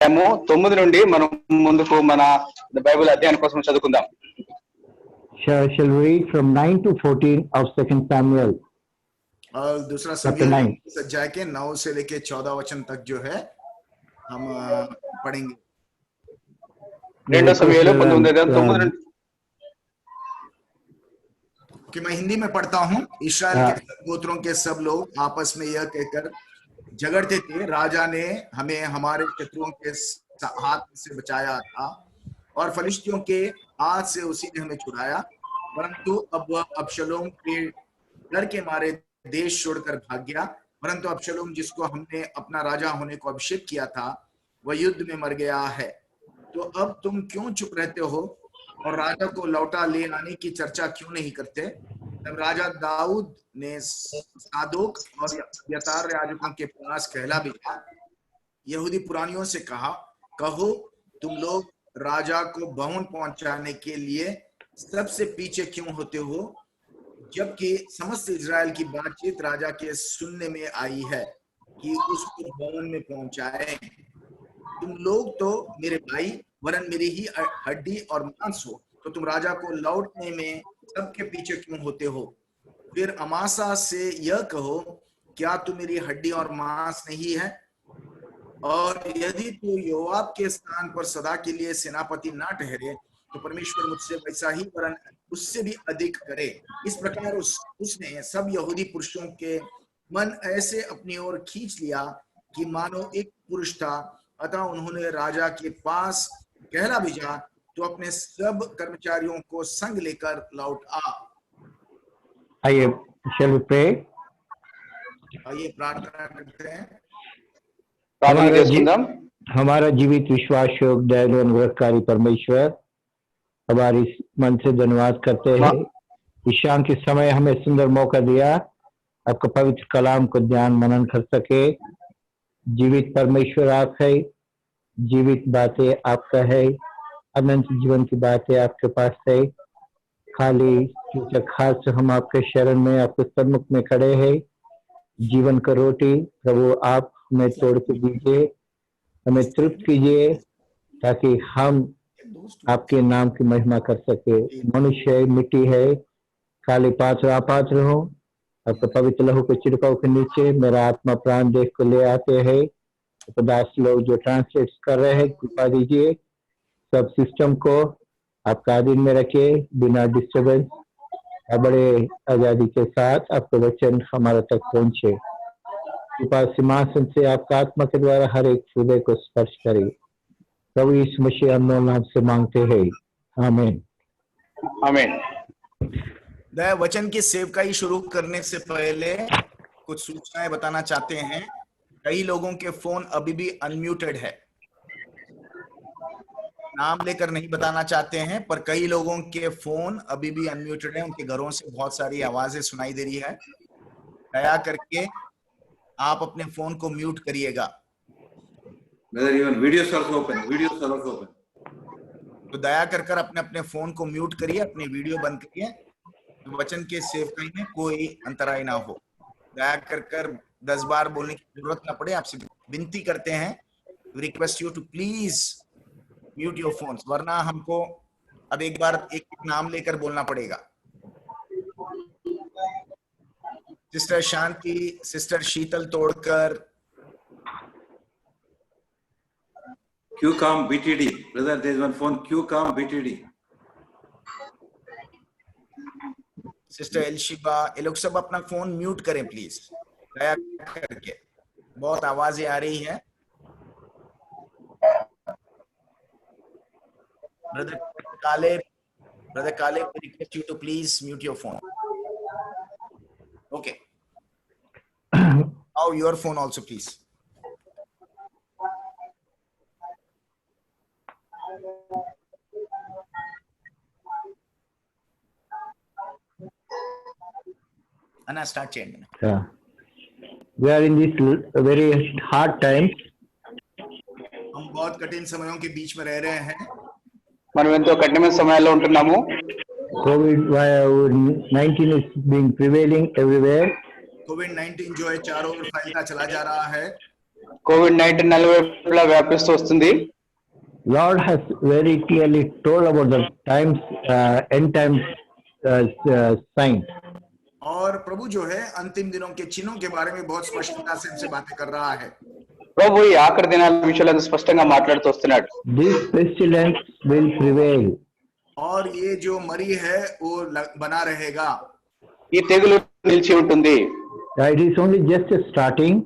9 నుండి మనం ముందుకు మన బైబిల్ అధ్యయనం కోసం చదువుకుందాం. Shall read from 9 to 14 of 2 Samuel. और दूसरा सामुएल अध्याय के 9 से लेके 14 वचन तक जो है हम पढ़ेंगे. రెండో సమూయేలు 19 कि मैं हिंदी में पढ़ता हूँ. इस्राएल के सब गोत्रों के सब लोग आपस में यह कहकर झगड़ते थे, राजा ने हमें हमारे शत्रुओं के हाथ से बचाया था और फलिश्तियों के हाथ से उसी ने हमें छुड़ाया, परंतु अब वह अबशलोम के डर के मारे देश छोड़कर भाग गया. परंतु अबशलोम जिसको हमने अपना राजा होने को अभिषेक किया था वह युद्ध में मर गया है. तो अब तुम क्यों चुप रहते हो और राजा को लौटा ले आने की चर्चा क्यों नहीं करते? तब राजा दाऊद ने सादोक और अब्यातार याजकों के पास कहला भेजा, यहूदी पुरानियों से कहा, कहो तुम लोग राजा को भवन पहुंचाने के लिए सबसे पीछे क्यों होते हो, जबकि समस्त इजराइल की बातचीत राजा के सुनने में आई है कि उसको भवन में पहुंचाए. तुम लोग तो मेरे भाई वरन मेरी ही हड्डी और मांस हो, तो तुम राजा को लौटने में सबके पीछे क्यों होते हो? फिर अमासा से यह कहो, क्या तू मेरी हड्डी और मांस नहीं है? और यदि तू योआब के स्थान पर सदा के लिए सेनापति ना ठहरे तो परमेश्वर मुझसे वैसा ही वरन उससे भी अधिक करे. इस प्रकार उसने सब यहूदी पुरुषों के मन ऐसे अपनी ओर खींच लिया कि मानो एक पुरुष था. अतः उन्होंने राजा के पास कहला भेजा, तो अपने सब कर्मचारियों को संग लेकर लौट आ. आइए shall we pray? आइए प्रार्थना करते हैं. ప్రార్థన చేసుకుందాం. हमारा जीवित विश्वास योग दयालु अनुग्रहकारी परमेश्वर, हमारी मन से धन्यवाद करते हैं. इस शाम के समय हमें सुंदर मौका दिया आपका पवित्र कलाम को ध्यान मनन कर सके. जीवित परमेश्वर आप है, जीवित बातें आपका है, अनंत जीवन की बातें आपके पास है. खाली खास हम आपके शरण में आपके सम्मुख में खड़े हैं. जीवन का रोटी प्रभु आप हमें तोड़ के दीजिए, हमें तृप्त कीजिए ताकि हम आपके नाम की महिमा कर सके. मनुष्य है, मिट्टी है, खाली पात्र अपात्र हो, आपके पवित्र लहू के छिड़काव के नीचे मेरा आत्मा प्राण देख को ले आते हैं. दास लोग जो ट्रांसलेट कर रहे हैं कृपा दीजिए, सब सिस्टम को आपका अधीन में रखे, बिना डिस्टर्बेंस बड़े आजादी के साथ आपके वचन हमारे तक पहुंचे. कृपा सिंहासन से आपका आत्मा के द्वारा हर एक हृदय को स्पर्श करे. प्रभु यीशु मसीह अनमोल नाम से मांगते हैं, आमीन. आमीन. दया वचन की सेवकाई शुरू करने से पहले कुछ सूचनाएं बताना चाहते हैं. कई लोगों के फोन अभी भी अनम्यूटेड है. नाम लेकर नहीं बताना चाहते हैं, पर कई लोगों के फोन अभी भी अनम्यूटेड है. उनके घरों से बहुत सारी आवाजें सुनाई दे रही है. दया करके आप अपने फोन को म्यूट करिएगा. तो दया कर अपने अपने फोन को म्यूट करिए, अपनी वीडियो बंद करिए. वचन के सेवकाई में कोई अंतराय ना हो. दया कर 10 बार बोलने की जरूरत ना पड़े. आपसे विनती करते हैं, request you to please mute your phones, वरना हमको अब एक बार एक नाम लेकर बोलना पड़ेगा. सिस्टर शांति, सिस्टर शीतल तोड़कर, QCOM BTD, brother, there is one phone, QCOM BTD. Sister Elshiba, ये लोग सब अपना फोन म्यूट करें प्लीज, दया करके. बहुत आवाजें आ रही है. ब्रदर काले, we request you to please mute your phone. Okay. Now your phone also, please. Anna, start chanting. Yeah. We are in this very hard time. हम बहुत कठिन समयों के बीच में रह रहे हैं. మనం ఎంతో కఠినమైన సమయాల్లో ఉంటున్నాము. COVID-19 is being prevailing everywhere. COVID-19 जो है चारों ओर फैलता चला जा रहा है. కోవిడ్-19 నలువైపులా వ్యాపిస్తూ వస్తుంది. Lord has very clearly told about the times, end times sign. और प्रभु जो है अंतिम दिनों के चिन्हों के बारे में बहुत स्पष्टता से हमसे बातें कर रहा है. ప్రభు ఈ ఆఖరి దినాల విషయాలను స్పష్టంగా మాట్లాడుతూ వస్తున్నాడు. This pestilence will prevail. और ये जो मरी है वो बना रहेगा. ఈ తెగులు నిలిచి ఉంటుంది. It is only just a starting.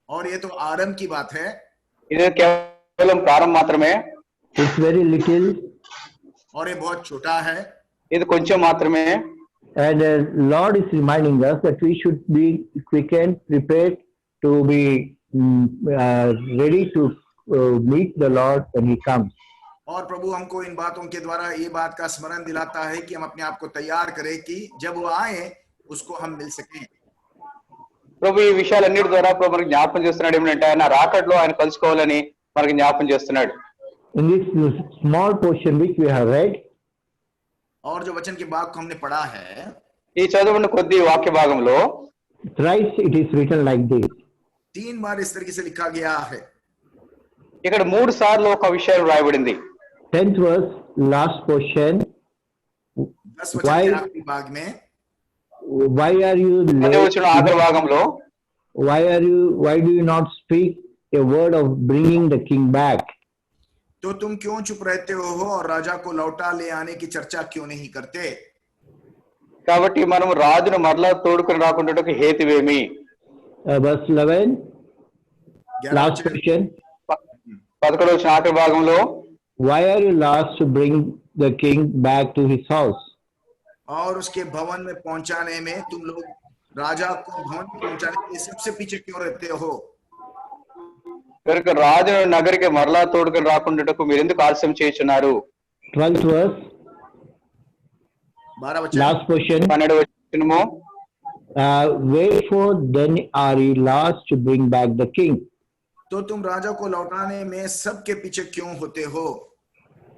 और ये तो आरंभ की बात है. ఇది కేవలం ప్రారంభం మాత్రమే. It's very little. और ये बहुत छोटा है. ఇది కొంచెం మాత్రమే. And Lord is reminding us that we should be quickened, prepared to be ready to meet the Lord when He comes. और प्रभु हमको इन बातों के द्वारा ये बात का स्मरण दिलाता है कि हम अपने आप को तैयार करें कि जब वो आए उसको हम मिल सकें. ప్రభు ఈ విషయాలన్నిటి ద్వారా ప్రభు మనకు జ్ఞాపకం చేస్తున్నాడు ఏమంటే ఆయన రాకడలో ఆయన కలుసుకోవాలని మనకు జ్ఞాపకం చేస్తున్నాడు. In this small portion which we have read, और जो वचन के भाग को हमने पढ़ा है, ఈ చదువున్న కొద్ది వాక్య భాగంలో thrice it is written like this. 3 बार इस तरीके से लिखा गया है. ఇక్కడ 3 సార్లు ఒక విషయం రాయబడింది. 10th verse, last portion. 10 वचन के आखिरी भाग में Why are you అదే వచ్చిన ఆఖరి భాగంలో why do you not speak a word of bringing the king back? तो तुम क्यों चुप रहते हो और राजा को लौटा ले आने की चर्चा क्यों नहीं करते? కాబట్టి మనం రాజును మరలా తోడుకొని రాకుండాటకు హేతువేమి? Verse 11, last portion. 11వ వచ్చిన ఆఖరి భాగంలో Why are you last to bring the king back to his house? और उसके भवन में पहुंचाने में तुम लोग राजा को भवन में पहुंचाने के लिए सबसे पीछे क्यों रहते हो? కనుక రాజును నగరికి మరలా తోడుకొని రాకుండాటకు మీరు ఎందుకు ఆలస్యం చేస్తున్నారు? 12th verse, 12 वचन, last portion. 12వ వచనము Wherefore then are you last to bring back the king? तो तुम राजा को लौटाने में सबके पीछे क्यों होते हो?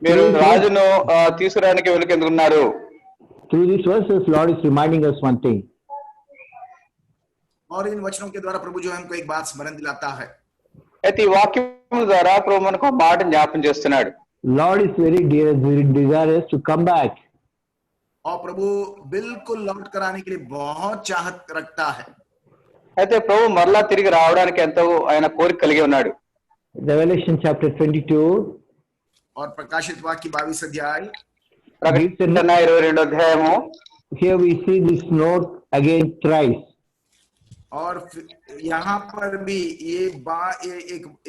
మీరు రాజును తీసుకురావడానికి వెనుక ఎందుకు ఉన్నారు? Through these verses, Lord is reminding us one thing. और इन वचनों के द्वारा प्रभु जो हमको एक बात स्मरण दिलाता है. అయితే ఈ వాక్యం ద్వారా ప్రభు మనకు ఒక మాట జ్ఞాపకం చేస్తున్నాడు. Lord is very desirous to come back. और प्रभु बिल्कुल लौट कर आने के लिए बहुत चाहत रखता है. అయితే ప్రభు మరలా తిరిగి రావడానికి ఎంతో ఆయన కోరిక కలిగి ఉన్నాడు. Revelation chapter 22. और प्रकाशित वाक्य 22 अध्याय, ప్రకటన 22వ అధ్యాయము. Here we see this note again thrice. और यहाँ पर भी ये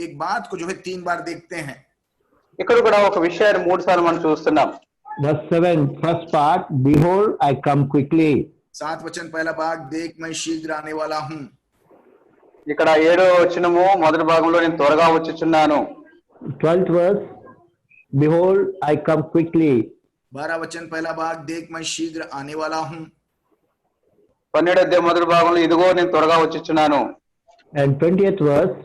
एक बात को जो है 3 बार देखते हैं. ఇక్కడ కూడా ఒక విషయాన్ని 3 సార్లు మనం చూస్తున్నాం. Verse 7, first part, behold, I come quickly. 7 वचन पहला भाग, देख मैं शीघ्र आने वाला हूँ. ఇక్కడ 7వ వచనము మొదటి భాగంలో నేను త్వరగా వచ్చుచున్నాను. 12th verse, behold, I come quickly. 12 वचन पहला भाग, देख मैं शीघ्र आने वाला हूँ. 12వ అధ్యాయం మొదటి భాగంలో ఇదిగో నేను త్వరగా వచ్చుచున్నాను. And 20th verse,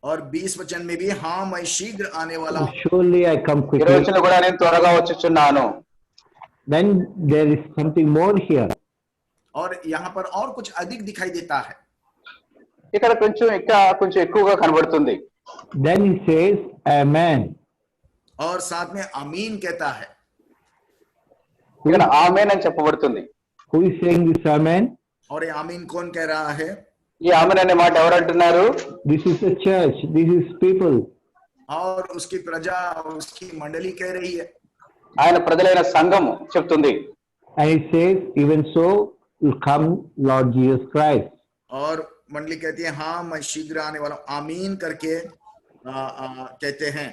और 20 वचन में भी हाँ मैं शीघ्र आने वाला हूँ. surely I come 20వ quickly. వచనంలో కూడా నేను త్వరగా వచ్చుచున్నాను. Then there is something more here. और यहाँ पर और कुछ अधिक दिखाई देता है. ఇక్కడ కొంచెం ఎక్కువగా కనబడుతుంది. Then he says, Amen. और साथ में आमीन कहता है. ఇక్కడ ఆమేన్ అని చెప్పబడుతుంది. Who is saying this Amen? और ये आमीन कौन कह रहा है? ఈ ఆమేన్ అనే మాట ఎవరు అంటున్నారు? This is the church. This is people. और उसकी प्रजा और उसकी मंडली कह रही है. ఆయన ప్రజలైన సంఘము చెప్తుంది. And he says, even so will come Lord Jesus Christ. और मंडली कहती है हाँ मैं शीघ्र आने वाला हूँ. आमीन करके कहते हैं.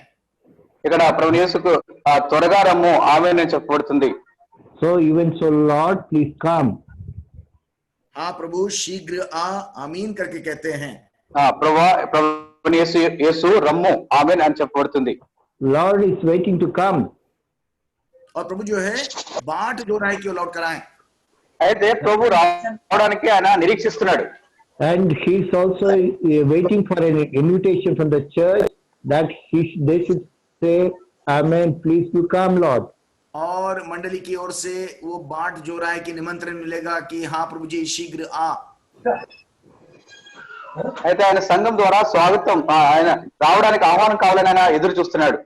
ఇక్కడ ప్రభువు యేసుకు త్వరగా రమ్ము ఆమేన్ అని చెప్పబడుతుంది. So even so Lord, please come. हाँ प्रभु शीघ्र आ, आमीन करके कहते हैं. ప్రభువు యేసు రమ్ము ఆమేన్ అని చెప్పబడుతుంది. Lord is waiting to come. और प्रभु जो है बाट जो रहा है कि वो लौट कर आए. అయితే ప్రభు రావడానికి ఆయన నిరీక్షిస్తున్నాడు. And he is also waiting for an invitation from the church that they should say, Amen, please do come, Lord. और मंडली की ओर से वो बाट जो रहा है कि निमंत्रण मिलेगा कि हाँ प्रभु जी शीघ्र आ. అయితే ఆయన సంఘం ద్వారా స్వాగతం ఆయన రావడానికి ఆహ్వానం కావాలని ఆయన ఎదురు చూస్తున్నాడు.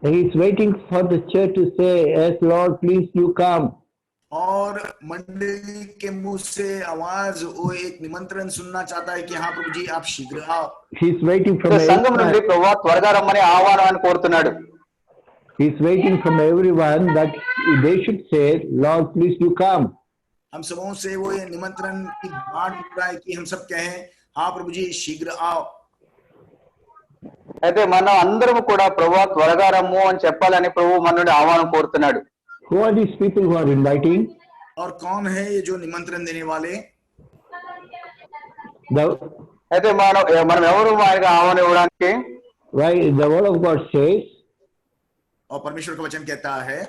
He is waiting for the church to say, "Yes, Lord, please you come." और मंडली के मुंह से आवाज वो एक निमंत्रण सुनना चाहता है कि हाँ प्रभु जी आप शीघ्र आओ. He is waiting from సంఘం నుండి everyone. ప్రభువా త్వరగా రమ్మని ఆహ్వానాన్ని కోరుతున్నాడు. He is waiting from everyone that they should say, "Lord, please you come." हम सबों से वो ये निमंत्रण की बात उठ रहा है कि हम सब कहें हाँ प्रभु जी शीघ्र आओ. అయితే మనం అందరం కూడా ప్రభువా త్వరగా రమ్ము అని చెప్పాలని ప్రభు మన నుండి ఆహ్వానం కోరుతున్నాడు. Who are these people who are inviting? और कौन है ये जो निमंत्रण देने वाले? అయితే మనం ఎవరు ఆయనకు ఆహ్వానం ఇవ్వడానికి? Why the word of God says और परमेश्वर का वचन कहता है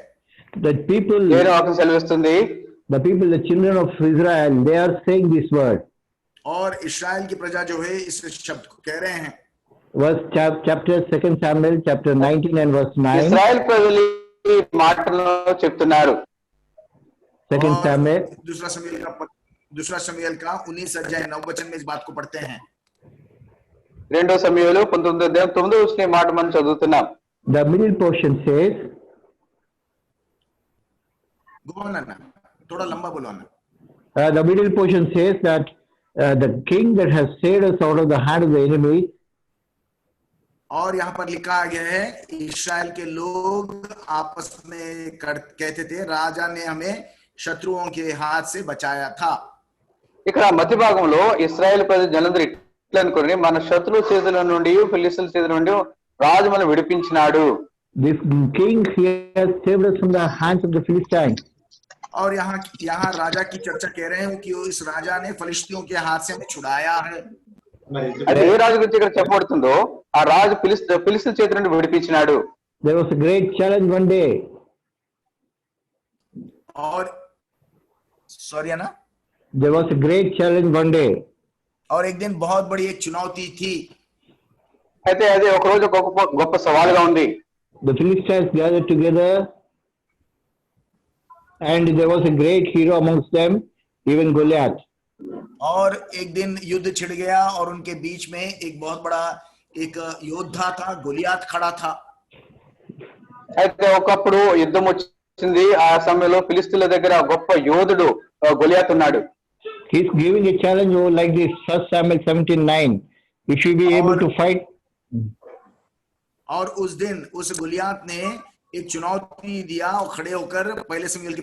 that people, ఏదో వాక్యం సెలవిస్తుంది, the children of Israel, they are saying this word. और इस्राएल की प्रजा जो है इस शब्द को कह रहे हैं. Verse chapter 2 Samuel chapter 19 and verse 9. Israel ప్రజలు ఈ మాటలను చెప్తున్నారు. 2 Samuel दूसरा शमूएल का 19 अध्याय 9 वचन में इस बात को पढ़ते हैं. 2 సమూయేలు 19:9 మాట మనం చదువుతున్నాం. The middle portion says, बोलना ना थोड़ा लंबा बोलो ना. the middle portion says that the king that has saved us out of the hand of the enemy, और यहाँ पर लिखा गया है इस्राएल के लोग आपस में कहते थे राजा ने हमें शत्रुओं के हाथ से बचाया था. ఇక్కడ మధ్య భాగంలో ఇశ్రాయేల్ ప్రజలందరూ ఇట్లా అనుకుని మన శత్రుల చేతుల నుండి ఫిలిస్తీన్ల చేతుల నుండి రాజు మనం విడిపించినాడు. this king has saved us from the hands of the Philistines. और यहाँ राजा की चर्चा कह रहे हैं कि इस राजा ने फलिस्तियों के हाथ से हमें छुड़ाया है. అది ఏ రాజు గురించి ఇక్కడ చెప్పబడుతుందో ఆ రాజు ఫిలిస్తీన్ల చేతి నుండి విడిపించినాడు. There was a great challenge one day. और सॉरी ना There was a great challenge one day. और एक दिन बहुत बड़ी एक चुनौती थी. అయితే అది ఒక రోజు గొప్ప సవాలుగా ఉంది. The Philistines gathered together and there was a great hero amongst them, even Goliath. और एक दिन युद्ध छिड़ गया और उनके बीच में एक बहुत बड़ा एक योद्धा था गोलियात खड़ा था. అయితే ఒకప్పుడు యుద్ధం వచ్చింది. ఆ సమయంలో ఫిలిస్తీన్ల దగ్గర గొప్ప యోధుడు గొలియాత్ ఉన్నాడు. He's giving a challenge like this, 1 Samuel 17:9. If you be able to fight. और उस दिन उस गोलियात ने एक चुनौती दिया और खड़े होकर पहले शमूएल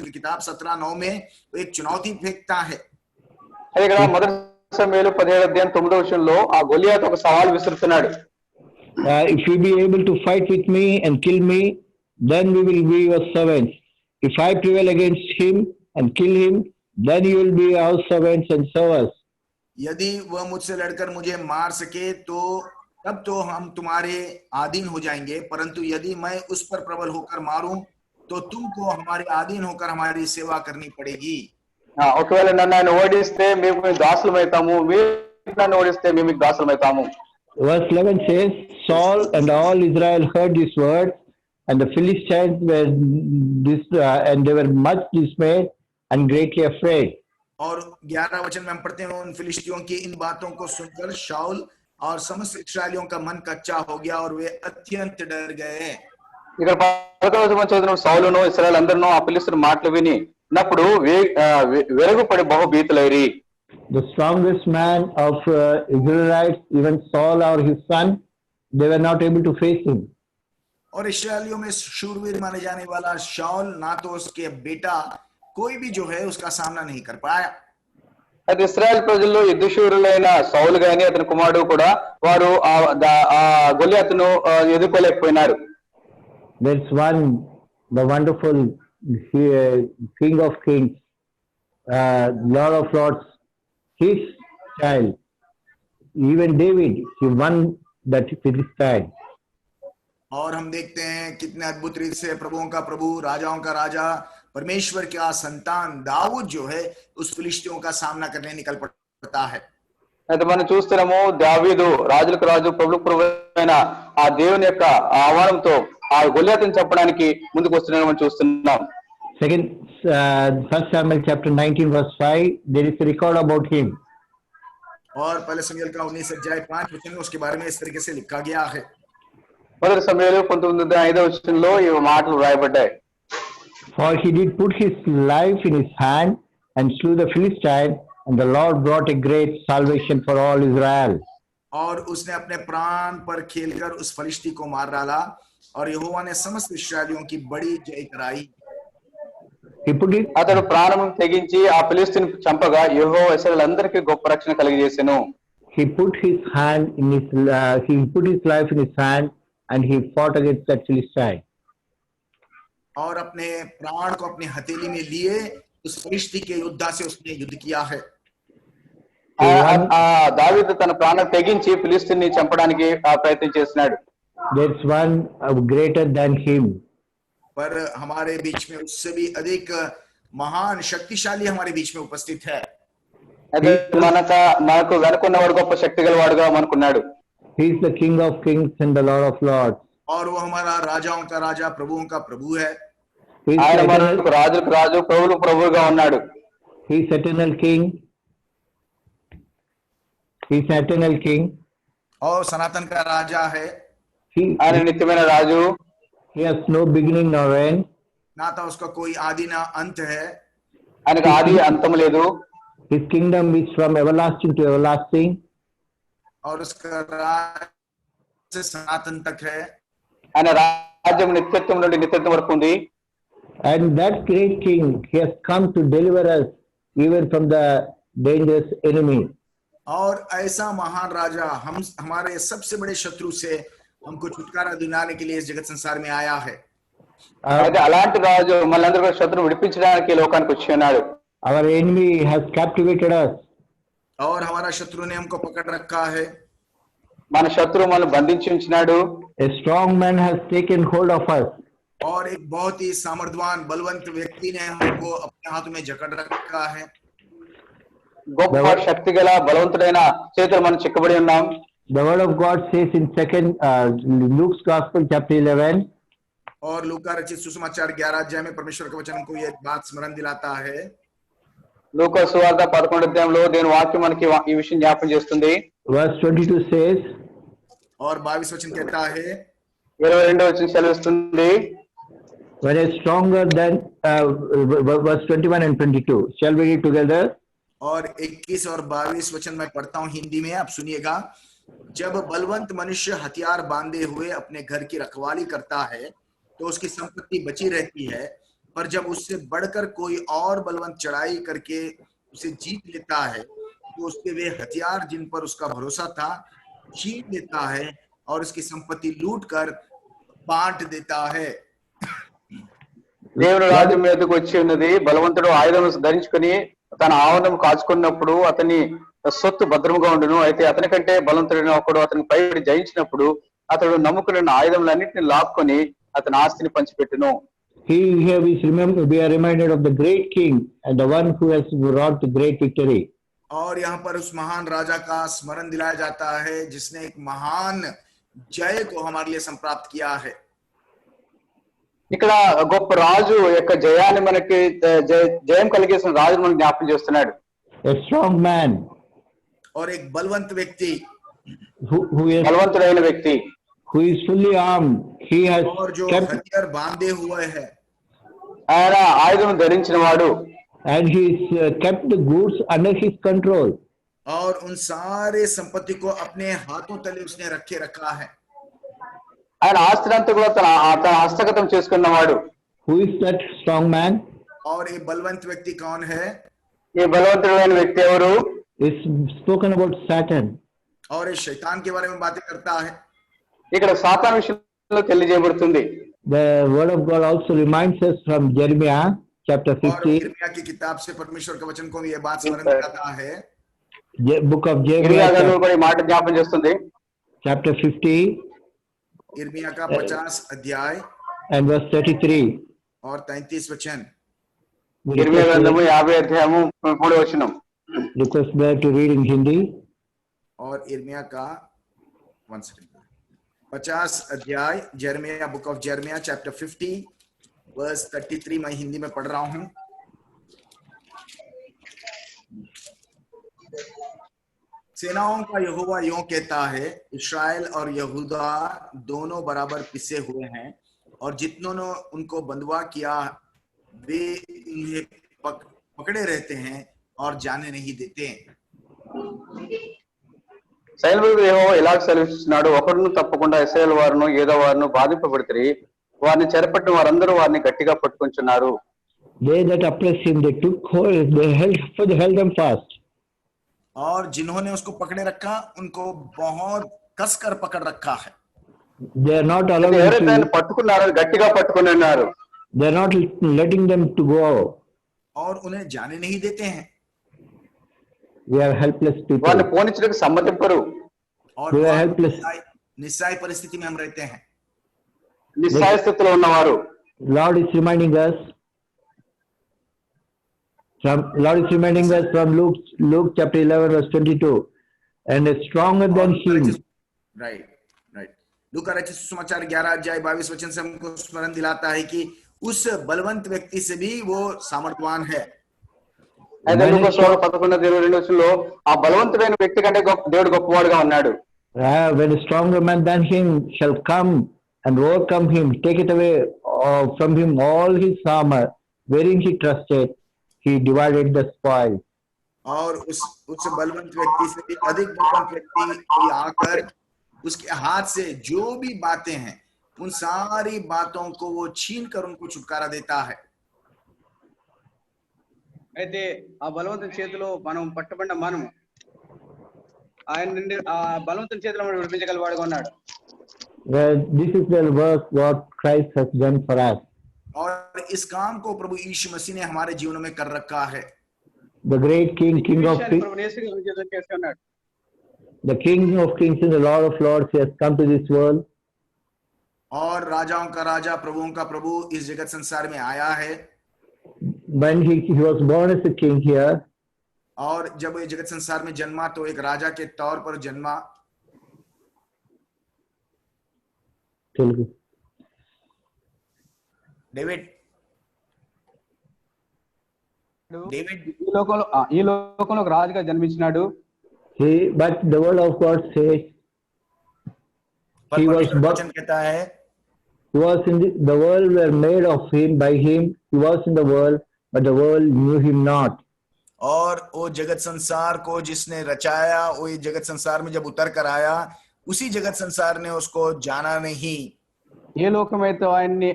की किताब 17:9 में एक चुनौती फेंकता है. ఇక్కడ మొదటి సమూయేలు 17:9 ఆ గొలియాత్ ఒక సవాల్ విసురుతున్నాడు. If you be able to fight with me and kill me, then we will be your servants. If I prevail against him and kill him, then you will be our servants and serve us. यदि वह मुझसे लड़कर मुझे मार सके तो तब तो हम तुम्हारे अधीन हो जाएंगे, परंतु यदि मैं उस पर प्रबल होकर मारूं तो तुमको हमारे अधीन होकर हमारी सेवा करनी पड़ेगी. ఒకవేళ నన్ను ఆయన ఓడిస్తే మేము దాసులమవుతాము, మీరు నన్ను ఓడిస్తే మేము మీకు దాసులమవుతాము. Verse 11 says, Saul and all Israel heard this word, and the Philistines were and they were much dismayed and greatly afraid. और 11 वचन में हम पढ़ते हैं उन फिलिस्तियों की इन बातों को सुनकर शाऊल और समस्त इस्राएलियों का मन कच्चा हो गया और वे अत्यंत डर गए. ఇక్కడ 11వ వచనం చదివిన సౌలును ఇశ్రాయేలు అందరూ ఆ ఫిలిస్తీయుల మాటలు విన్నప్పుడు వెరుగుపడి బహుభీతులైరి. The strongest man of Israelites, even Saul or his son, they were not able to face him. और इस्राएलियों में शूरवीर माने जाने वाला शाऊल ना तो उसके बेटा कोई भी जो है उसका सामना नहीं कर पाया. అయితే ఇశ్రాయేల్ ప్రజల్లో యుద్ధశూరులైన సౌలు గాని అతని కుమారుడు కూడా వారు ఆ గొలియాతును ఎదుర్కోలేకపోయినారు. There's one, the wonderful King of Kings, Lord of Lords, his child, even David, he won that Philistine. और हम देखते हैं कितने अद्भुत रीति से प्रभुओं का प्रभु राजाओं का राजा परमेश्वर का संतान दाऊद जो है उस फिलिस्तियों का सामना करने निकल पड़ता है. అయితే మనం చూస్తున్నాము దావీదు రాజులకు రాజు ప్రభులకు ప్రభు అయిన ఆ దేవుని యొక్క ఆహ్వానంతో ఆ గొలియాతుని చంపడానికి ముందుకు వస్తున్నాడు మనం చూస్తున్నాం. 1 Samuel chapter 19 verse 5, there is a record about him. और पहले शमूएल का 19 अध्याय 5 में उसके बारे में इस तरीके से लिखा गया है। మొదటి సమయంలో 19:5 ఈ మాటలు రాయబడ్డాయి. For he did put his life in his hand and slew the Philistine, and the Lord brought a great salvation for all Israel. और उसने अपने प्राण पर खेलकर उस फलिश्ती को मार डाला और यहोवा ने समस्त इस्राएलियों की बड़ी जय कराई। He put it, అతడు ప్రాణం తెగించి ఆ ఫిలిస్తీన్ చంపగా యెహోవా ఇశ్రాయేలులందరికీ గొప్ప రక్షణ కలిగజేసెను. he put his life in his hand, and he fought against that Philistine. और अपने प्राण को अपनी हथेली में लिए उस फलिश्ती के योद्धा से उसने युद्ध किया है। దావీదు తన ప్రాణం తెగించి ఫిలిస్తీన్ని చంపడానికి ప్రయత్నం చేస్తున్నాడు. There's one greater than him. पर हमारे बीच में उससे भी अधिक महान शक्तिशाली हमारे बीच में उपस्थित है। అయితే మనకు వెనుకున్నవాడు గొప్ప శక్తి గలవాడుగా మనకున్నాడు. He is the King of Kings and the Lord of Lords. और वो हमारा राजाओं का राजा प्रभुओं का प्रभु है। He is ఆయన eternal, మనకు రాజులకు రాజు ప్రభువులకు ప్రభువుగా ఉన్నాడు. he is eternal King. He is eternal King. और सनातन का राजा है। ఆయన నిత్యమైన రాజు. He has no beginning nor end. ना तो उसका कोई आदि ना अंत है। ఆయనకు ఆది అంతం లేదు. His kingdom is from everlasting to everlasting. और उसका राज से सनातन तक है। ఆయన రాజ్యం నిత్యత్వం నుండి నిత్యత్వం వరకు ఉంది. And that great King, he has come to deliver us even from the dangerous enemy. और ऐसा महान राजा हमारे सबसे बड़े शत्रु से हमको छुटकारा दिलाने के लिए इस जगत संसार में आया है। అయితే అలాంటి రాజు మనందరూ కూడా శత్రువు విడిపించడానికి లోకానికి వచ్చి ఉన్నాడు. Our enemy has captivated us. और हमारा शत्रु ने हमको पकड़ रखा है। మన శత్రువు మనల్ని బంధించి ఉంచినాడు. A strong man has taken hold of us. और एक बहुत ही सामर्थ्यवान बलवंत व्यक्ति ने हमको अपने हाथों में जकड़ रखा है। గొప్ప శక్తి గల బలవంతుడైన చేతులు మనం చిక్కబడి ఉన్నాం. The word of God says in Luke's Gospel chapter 11. और लूका रचित सुसमाचार 11 अध्याय में परमेश्वर का वचन हमको ये बात स्मरण दिलाता है। లూకా సువార్త 11వ అధ్యాయంలో దేవుని వాక్యం మనకి ఈ విషయం జ్ఞాపకం చేస్తుంది. Verse 22 says, और 22 वचन कहता है, 22వ వచనం సెలవిస్తుంది, when a stronger than verse 21 and 22. Shall we read together? और 21 और 22 वचन मैं पढ़ता हूं हिंदी में, आप सुनिएगा। जब बलवंत मनुष्य हथियार बांधे हुए अपने घर की रखवाली करता है तो उसकी संपत्ति बची रहती है, पर जब उससे बढ़कर कोई और बलवंत चढ़ाई करके उसे जीत लेता है तो उसके वे हथियार जिन पर उसका भरोसा था छीन लेता है और उसकी संपत्ति लूट कर बांट देता है। దేవుని రాజ్యం మీదకు వచ్చి ఉన్నది. బలవంతుడు ఆయుధం ధరించుకుని తన ఆవరణం కాచుకున్నప్పుడు అతని సొత్తు భద్రంగా ఉండును. అయితే అతని కంటే బలవంతుడైన ఒకడు అతని పై జయించినప్పుడు అతడు నమ్ముకున్న ఆయుధములన్నింటినీ లాక్కొని అతని ఆస్తిని పంచిపెట్టును. Here we are reminded of the great king and the one who has wrought the great victory. और यहाँ पर उस महान राजा का स्मरण दिलाया जाता है जिसने एक महान जय को हमारे लिए संप्राप्त किया है। ఇక్కడ గొప్ప రాజు యొక్క జయాన్ని మనకి జయం కలిగేసిన రాజు మనకు జ్ఞాపకం చేస్తున్నాడు. A strong man. और एक बलवंत व्यक्ति బలవంతుడైన వ్యక్తి who is fully armed. He has और जो हथियार बांधे हुए है, ఆయన ఆయుధం ధరించిన వాడు. and he's kept the goods under his control. और उन सारे संपत्ति को अपने हाथों तले उसने रखा है। ఆయన ఆస్తినంతా కూడా తన హస్తగతం చేసుకున్నవాడు. Who is that strong man? और ये बलवंत व्यक्ति कौन है? ఈ బలవంతుడైన వ్యక్తి ఎవరు? It's spoken about Satan. और ये शैतान के बारे में बातें करता है। ఇక్కడ సాతాను విషయంలో తెలియజేయబడుతుంది. The word of God also reminds us from Jeremiah chapter 50. और यिर्मयाह की किताब से परमेश्वर के वचन को ये बात स्मरण दिलाता है। Book of ఇర్మియా Jeremiah గ్రంథం కూడా ఈ మాట జ్ఞాపకం చేస్తుంది. chapter 50 यिर्मयाह का 50 अध्याय and verse 33. और 33 वचन। ఇర్మియా గ్రంథము 50 అధ్యాయము 3వ వచనం. Request there to read in Hindi. और यिर्मयाह का 50 अध्याय यिर्मयाह, बुक ऑफ यिर्मयाह चैप्टर 50 वर्स 33 मैं हिंदी में पढ़ रहा हूं। सेनाओं का यहोवा यूं कहता है, इस्राएल और यहूदा दोनों बराबर पिसे हुए हैं, और जितनों ने उनको बंधुआ किया वे इन्हें पकड़े रहते हैं और जाने नहीं देते। సైనికుడు యెహోవా ఇలాగ సెలవిస్తున్నాడు, ఒకడును తప్పకుండా ఇశ్రాయేలు వారును యూదా వారును బాధింపబడితిరి, వారిని చెరపట్టిన వారందరూ వారిని గట్టిగా పట్టుకుంటున్నారు. They that oppressed him, they took hold, they held them fast. और जिन्होंने उसको पकड़े रखा उनको बहुत कसकर पकड़ रखा है। They are not అయితే allowing ఎవరైతే ఆయన to, పట్టుకున్నారో గట్టిగా పట్టుకుని ఉన్నారు. they are not letting them to go. और उन्हें जाने नहीं देते हैं। We are helpless people. వారిని పోనించడానికి సమ్మతింపరు. और We are बहुत helpless. निस्सहाय परिस्थिति में हम रहते हैं। నిస్సహాయ స్థితిలో ఉన్నవారు. Lord is reminding us from Luke chapter 11 verse 22, and stronger than him. Right right. लूका रचित सुसमाचार 11 अध्याय 22 वचन से हमको स्मरण दिलाता है कि उस बलवंत व्यक्ति से भी वो सामर्थवान है। అయితే లూకా సువార్త 11:22లో ఆ బలవంతుడైన వ్యక్తి కంటే దేవుడు గొప్పవాడుగా ఉన్నాడు. When a stronger man than him shall come and overcome him, take it away from him all his armor, wherein he trusted, he divided the spoil. और उस बलवंत व्यक्ति से भी अधिक बलवंत व्यक्ति कोई आकर उसके हाथ से जो भी बातें हैं उन सारी बातों को वो छीन कर उनको छुटकारा देता है। అయితే ఆ బలవంతుని చేతిలో మనం పట్టబడిన మనము ఆయన నుండి ఆ బలవంతుని చేతిలో మనం విడిపించగలవాడుగా ఉన్నాడు. This is the work what Christ has done for us. और इस काम को प्रभु यीशु मसीह ने हमारे जीवनों में कर रखा है। The great King of విషయాన్ని ప్రభువు యేసు క్రీస్తు చేసుకున్నాడు. the King of Kings and the Lord of Lords, he has come to this world. और राजाओं का राजा प्रभुओं का प्रभु इस जगत संसार में आया है। When he was born as a king here, और जब ये जगत संसार में जन्मा तो एक राजा के तौर पर जन्मा। डेविड ఈ లోకంలో ఒక రాజుగా జన్మించినాడు. but the word of God says he was वचन कहता है he was in the world were made of him, by him he was in the world, but the world knew him not. और वो जगत संसार को जिसने रचाया वो ये जगत संसार में जब उतर कर आया उसी जगत संसार ने उसको जाना नहीं। ఏ లోకమైతే ఆయన్ని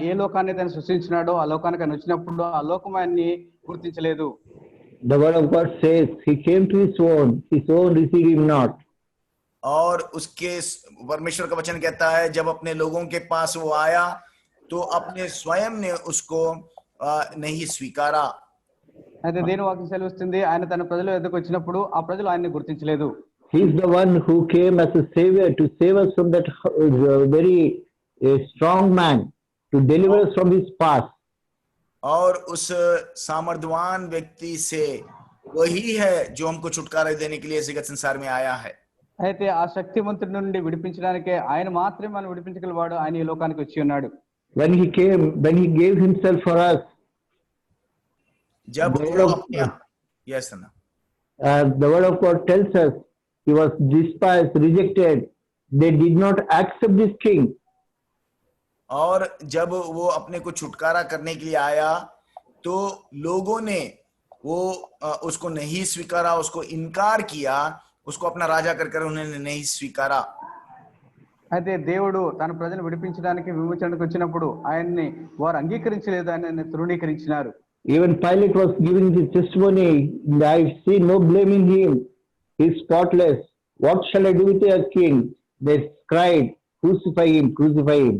ఏ లోకాన్ని ఆయన సృష్టించినాడో ఆ లోకానికి ఆయన వచ్చినప్పుడు ఆ లోకం ఆయన్ని గుర్తించలేదు. The word of God says he came to his own received him not. और उसके परमेश्वर का वचन कहता है जब अपने लोगों के पास वो आया तो अपने स्वयं ने उसको नहीं स्वीकारा। అయితే దేని వాక్యం సెలవిస్తుంది, ఆయన తన ప్రజల వద్దకు వచ్చినప్పుడు ఆ ప్రజలు ఆయన్ని గుర్తించలేదు. He is the one who came as a savior to save us from that very strong man, to deliver us from his past. और उस सामर्थवान व्यक्ति से वही है जो हमको छुटकारा देने के लिए जगत संसार में आया है। అయితే ఆ శక్తివంతుడి నుండి విడిపించడానికే ఆయన మాత్రమే మనం విడిపించగలవాడు. ఆయన ఈ లోకానికి వచ్చి ఉన్నాడు. When he came, when he gave himself for us, जब the word of God tells us he was despised, rejected. They did not accept this king. और जब वो अपने को छुटकारा करने के लिए आया तो लोगों ने वो उसको नहीं स्वीकारा, उसको इनकार किया, उसको अपना राजा कर उन्होंने नहीं स्वीकारा। అయితే దేవుడు తన ప్రజలను విడిపించడానికి విమోచనకు వచ్చినప్పుడు ఆయన్ని వారు అంగీకరించలేదు, ఆయనని తృణీకరించినారు. Even Pilate was giving his testimony, I see no blame in him, he is spotless, what shall I do with a king? They cried, crucify him, crucify him.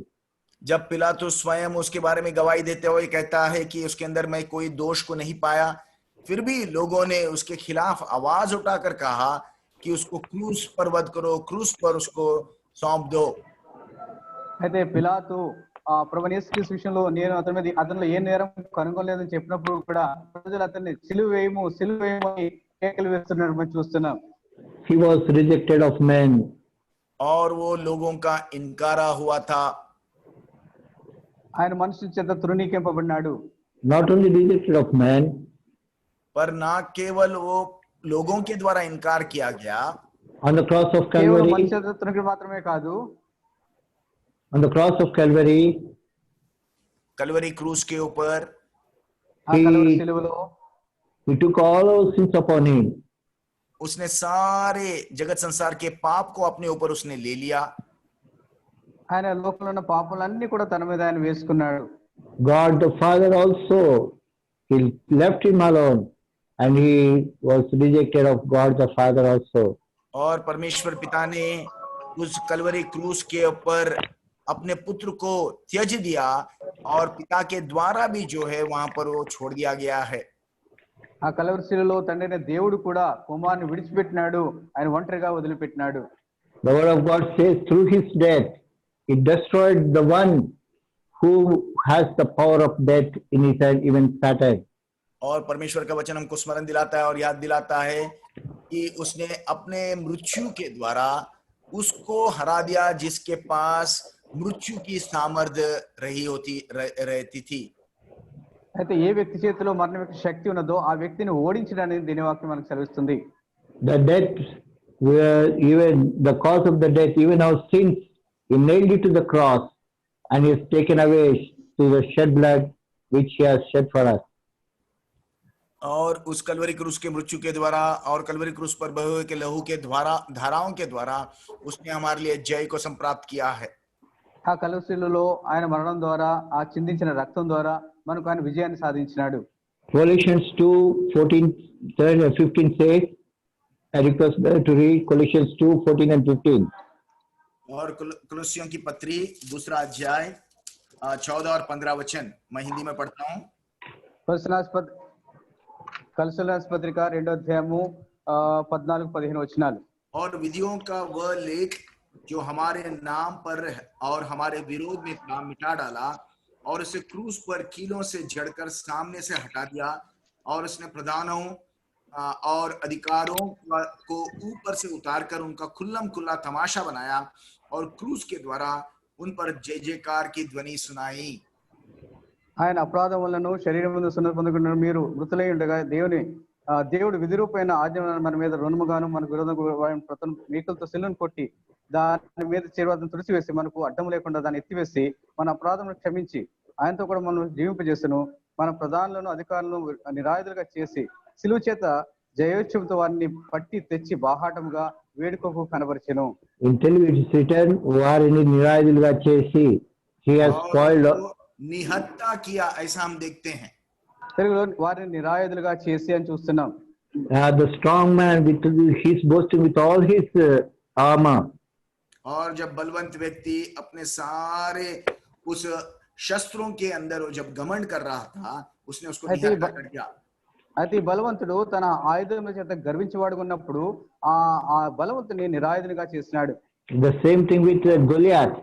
जब पिलातुस स्वयं उसके बारे में गवाही देते हुए कहता है कि उसके अंदर मैं कोई दोष को नहीं पाया, फिर भी लोगों ने उसके खिलाफ आवाज उठाकर कहा कि उसको क्रूस पर वध करो, क्रूस पर उसको सौंप दो। అయితే పిలాతు ఆ ప్రభువు యేసు క్రీస్తు విషయంలో నేను అతనిలో ఏ నేరం కనుగొనలేదని చెప్పినప్పుడు కూడా ప్రజలు అతన్ని సిలువ వేయము అని కేకలు వేస్తున్నారు మనం చూస్తున్నాం. He was rejected of men. और वो लोगों का इनकारा हुआ था। ఆయన మనుషుల చేత తృణీకరింపబడినాడు. Not only rejected of men, पर ना केवल वो लोगों के द्वारा इनकार किया गया, On the cross of కేవలం Calvary, మనుషులకి మాత్రమే కాదు, on the cross of Calvary, Kalvari क्रूस के ऊपर ఆ కలవరి శిలువలో He took all our sins upon Him. उसने सारे जगत संसार के पाप को अपने ऊपर उसने ले लिया। ఆయన లోకంలో ఉన్న పాపాలన్నీ కూడా తన మీద ఆయన వేసుకున్నాడు. God the Father also, He left Him alone, and He was rejected of God the Father also. और परमेश्वर पिता ने उस कलवरी क्रूस के ऊपर अपने पुत्र को त्यज दिया, और पिता के द्वारा भी जो है वहां पर वो छोड़ दिया गया है। ఆ కలవరి శిలువలో తండ్రి అయిన దేవుడు కూడా కుమారుని విడిచిపెట్టినాడు, ఆయన ఒంటరిగా వదిలిపెట్టినాడు. The word of God says through His death, He destroyed the one who has the power of death in his hand, even Satan. और परमेश्वर का वचन हमको स्मरण दिलाता है और याद दिलाता है कि उसने अपने मृत्यु के द्वारा उसको हरा दिया जिसके पास मृत्यु की सामर्थ्य रहती थी। అయితే ఏ వ్యక్తి చేతిలో మరణం యొక్క శక్తి ఉన్నదో ఆ వ్యక్తిని ఓడించడానికి దీని వాక్యం మనకు సెలవిస్తుంది. The death, even the cause of the death, even our sins, He nailed it to the cross, and He has taken away through the shed blood which He has shed for us. और उस कलवरी क्रूस के मृत्यु के द्वारा और कलवरी क्रूस पर बहे हुए के लहू के द्वारा, धाराओं के द्वारा उसने हमारे लिए जय को संप्राप्त किया है। ఆ కలవరి శిలువలో ఆయన మరణం ద్వారా, ఆ చిందించిన రక్తం ద్వారా మనకు ఆయన విజయాన్ని సాధించినాడు. Colossians 2:14-15 says, I request to read Colossians 2:14 and 15. और कुलुस्सियों की पत्री दूसरा अध्याय 14 और 15 वचन मैं हिंदी में पढ़ता हूँ। కొలస్సీయుల పత్రిక 2వ అధ్యాయము 14-15 వచనాలు. और विधियों का वह लेख जो हमारे नाम पर और हमारे विरोध में था मिटा डाला, और उसे क्रूस पर कीलों से जड़कर सामने से हटा दिया, और उसने प्रधानों और अधिकारों को ऊपर से उतारकर उनका खुल्लम खुल्ला तमाशा बनाया, और क्रूस के द्वारा उन पर जय जयकार की ध्वनि सुनाई। ఆయన అపరాధం వలన శరీరం ముందు సున్నతి పొందుకున్న మీరు మృతులై ఉండగా దేవుడు విధిరూపైన ఆజ్ఞలను మన మీద రుణముగాను మనకు విరోధంగా మీకులతో సిల్లును కొట్టి దాని మీద చేరువాదం తుడిచివేసి మనకు అడ్డం లేకుండా దాన్ని ఎత్తివేసి మన అపరాధములను క్షమించి ఆయనతో కూడా మనం జీవింపజేస్తును. మన ప్రధానులను అధికారులను నిరాయుధులుగా చేసి సిలువ చేత జయోత్సవంతో వారిని పట్టి తెచ్చి బాహాటముగా వేడుకకు కనబరిచెను. In Telugu it is written, వారిని నిరాయుధులుగా చేసి, He has spoiled. निहत्ता किया, ऐसा हम देखते हैं। తెలుగులో వారిని నిరాయుధులుగా చేసి అని చూస్తున్నాం. The strong man with his boasting with all his armor. और जब बलवंत व्यक्ति अपने सारे उस शस्त्रों के अंदर जब घमंड कर रहा था, उसने उसको निहत्ता कर दिया। అయితే బలవంతుడు తన ఆయుధముల చేత గర్వించేవాడుగా ఉన్నప్పుడు ఆ బలవంతుని నిరాయుధునిగా చేసినాడు. The same thing with Goliath.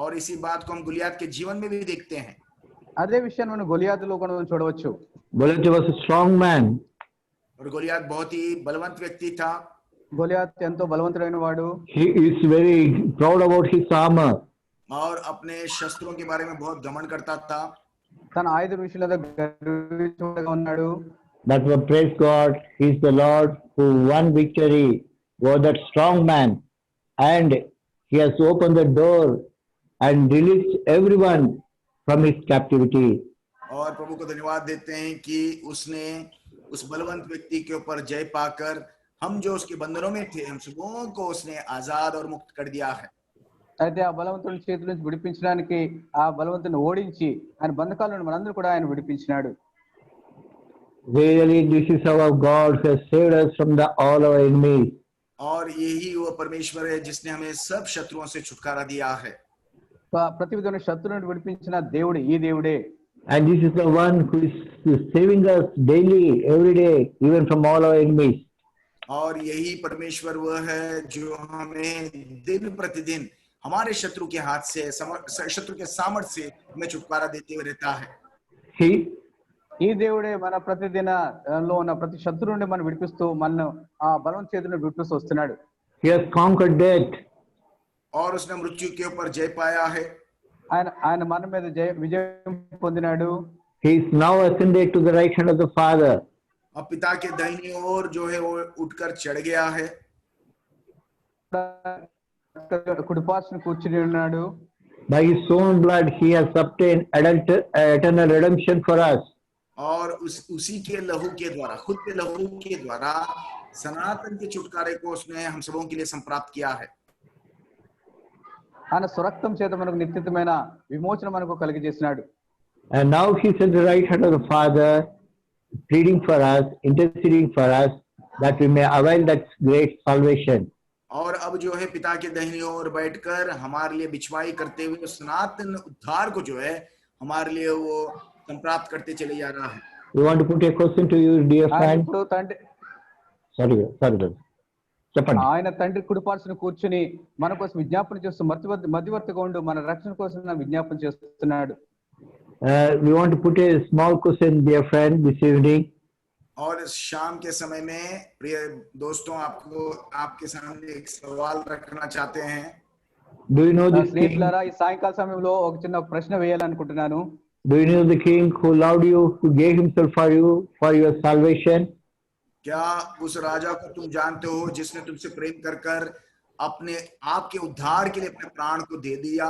और इसी बात को हम गुलियात के जीवन में भी देखते हैं। అదే విషయాన్ని మనం గొలియాతులో కూడా చూడవచ్చు. Goliath was a strong man. और गोलियात बहुत ही बलवंत व्यक्ति था। గొలియాత్ ఎంతో బలవంతుడైన వాడు. He is very proud about his armor. और अपने शस्त्रों के बारे में बहुत घमंड करता था। తన ఆయుధ విషయంలో గర్వించేవాడుగా ఉన్నాడు. That was, praise God, He is the Lord who won victory over that strong man, and He has opened the door and released everyone from his captivity. और प्रभु को धन्यवाद देते हैं कि उसने उस बलवंत व्यक्ति के ऊपर जय पाकर हम जो उसके बंधनों में थे, हम सबों को उसने आजाद और मुक्त कर दिया है। అయితే ఆ బలవంతుని చేతుల నుంచి విడిపించడానికి ఆ బలవంతుని ఓడించి ఆయన బంధకాల నుండి మనందరూ కూడా ఆయన విడిపించినాడు. Really, this is our God who has saved us from all our enemies. और यही वो परमेश्वर है जिसने हमें सब शत्रुओं से छुटकारा दिया है। ప్రతి విధమైన శత్రు నుండి విడిపించిన దేవుడు ఈ దేవుడే. And this is the one who is saving us daily, every day, even from all our enemies. और यही परमेश्वर वह है जो हमें दिन प्रतिदिन हमारे शत्रु के हाथ से, शत्रु के सामर्थ्य से हमें छुटकारा देते हुए रहता है। ఈ దేవుడే మన ప్రతిదినలో ఉన్న ప్రతి శత్రు నుండి మనం విడిపిస్తూ మన ఆ బలవంత చేతుల నుండి విడిపిస్తూ వస్తున్నాడు. He has conquered death. और उसने मृत्यु के ऊपर जय पाया है। ఆయన మన మీద విజయం పొందినాడు. He is now ascended to the right hand of the Father. अब पिता के दाहिनी ओर जो है वो उठकर चढ़ गया है। కుడిపార్శ్వన కూర్చుని ఉన్నాడు. By his own blood, he has obtained eternal redemption for us. और उसी के लहू के द्वारा, खुद के लहू के द्वारा सनातन के छुटकारे को उसने हम सबों के लिए संप्राप्त किया है। ఆయన స్వరక్తం చేత మనకు నిత్యమైన విమోచన మనకు కలిగజేసినాడు. And now he's at the right hand of the Father, pleading for us, interceding for us, that we may avail that great salvation. और अब जो है पिता के दाहिनी ओर बैठकर हमारे लिए बिछवाई करते हुए सनातन उद्धार को जो है हमारे लिए वो संप्राप्त करते चले जा रहा है। We want to put a question to you, dear ఆయన friend. ఇప్పుడు తండ్రి Sorry. చెప్పండి. ఆయన తండ్రి కుడిపార్శ్వన కూర్చుని మన కోసం విజ్ఞాపన చేస్తూ మధ్యవర్తిగా ఉండు మన రక్షణ కోసం విజ్ఞాపన చేస్తున్నాడు. We want to put a small question, dear friend, this evening. और इस शाम के समय में प्रिय दोस्तों आपके सामने एक सवाल रखना चाहते हैं। Do you know this king? స్నేహితులారా, ఈ సాయంకాల సమయంలో ఒక చిన్న ప్రశ్న వేయాలనుకుంటున్నాను. Do you know the king who loved you, who gave himself for you, for your salvation? क्या उस राजा को तुम जानते हो जिसने तुमसे प्रेम कर अपने आपके उद्धार के लिए अपने प्राण को दे दिया?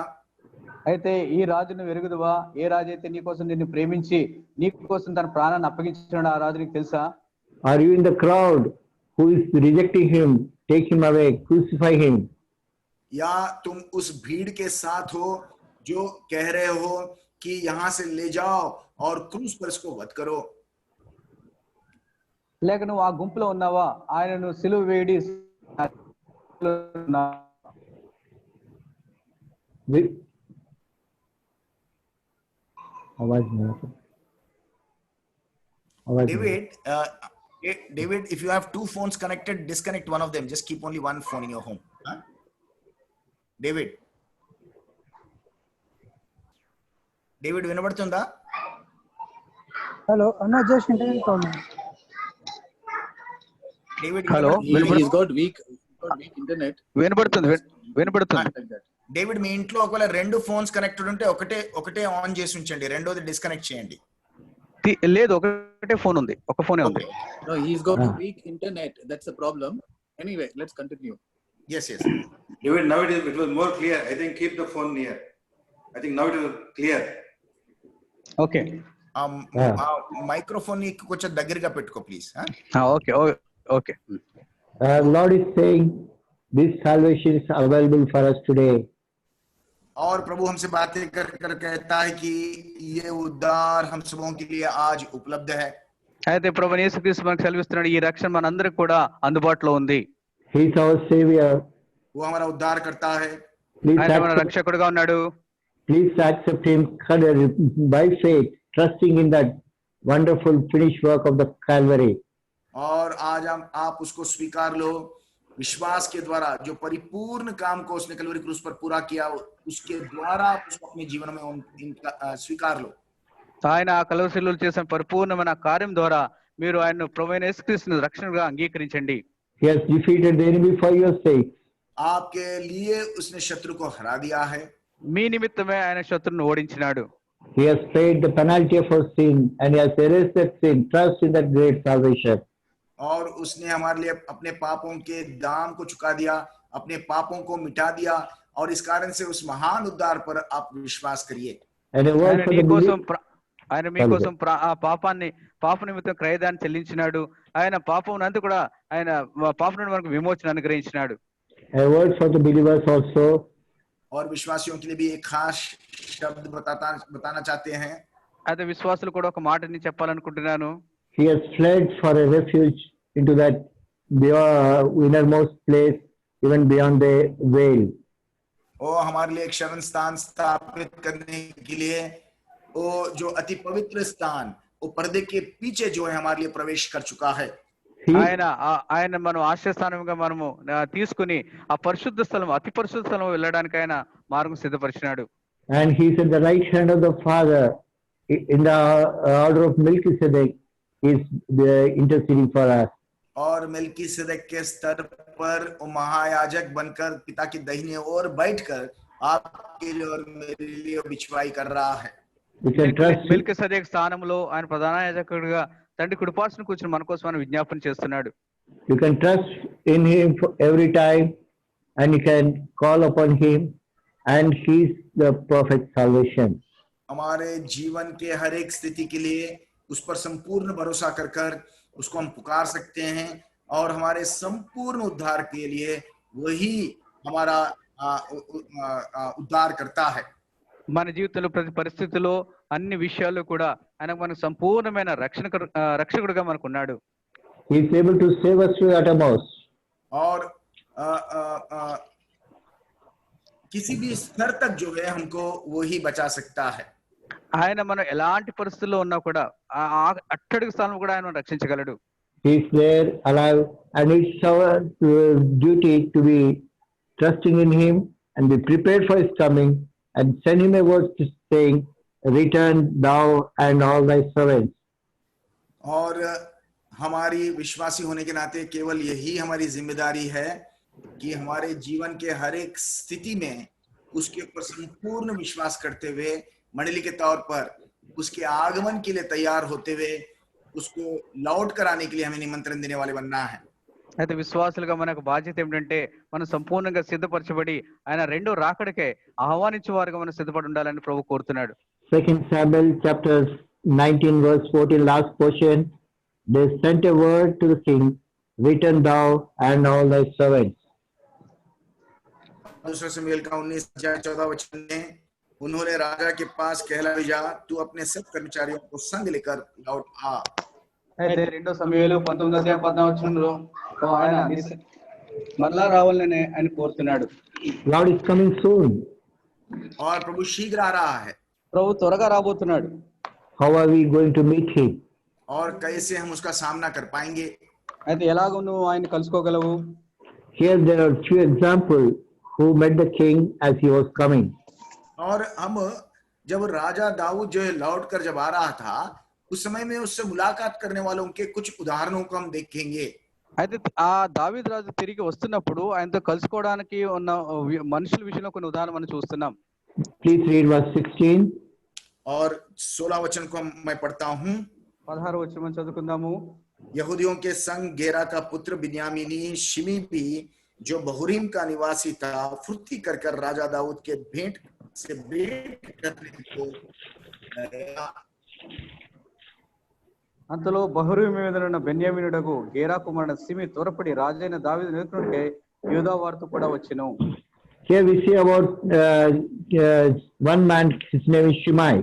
అయితే ఈ రాజును ఎరుగుదువా? ఏ రాజు అయితే నీ కోసం నిన్ను ప్రేమించి నీ కోసం తన ప్రాణాన్ని అప్పగించాడు ఆ రాజు నీకు తెలుసా? Are you in the crowd who is rejecting him? Take him away, crucify him. या तुम उस भीड़ के साथ हो जो कह रहे हो कि यहां से ले जाओ और क्रूस पर इसको वध करो? లేక నువ్వు ఆ గుంపులో ఉన్నావా? ఆయనను సిలువ వేడి David, if you have two phones connected, disconnect one of them. Just keep only one phone in your home. Huh? David, వినబడుతుందా? Hello, I'm not just internet problem. David, hello, He's got weak internet. వినబడుతుంది. David, మీ ఇంట్లో ఒకవేళ రెండు phones connected ఉంటే ఒకటే on చేసి ఉంచండి, రెండోది డిస్కనెక్ట్ చేయండి. లేదు, ఒకటే ఫోన్ ఉంది, ఒక ఫోనే ఉంది. No, he's got weak internet. That's the problem. Anyway, let's continue. Yes. David, now it was more clear. I think keep the phone near. I think now it is clear. Okay, microphone ని కొంచెం దగ్గరగా పెట్టుకో please. Okay. Lord is saying this salvation is available for us today. और प्रभु हमसे बातें कर कहता है कि ये उद्धार हम सबों के लिए आज उपलब्ध है. అయితే ప్రభువు యేసుక్రీస్తు మనకు సెలవిస్తున్నాడు, ఈ రక్షణ మనందరికి కూడా అందుబాటులో ఉంది. He is our savior. वो हमारा उद्धार करता है. ఆయన మన రక్షకుడుగా ఉన్నాడు. Please accept him by faith, trusting in that wonderful finished work of the Calvary. और आज आप उसको स्वीकार लो विश्वास के द्वारा, जो परिपूर्ण काम को उसने कलवरी क्रूस पर पूरा किया, उसके द्वारा आप उसको अपने जीवन में स्वीकार लो. ఆయన ఆ కలువరిలో చేసిన పరిపూర్ణమైన కార్యం ద్వారా మీరు ఆయన్ను ప్రభువైన యేసుక్రీస్తును రక్షణగా అంగీకరించండి. He has defeated the enemy for your sake. आपके लिए उसने शत्रु को हरा दिया है. మీ నిమిత్తమే ఆయన శత్రువును ఓడించినాడు. He has paid the penalty for sin and he has erased that sin. Trust in that great salvation. और उसने हमारे लिए अपने पापों के दाम को चुका दिया, अपने पापों को मिटा दिया, और इस कारण से उस महान उद्धार पर आप विश्वास करिए. And a word for the ఆయన మీకోసం పాప నిమిత్తం క్రయదాన్ని చెల్లించినాడు. ఆయన పాపం నందు కూడా ఆయన పాపం నుండి మనకు విమోచన అనుగ్రహించినాడు. A word for the believers also. और विश्वासियों के लिए भी एक खास शब्द बताना चाहते हैं. అయితే విశ్వాసులు కూడా ఒక మాటని చెప్పాలనుకుంటున్నాను. He has fled for a refuge into that innermost place, even beyond the veil. वो हमारे लिए एक शरण स्थान स्थापित करने के लिए, वो जो अति पवित्र स्थान, वो पर्दे के पीछे जो है हमारे लिए प्रवेश कर चुका है. ఆయన మనం ఆశ్రయస్థానంగా మనము తీసుకుని ఆ పరిశుద్ధ స్థలం, అతి పరిశుద్ధ స్థలం వెళ్ళడానికి ఆయన మార్గం సిద్ధపరిచినాడు. And he is at the right hand of the Father in the order of Melchizedek is interceding for us. और मेल्कीसेदेक के स्तर पर वो महायाजक बनकर पिता की दाहिनी ओर बैठकर आपके लिए और मेरे लिए बिछवाई कर रहा है. We can trust మెల్కీసెదెక్ స్థానంలో ఆయన ప్రధాన యాజకుడిగా తండ్రి కుడిపార్శ్వన కూర్చుని మన కోసం ఆయన విజ్ఞాపన చేస్తున్నాడు. You can trust in him for every time, and you can call upon him, and he's the perfect salvation. हमारे जीवन के हर एक स्थिति के लिए उस पर संपूर्ण भरोसा कर कर उसको हम पुकार सकते हैं और हमारे संपूर्ण उद्धार के लिए वही हमारा उद्धार करता है. మన జీవితంలో ప్రతి పరిస్థితిలో అన్ని విషయాల్లో కూడా ఆయన మనకు సంపూర్ణమైన రక్షకుడుగా మనకు ఉన్నాడు. He is able to save us to the uttermost. और किसी भी स्तर तक जो है हमको वही बचा सकता है. ఆయన మనం ఎలాంటి పరిస్థితుల్లో ఉన్నా కూడా అట్టడుగు స్థానం కూడా ఆయన రక్షించగలడు. He is there alive, and it's our duty to be trusting in him and be prepared for his coming, and send him a word saying, "Return thou and all thy servants." और हमारी विश्वासी होने के नाते केवल यही हमारी जिम्मेदारी है कि हमारे जीवन के हर एक स्थिति में उसके ऊपर संपूर्ण विश्वास करते हुए मंडली के तौर पर उसके आगमन के लिए तैयार होते हुए उसको लौट कर आने के लिए हमें निमंत्रण देने वाले बनना है. అయితే విశ్వాసులుగా మనకు బాధ్యత ఏమిటంటే మనం సంపూర్ణంగా సిద్ధపరచబడి ఆయన రెండో రాకడికే ఆహ్వానించే వారుగా మనం సిద్ధపడి ఉండాలని ప్రభు కోరుతున్నాడు. 2 Samuel chapter 19 verse 14, last portion. They sent a word to the king, "Return thou and all thy servants." दूसरा शमूएल का 19:14 में उन्होंने राजा के पास कहला भेजा, तू अपने सब कर्मचारियों को संग लेकर लौट आ. అయితే రెండో సమూయేలు 19:14 ఆయన మరలా రావాలని ఆయన కోరుతున్నాడు. Lord is coming soon. और प्रभु शीघ्र आ रहा है. ప్రభు త్వరగా రాబోతున్నాడు. How are we going to meet him? और कैसे हम उसका सामना कर पाएंगे. అయితే ఎలాగో నువ్వు ఆయన కలుసుకోగలవు. Here there are few examples who met the king as he was coming. और हम जब राजा दाऊद जो है लौट कर जब आ रहा था उस समय में उससे मुलाकात करने वालों के कुछ उदाहरणों को हम देखेंगे. అయితే ఆ దావీదు రాజు తిరిగి వస్తున్నప్పుడు ఆయనతో కలుసుకోవడానికి ఉన్న మనుషుల విషయంలో కొన్ని ఉదాహరణ మనం చూస్తున్నాం. Please read verse 16. और 16 वचन को मैं पढ़ता हूँ. 16 वचन మనం చదువుకుందాము. यहूदियों के संग गेरा का पुत्र बिन्यामीनी शिमी भी जो बहुरीम का निवासी था फुर्ती कर कर राजा दाऊद के भेंट से भेंट करने को गया. అంతలో బహురీము మీద ఉన్న బెన్యామీనుడగు గేరా కుమారుడు సిమి త్వరపడి రాజైన దావీదు ఎదుర్కొంటే యూదా వారితో కూడా వచ్చెను. Here we see about one man, his name is Shimei.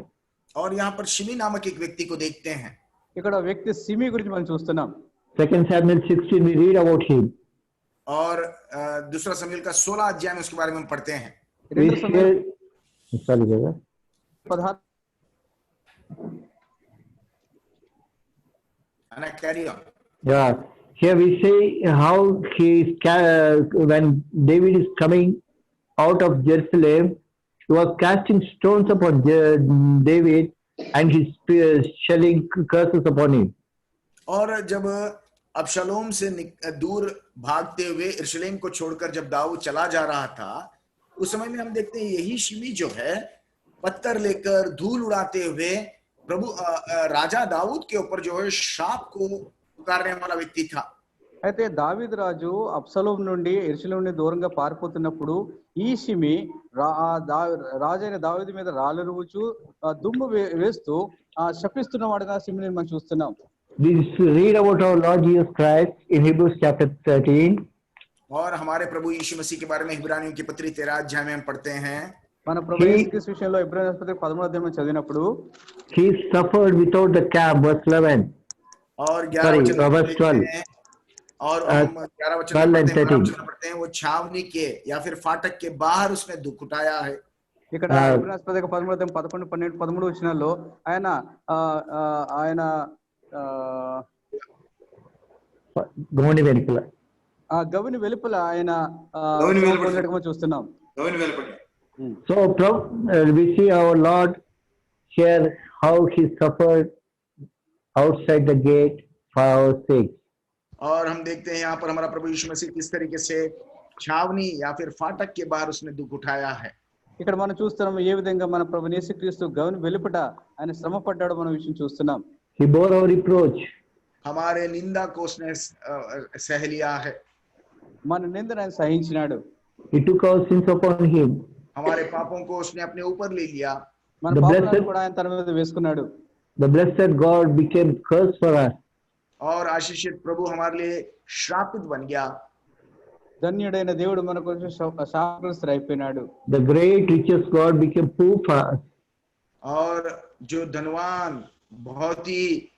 और यहाँ पर शिमी नामक एक व्यक्ति को देखते हैं. ఇక్కడ వ్యక్తి సిమి గురించి మనం చూస్తున్నాం. 2 Samuel 16 we read about him. और दूसरा शमूएल का 16 अध्याय में उसके बारे में हम पढ़ते हैं. We sorry brother. 16 And I carry on. Yeah, here we see how when David is coming out of Jerusalem, he was casting stones upon David and his shelling curses upon him. और जब Absalom से दूर भागते हुए यरूशलेम को छोड़कर जब दाऊद चला जा रहा था उस समय में हम देखते हैं यही शिमी जो है पत्थर लेकर धूल उड़ाते हुए प्रभु राजा दाऊद के ऊपर जो है शाप को पुकारने वाला व्यक्ति था. అయితే దావీదు రాజు అబ్షలోం నుండి యెరూషలేము నుండి దూరంగా పారిపోతున్నప్పుడు ఈ షిమి రాజైన దావీదు మీద రాళ్ళరువుచు దుమ్ము వేస్తూ శపిస్తున్నవాడుగా షిమిని మనం చూస్తున్నాం. This read about our Lord Jesus Christ in Hebrews chapter 13. और हमारे प्रभु यीशु मसीह के बारे में इब्रानियों की पत्री 13 अध्याय में हम पढ़ते हैं. మన ప్రభు యేసుక్రీస్తు విషయంలో ఇబ్రానీయుల పత్రిక 13వ అధ్యాయం చదివినప్పుడు He suffered without the camp, verse 11. और 11 वचन verse 12. और 11 वचन पढ़ते हैं वो छावनी के या फिर फाटक के बाहर उसने दुख उठाया है. ఇక్కడ ఇబ్రానీయుల పత్రిక 13వ అధ్యాయం 11, 12, 13 వచనాల్లో ఆయన గోని వెలుపల ఆ గవిని వెలుపల ఆయన చూస్తున్నాం. So we see our Lord here how he suffered outside the gate for our sake. और हम देखते हैं यहाँ पर हमारा प्रभु यीशु मसीह किस तरीके से छावनी या फिर फाटक के बाहर उसने दुख उठाया है. ఇక్కడ మనం చూస్తున్నాం ఏ విధంగా మన ప్రభు యేసుక్రీస్తు గవిని వెలుపట ఆయన శ్రమ పడ్డాడు మన విషయం చూస్తున్నాం. He bore our reproach. हमारे निंदा को उसने सह लिया है, మన నిందను ఆయన సహించినాడు, He took our sins upon him. हमारे पापों को उसने अपने ऊपर ले लिया। మన The పాపాలను blessed- కూడా ఆయన తన మీద వేసుకున్నాడు. The blessed God became curse for us. और आशीषित प्रभु हमारे लिए श्रापित बन गया। ధన్యుడైన దేవుడు మన కోసం శాపగ్రస్తుడు అయిపోయినాడు. The great richest God became poor for us. और जो धनवान, बहुत ही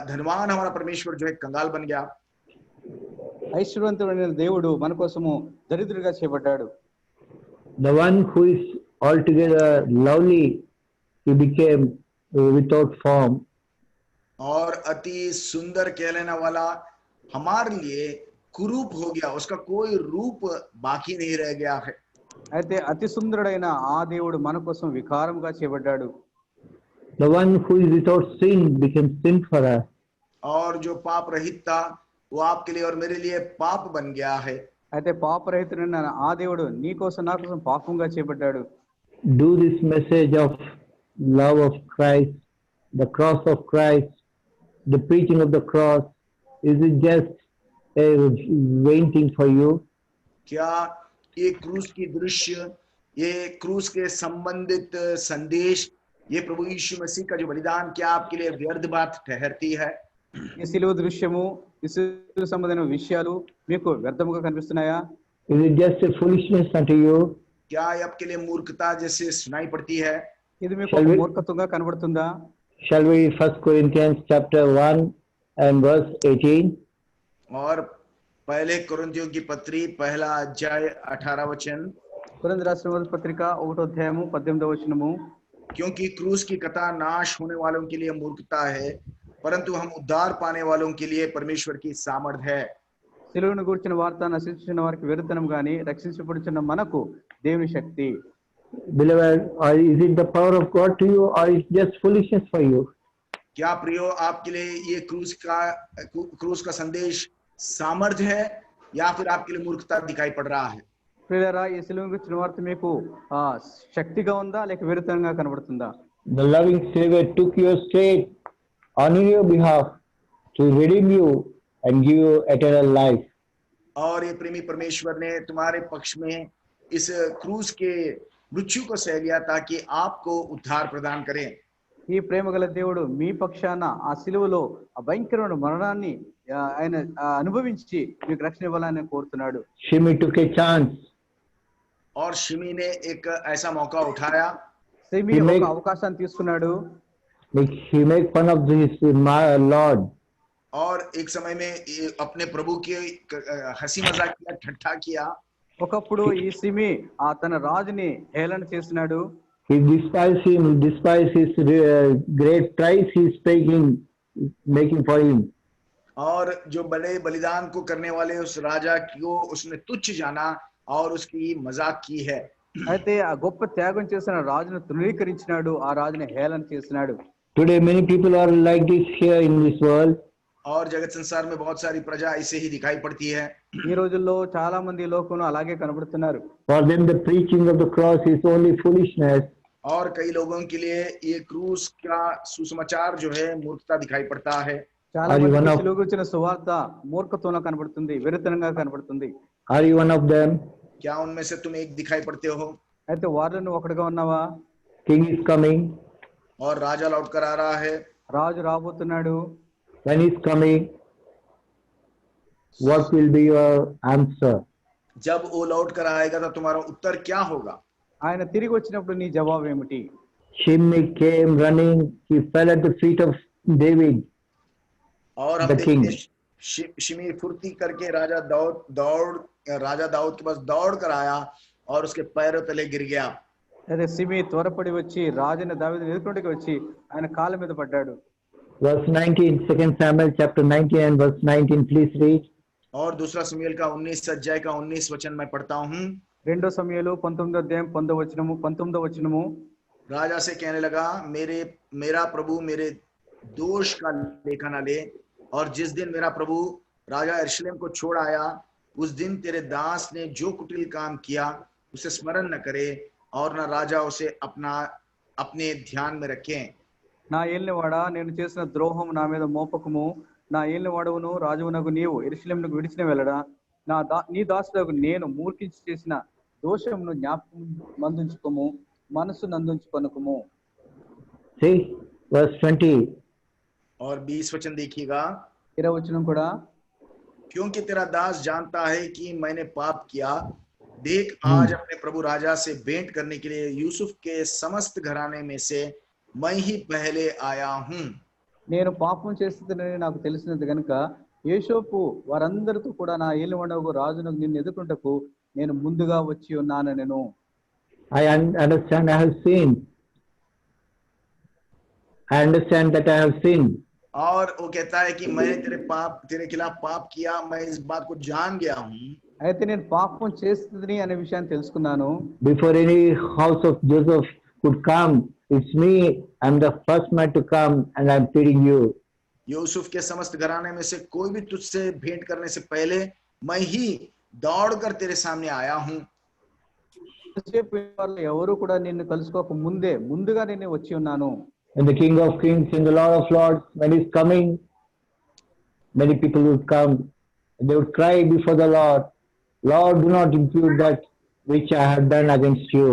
धनवान हमारा परमेश्वर जो है कंगाल बन गया। ఐశ్వర్యవంతుడైన దేవుడు మన కోసము దరిద్రుడిగా చేయబడ్డాడు. The one who is altogether lovely, he became without form. और अति सुंदर कहलाने वाला हमारे लिए कुरूप हो गया, उसका कोई रूप बाकी नहीं रह गया है। అయితే అతి సుందరుడైన ఆ దేవుడు మన కోసం వికారముగా చేయబడ్డాడు. The one who is without sin became sin for us. और जो पाप रहित था वो आपके लिए और मेरे लिए पाप बन गया है। అయితే పాపరహితుడైన ఆ దేవుడు నీ కోసం నా కోసం పాపంగా చేయబడ్డాడు. Do this message of love of Christ, the cross of Christ, the preaching of the cross, is it just a vain thing for you? क्या ये क्रूस की दृश्य, ये क्रूस के संबंधित संदेश, ये प्रभु यीशु मसीह का जो बलिदान, क्या आपके लिए व्यर्थ बात ठहरती है? ఈ సిలువ దృశ్యము, ఈ సిలువ సంబంధమైన విషయాలు మీకు వ్యర్థముగా కనిపిస్తున్నాయా? Is it just a foolishness unto you? क्या ये आपके लिए मूर्खता जैसे सुनाई पड़ती है? ఇది మీకు Shall ఒక we- మూర్ఖత్వంగా కనబడుతుందా? Shall we 1 Corinthians chapter 1 and verse 18? और पहले कुरिन्थियों की पत्री पहला अध्याय 18 वचन, కొరింథీ రాసిన మొదటి పత్రిక 1వ అధ్యాయము 18వ వచనము. क्योंकि क्रूस की कथा नाश होने वालों के लिए मूर्खता है, परंतु हम उद्धार पाने वालों के लिए परमेश्वर की सामर्थ है। సిలువను గూర్చిన వార్త నశించిన వారికి విరుద్ధనం గాని రక్షించబడుచున్న మనకు దేవుని శక్తి. Beloved, or is it the power of God to you, or is it just foolishness for you? क्या प्रियो आपके लिए ये क्रूस का संदेश सामर्थ है या फिर आपके लिए मूर्खता दिखाई पड़ रहा है? ప్రియులారా, ఈ సిలువను గూర్చిన వార్త మీకు శక్తిగా ఉందా లేక విరుద్ధంగా కనబడుతుందా? The loving Savior took your state on your behalf to redeem you and give you eternal life. और ये प्रेमी परमेश्वर ने तुम्हारे पक्ष में इस क्रूस के मृत्यु को सह लिया ताकि आपको उद्धार प्रदान करें। ఈ ప్రేమ గల దేవుడు మీ పక్షాన ఆ సిలువలో ఆ భయంకరమైన మరణాన్ని ఆయన అనుభవించి మీకు రక్షణ ఇవ్వాలని కోరుతున్నాడు. Shimi took a chance. और शिमी ने एक ऐसा मौका उठाया, సేమి He ఒక make- అవకాశాన్ని తీసుకున్నాడు. He made fun of his Lord. और एक समय में ये अपने प्रभु की हंसी मजाक किया, ठट्ठा किया। ఒకప్పుడు ఈ సిమి తన రాజుని హేళన చేసినాడు. He despised him, despised his great price he is making for him. और जो बड़े बलिदान को करने वाले उस राजा को उसने तुच्छ जाना और उसकी मजाक की है। అయితే ఆ గొప్ప త్యాగం చేసిన రాజును తృణీకరించినాడు, ఆ రాజుని హేళన చేసినాడు. Today many people are like this here in this world. और जगत संसार में बहुत सारी प्रजा ऐसे ही दिखाई पड़ती है। ఈ రోజుల్లో చాలా మంది లోకంలో అలాగే కనబడుతున్నారు. For them the preaching of the cross is only foolishness. और कई लोगों के लिए ये क्रूस का सुसमाचार जो है मूर्खता दिखाई पड़ता है। చాలా Are you one మంది of- సిలువ గురించిన సువార్త మూర్ఖత్వంలో కనబడుతుంది, వెరితనంగా కనబడుతుంది. Are you one of them? क्या उनमें से तुम एक दिखाई पड़ते हो? అయితే వారిలో నువ్వు ఒకటిగా ఉన్నావా? King is coming. और राजा लौट कर आ रहा है। రాజు రాబోతున్నాడు. When he's coming, what will be your answer? जब वो लौट कर आएगा तो तुम्हारा उत्तर क्या होगा? ఆయన తిరిగి వచ్చినప్పుడు నీ జవాబు ఏమిటి? Shimei came running. He fell at the feet of David. और हम The king. देखते शिमी फुर्ती करके राजा दाऊद के पास दौड़ कर आया और उसके पैरों तले गिर गया। అదే సిమి త్వరపడి వచ్చి రాజుని దావీదుని ఎదుర్కొంటకి వచ్చి ఆయన కాళ్ళ మీద పడ్డాడు. Verse 19, 2 Samuel chapter 19 and verse 19, please read. और दूसरा शमूएल का 19 अध्याय का 19 वचन मैं पढ़ता हूँ। 2 సమూయేలు 19వ అధ్యాయం 19వ వచనము. राजा से कहने लगा, मेरा प्रभु मेरे दोष का लेखा न ले, और जिस दिन मेरा प्रभु राजा यरूशलेम को छोड़ आया उस दिन तेरे दास ने जो कुटिल काम किया उसे स्मरण न करे और न राजा उसे अपने ध्यान में रखे। నా ఏలినవాడా, నేను చేసిన ద్రోహం నా మీద మోపకము, నా ఏలిన వాడవును రాజువునకు నీవు యెరూషలేమునకు విడిచిన వెళ్ళడా నీ దాసులకు నేను మూర్ఖించి చేసిన దోషమును జ్ఞాపకం మందుంచుకోము, మనసు నందుంచుకొనకుము. See, verse 20. और 20 वचन देखिएगा, 20వ వచనం కూడా, क्योंकि तेरा दास जानता है कि मैंने पाप किया, देख आज अपने प्रभु राजा से भेंट करने के लिए यूसुफ के समस्त घराने में से मैं ही पहले आया हूं. నేను పాపం చేస్తుందని నాకు తెలిసినది కనుక యోసేపు వారందరితో కూడా నా ఏలినవాడవు రాజునకు నిన్ను ఎదుర్కొంటకు నేను ముందుగా వచ్చి ఉన్నాను. నేను I understand I have sinned. I understand that I have sinned. और वो कहता है कि मैंने तेरे खिलाफ पाप किया, मैं इस बात को जान गया हूं. అయితే నేను పాపం చేస్తుందని అనే విషయాన్ని తెలుసుకున్నాను. Before any house of Joseph could come, it's me. I'm the first man to come, and I'm pleading you. Yusuf के समस्त घराने में से कोई भी तुझसे भेंट करने से पहले मैं ही दौड़कर तेरे सामने आया हूं. యోసేపు వాళ్ళు ఎవరు కూడా నిన్ను కలుసుకోక ముందుగా నేను వచ్చి ఉన్నాను. And the King of Kings and the Lord of Lords, when he's coming, many people would come and they would cry before the Lord, Lord, do not impute that which I have done against you.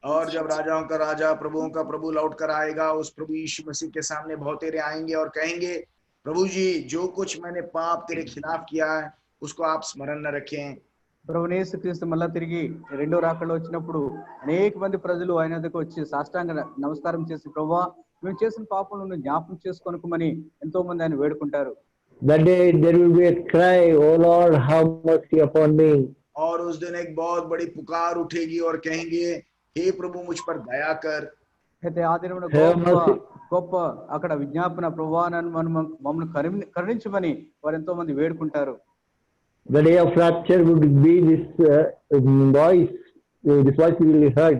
और जब राजाओं का राजा प्रभुओं का प्रभु लौट कर आएगा, उस प्रभु यीशु मसीह के सामने बहुतेरे आएंगे और कहेंगे, प्रभु जी जो कुछ मैंने पाप तेरे खिलाफ किया है उसको आप स्मरण न रखें. ప్రభువు యేసుక్రీస్తు మళ్ళా తిరిగి రెండో రాకడలో వచ్చినప్పుడు అనేక మంది ప్రజలు ఆయన దగ్గరకు వచ్చి సాష్టాంగ నమస్కారం చేసి, ప్రభువా మేము చేసిన పాపలను జ్ఞాపకం చేసుకోనుకోమని ఎంతో మంది ఆయన వేడుకుంటారు. That day there will be a cry, oh Lord, have mercy upon me. और उस दिन एक बहुत बड़ी पुकार उठेगी और कहेंगे, हे प्रभु मुझ पर दया कर. అయితే ఆ దినమున గొప్ప అక్కడ విజ్ఞాపన, ప్రభువా మమ్మల్ని కరుణించమని వారు ఎంతో మంది వేడుకుంటారు. The day of rapture would be this voice will be heard.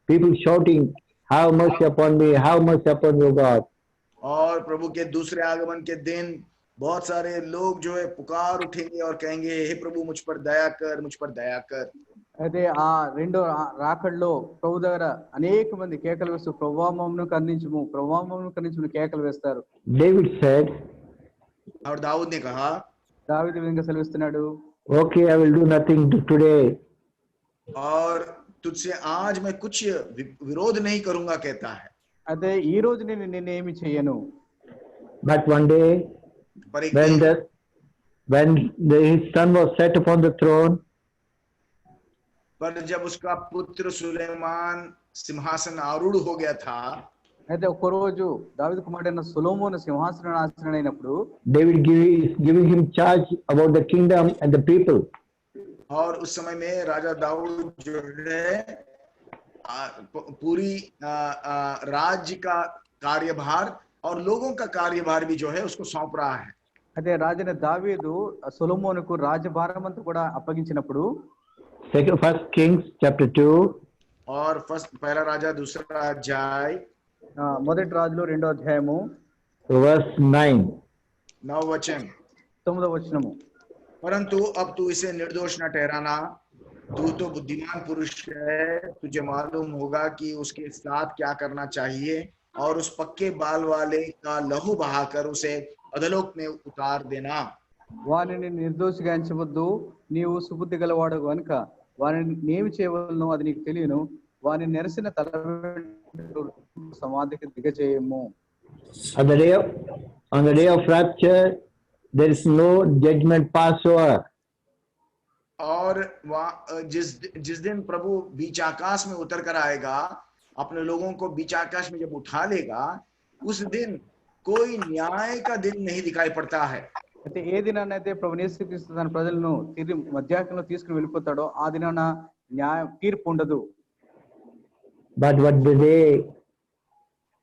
People shouting, have mercy upon me, have mercy upon you, God. और प्रभु के दूसरे आगमन के दिन बहुत सारे लोग जो है पुकार उठेंगे और कहेंगे, हे प्रभु मुझ पर दया कर, मुझ पर दया कर. అయితే ఆ రెండో రాకడలో ప్రభు దగ్గర అనేక మంది కేకలు వేస్తూ, ప్రభువా మమ్మల్ని కరుణించుము, ప్రభువా మమ్మల్ని కరుణించుము కేకలు వేస్తారు. David said, और दाऊद ने कहा, దావీదు విధంగా సెలవిస్తున్నాడు, okay, I will do nothing today. और तुझसे आज मैं कुछ विरोध नहीं करूंगा कहता है. అయితే ఈ రోజు నేను నిన్నేమి చెయ్యను. But one day, पर एक when दिन, his son was set upon the throne, पर जब उसका पुत्र सुलेमान सिंहासन आरूढ़ हो गया था, అయితే ఒక్కరోజు దావీదు కుమారుడైన సొలొమోను సింహాసనాసీనుడైనప్పుడు David is giving him charge about the kingdom and the people. और उस समय में राजा दाऊद जो है पूरी राज्य का कार्यभार और लोगों का कार्यभार भी जो है उसको सौंप रहा है. అయితే రాజైన దావీదు సొలొమోనుకు రాజ్యభారం అంతా కూడా అప్పగించినప్పుడు First Kings chapter 2, और पहला राजा दूसरा अध्याय మొదటి రాజులో 2వ అధ్యాయము verse 9. 9 वचन. 9వ వచనము, परंतु अब तू इसे निर्दोष न ठहराना, तू तो बुद्धिमान पुरुष है, तुझे मालूम होगा कि उसके साथ क्या करना चाहिए, और उस पक्के बाल वाले का लहू बहाकर उसे अधोलोक में उतार देना. వానిని నిర్దోషిగా ఎంచవద్దు, నీవు సుబుద్ధి గలవాడు కనుక వానిని ఏమి చేయవలనో అది నీకు తెలియను, వాని నెరసిన తల సమాధికి దిగజేయము. On the day of rapture, there is no judgment Passover. और जिस दिन प्रभु बीच आकाश में उतर कर आएगा, अपने लोगों को बीच आकाश में जब उठा लेगा, उस दिन कोई न्याय का दिन नहीं दिखाई पड़ता है. అయితే ఏ దినాన్నైతే ప్రభు యేసుక్రీస్తు తన ప్రజలను తిరిగి మధ్యాహ్నంలో తీసుకుని వెళ్ళిపోతాడో ఆ దినాన తీర్పు ఉండదు. But what the day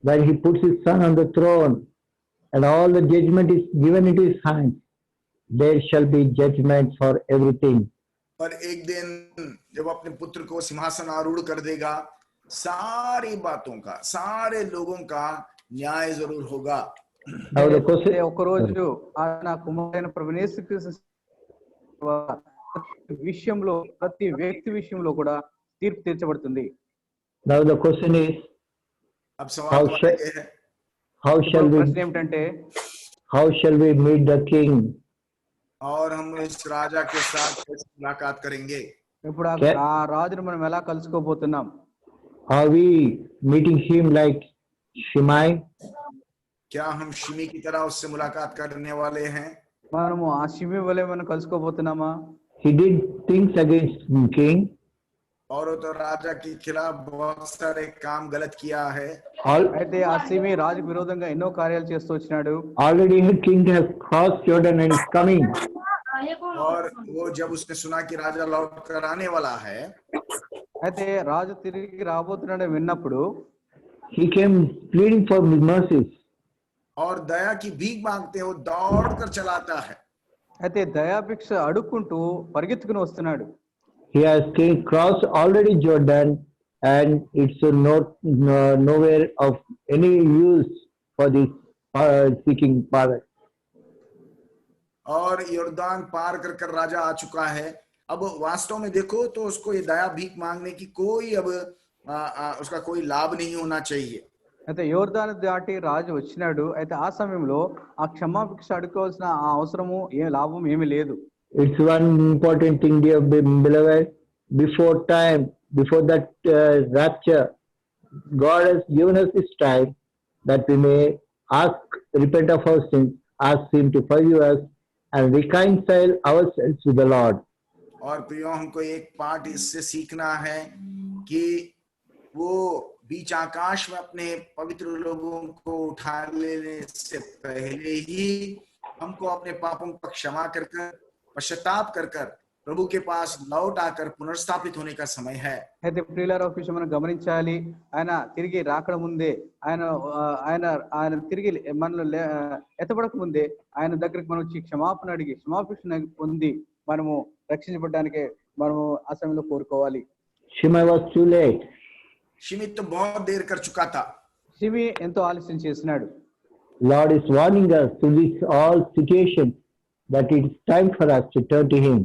when he puts his son on the throne and all the judgment is given into his hands, there shall be judgment for everything. और एक दिन जब अपने पुत्र को सिंहासन आरूढ़ कर देगा, सारी बातों का, सारे लोगों का न्याय जरूर होगा. ఒకరోజు ఆయన కుమారుడైన ప్రభు యేసుక్రీస్తు విషయంలో ప్రతి వ్యక్తి విషయంలో కూడా తీర్పు తీర్చబడుతుంది. Now the question is, अब सवाल how shall we ప్రశ్న ఏమిటంటే how shall we meet the king? और हम इस राजा के साथ कैसे मुलाकात करेंगे? ఇప్పుడు Okay. ఆ రాజును మనం ఎలా కలుసుకోబోతున్నాం? Are we meeting him like Shimei? क्या हम शिमी की तरह उससे मुलाकात करने वाले हैं? మనము ఆ షిమి వలె మనం కలుసుకోబోతున్నామా? He did things against king. और वो तो राजा के खिलाफ बहुत सारे काम गलत किया है। అయితే ఆ షిమి రాజుకు విరోధంగా ఎన్నో కార్యాలు చేస్తూ వచ్చినాడు. Already the king has crossed Jordan and is coming. और वो जब उसने सुना कि राजा लौट कर आने वाला है, అయితే రాజు తిరిగి రాబోతున్నాడు విన్నప్పుడు He came pleading for mercies. और दया की भीख मांगते वो दौड़ कर चलाता है। అయితే దయాభిక్ష అడుక్కుంటూ పరిగెత్తుకుని వస్తున్నాడు. He has crossed already Jordan, and it's nowhere of any use for this seeking power. और यर्दान पार कर कर राजा आ चुका है। अब वास्तव में देखो तो उसको ये दया भीख मांगने की कोई अब उसका कोई लाभ नहीं होना चाहिए। అయితే యోర్దాను దాటి రాజు వచ్చినాడు. అయితే ఆ సమయంలో ఆ క్షమాభిక్ష అడుకోవాల్సిన ఆ అవసరము లాభం ఏమీ లేదు. It's one important thing, dear beloved. Before time, before that rapture, God has given us this time that we may repent of our sins, ask Him to forgive us, and reconcile ourselves with the Lord. और प्रियो, हमको एक पाठ इससे सीखना है कि वो बीच आकाश में अपने पवित्र लोगों को उठा लेने से पहले ही हमको अपने पापों का क्षमा कर पश्चाताप कर प्रभु के पास लौट आकर पुनर्स्थापित होने का समय है। అయితే ప్రియులారా ఒక విషయం మనం గమనించాలి. ఆయన తిరిగి రాకడ ముందే ఆయన తిరిగి మనలో ఎత్తబడక ముందే ఆయన దగ్గరికి మనం వచ్చి క్షమాపణ అడిగి క్షమాపణ పొంది మనము రక్షించబడడానికి మనము ఆ సమయంలో కోరుకోవాలి. Shimei was too late. शिमी तो बहुत देर कर चुका था। షిమి ఎంతో ఆలస్యం చేసినాడు. Lord is warning us through this all situation that it is time for us to turn to Him.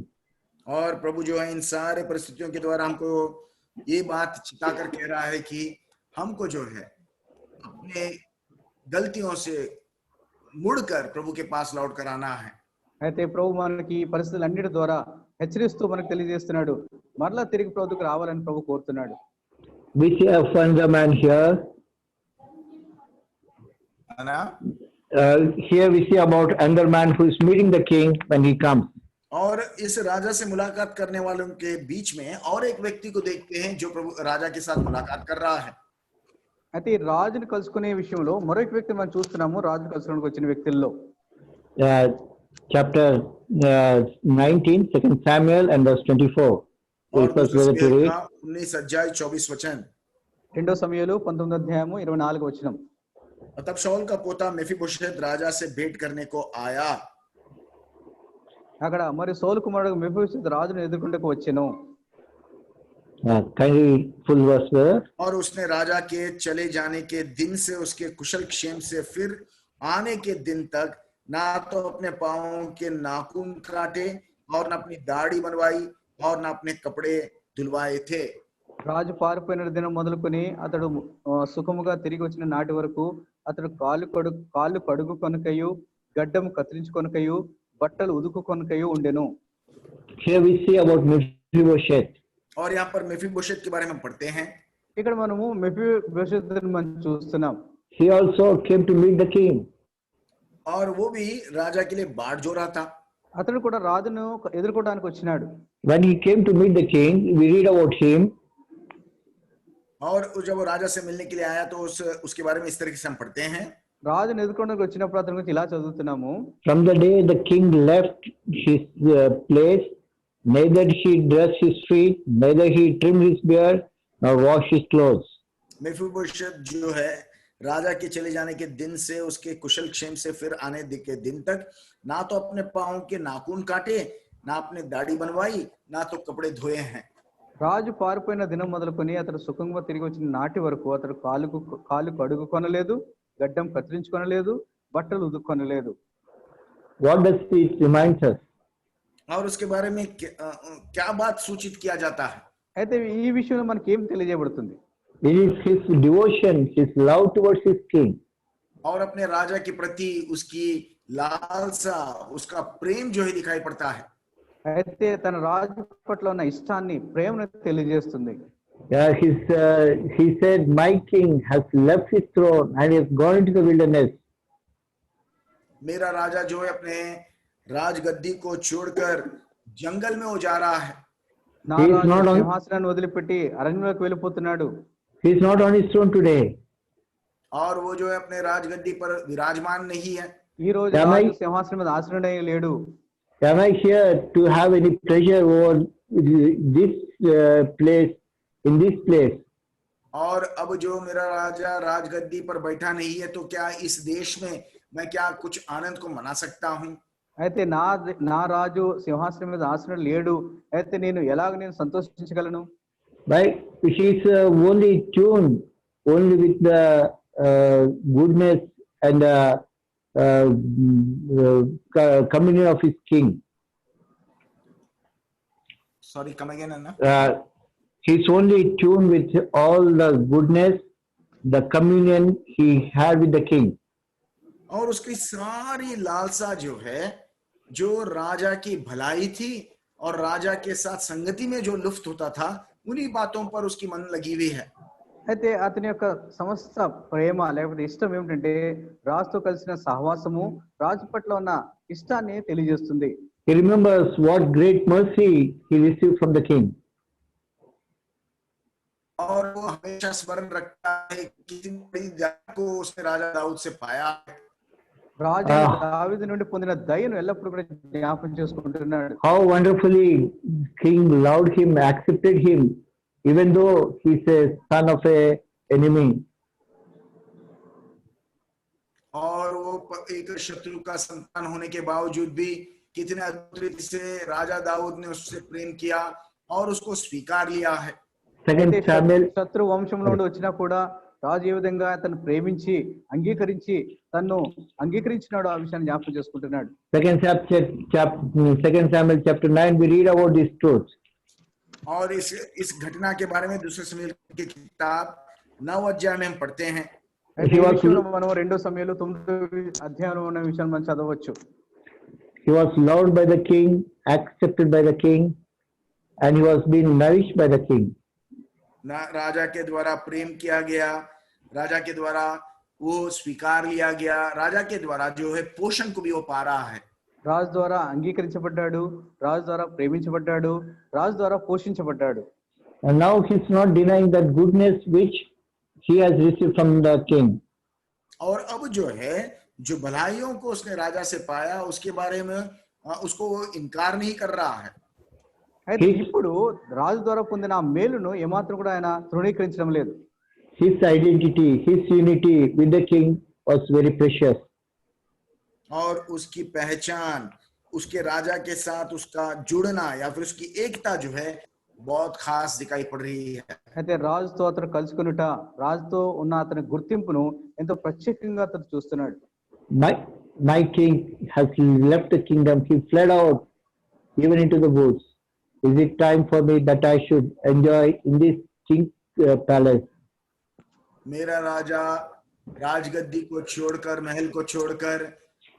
और प्रभु जो है इन सारे परिस्थितियों के द्वारा हमको ये बात चिताकर कह रहा है कि हमको जो है अपने गलतियों से मुड़कर प्रभु के पास लौट कर आना है। అయితే ప్రభు మనకి పరిస్థితులన్నిటి ద్వారా హెచ్చరిస్తూ మనకు తెలియజేస్తున్నాడు. మరలా తిరిగి ప్రభువుకు రావాలని ప్రభు కోరుతున్నాడు. We see a funny man here. Here we see about another man who is meeting the king when he comes. और इस राजा से मुलाकात करने वालों के बीच में और एक व्यक्ति को देखते हैं जो प्रभु राजा के साथ मुलाकात कर रहा है। అయితే ఈ రాజును కలుసుకునే విషయంలో మరొక వ్యక్తి మనం చూస్తున్నాము. రాజు కలుసుకోవడానికి వచ్చిన వ్యక్తుల్లో chapter 19, 2 Samuel and verse 24. और 19 अध्याय 24 वचन। 2 సమూయేలు 19వ అధ్యాయము 24వ వచనం. तब शाऊल का पोता मेफीबोशेत राजा से भेंट करने को आया। అక్కడ మరి సౌలు కుమారుడు మెఫీబోషెత్ రాజును ఎదుర్కొంటకు వచ్చెను. full verse there. और उसने राजा के चले जाने के दिन से उसके कुशल क्षेम से फिर आने के दिन तक ना तो अपने पांवों के नाखून काटे और न अपनी दाढ़ी बनवाई और न अपने कपड़े धुलवाए थे। రాజు పారిపోయిన దినం మొదలుకొని అతడు సుఖముగా తిరిగి వచ్చిన నాటి వరకు అతడు కాళ్ళు కడుగు కొనకయు గడ్డము కత్తిరించుకొనకయు బట్టలు ఉదుకు కొనకయు ఉండెను. Here we see about Mephibosheth. और यहाँ पर मेफीबोशेत के बारे में पढ़ते हैं। ఇక్కడ మనము మెఫీబోషెత్‌ను మనం చూస్తున్నాం. He also came to meet the king. और वो भी राजा के लिए बाट जो रहा था। అతడు కూడా రాజును ఎదుర్కోవడానికి వచ్చినాడు. When he came to meet the king, we read about him. और जब वो राजा से मिलने के लिए आया तो उसके बारे में इस तरीके से हम पढ़ते हैं। రాజును ఎదుర్కోవడానికి వచ్చినప్పుడు అతని గురించి ఇలా చదువుతున్నాము. From the day the king left his place, neither he dressed his feet, neither he trimmed his beard, nor washed his clothes. मेफीबोशेत जो है राजा के चले जाने के दिन से उसके कुशल क्षेम से फिर आने के दिन तक ना तो अपने पांवों के नाखून काटे, ना अपने दाढ़ी बनवाई, ना तो कपड़े धोए हैं। రాజు పారిపోయిన దినం మొదలుకొని అతడు సుఖంగా తిరిగి వచ్చిన నాటి వరకు అతడు కాలు కడుగు కొనలేదు, గడ్డం కత్తిరించుకొనలేదు, బట్టలు ఉదుకొనలేదు. What does it remind us? और उसके बारे में क्या बात सूचित किया जाता है? అయితే ఈ విషయంలో మనకి ఏం తెలియజేయబడుతుంది? It is his devotion, his love towards his king. और अपने राजा के प्रति उसकी लालसा, उसका प्रेम जो है दिखाई पड़ता है। అయితే తన రాజు పట్ల ఉన్న ఇష్టాన్ని ప్రేమను తెలియజేస్తుంది. Yeah, he said, "My king has left his throne and has gone into the wilderness." मेरा राजा जो है अपने राजगद्दी को छोड़कर जंगल में वो जा रहा है। నా He is Raju not on- సింహాసనాన్ని వదిలిపెట్టి అరణ్యంలోకి వెళ్ళిపోతున్నాడు. He is not on his throne today. और वो जो है अपने राजगद्दी पर विराजमान नहीं है। ఈ రోజు Am I- రాజు సింహాసనం మీద ఆసీనుడై లేడు. Am I here to have any pleasure over this place, in this place? और अब जो मेरा राजा राजगद्दी पर बैठा नहीं है, तो क्या इस देश में मैं क्या कुछ आनंद को मना सकता हूँ? అయితే నా రాజు సింహాసనం మీద ఆసనుడు లేడు. అయితే నేను ఎలాగ నేను సంతోషించగలను? Right? He is only tuned only with the goodness and the communion of his king. Sorry, come again, Anna. He is only tuned with all the goodness, the communion he had with the king. और उसकी सारी लालसा जो है, जो राजा की भलाई थी और राजा के साथ संगति में जो लुफ्त होता था, उन्हीं बातों पर उसकी मन लगी हुई है। అయితే అతని యొక్క సమస్త ప్రేమ లేకపోతే ఇష్టం ఏమిటంటే రాజుతో కలిసిన సహవాసము, రాజు పట్ల ఉన్న ఇష్టాన్ని తెలియజేస్తుంది. He remembers what great mercy he received from the king. और वो हमेशा स्मरण रखता है कि कितनी बड़ी दया को उसने राजा दाऊद से पाया है। రాజు దావీదు నుండి పొందిన దయను ఎల్లప్పుడూ కూడా జ్ఞాపకం చేసుకుంటున్నాడు. How wonderfully king loved him, accepted him, even though he's a son of a enemy. और वो एक शत्रु का संतान होने के बावजूद भी कितने अद्भुत रीति से राजा दाऊद ने उससे प्रेम किया और उसको स्वीकार लिया है। Second Samuel, శత్రు వంశంలో నుండి వచ్చినా కూడా రాజు ఏ విధంగా అతను ప్రేమించి అంగీకరించి తన్ను అంగీకరించినాడు, ఆ విషయాన్ని జ్ఞాపకం చేసుకుంటున్నాడు. Second Samuel chapter 9, we read about this truth. और इस घटना के बारे में दूसरे शमूएल की किताब 9 अध्याय में हम पढ़ते हैं। అయితే ఈ విషయంలో మనం 2 సమూయేలు 9 అధ్యాయంలో ఉన్న విషయాన్ని మనం చదవచ్చు. He was loved by the king, accepted by the king, and he was being nourished by the king. राजा के द्वारा प्रेम किया गया, राजा के द्वारा वो स्वीकार लिया गया, राजा के द्वारा जो है पोषण को भी वो पा रहा है। రాజు ద్వారా అంగీకరించబడ్డాడు, రాజు ద్వారా ప్రేమించబడ్డాడు, రాజు ద్వారా పోషించబడ్డాడు. And now he's not denying that goodness which he has received from the king. और अब जो है, जो भलाइयों को उसने राजा से पाया, उसके बारे में उसको वो इनकार नहीं कर रहा है। అయితే ఇప్పుడు రాజు ద్వారా పొందిన ఆ మేలును ఏమాత్రం కూడా ఆయన తృణీకరించడం లేదు. His identity, his unity with the king was very precious. और उसकी पहचान, उसके राजा के साथ उसका जुड़ना या फिर उसकी एकता जो है बहुत खास दिखाई पड़ रही है। అయితే రాజుతో అతను కలుసుకునుట, రాజుతో ఉన్న అతని గుర్తింపును ఎంతో ప్రత్యేకంగా అతను చూస్తున్నాడు. My king has left the kingdom. He fled out even into the woods. Is it time for me that I should enjoy in this king's palace? मेरा राजा राजगद्दी को छोड़कर, महल को छोड़कर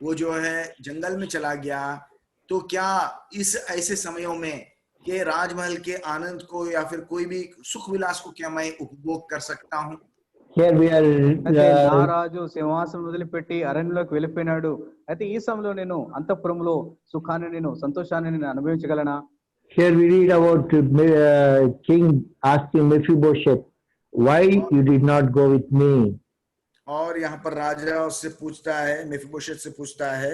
वो जो है जंगल में चला गया, तो क्या इस ऐसे समयों में के राजमहल के आनंद को या फिर कोई भी सुख विलास को क्या मैं उपभोग कर सकता हूँ? Here we are. అయితే నా రాజు సింహాసనం వదిలిపెట్టి అరణ్యంలోకి వెళ్ళిపోయినాడు. అయితే ఈ సమయంలో నేను అంతఃపురంలో సుఖాన్ని, నేను సంతోషాన్ని నేను అనుభవించగలనా? Here we read about king asking Mephibosheth, "Why you did not go with me?" और यहाँ पर राजा उससे पूछता है, मेफीबोशेत से पूछता है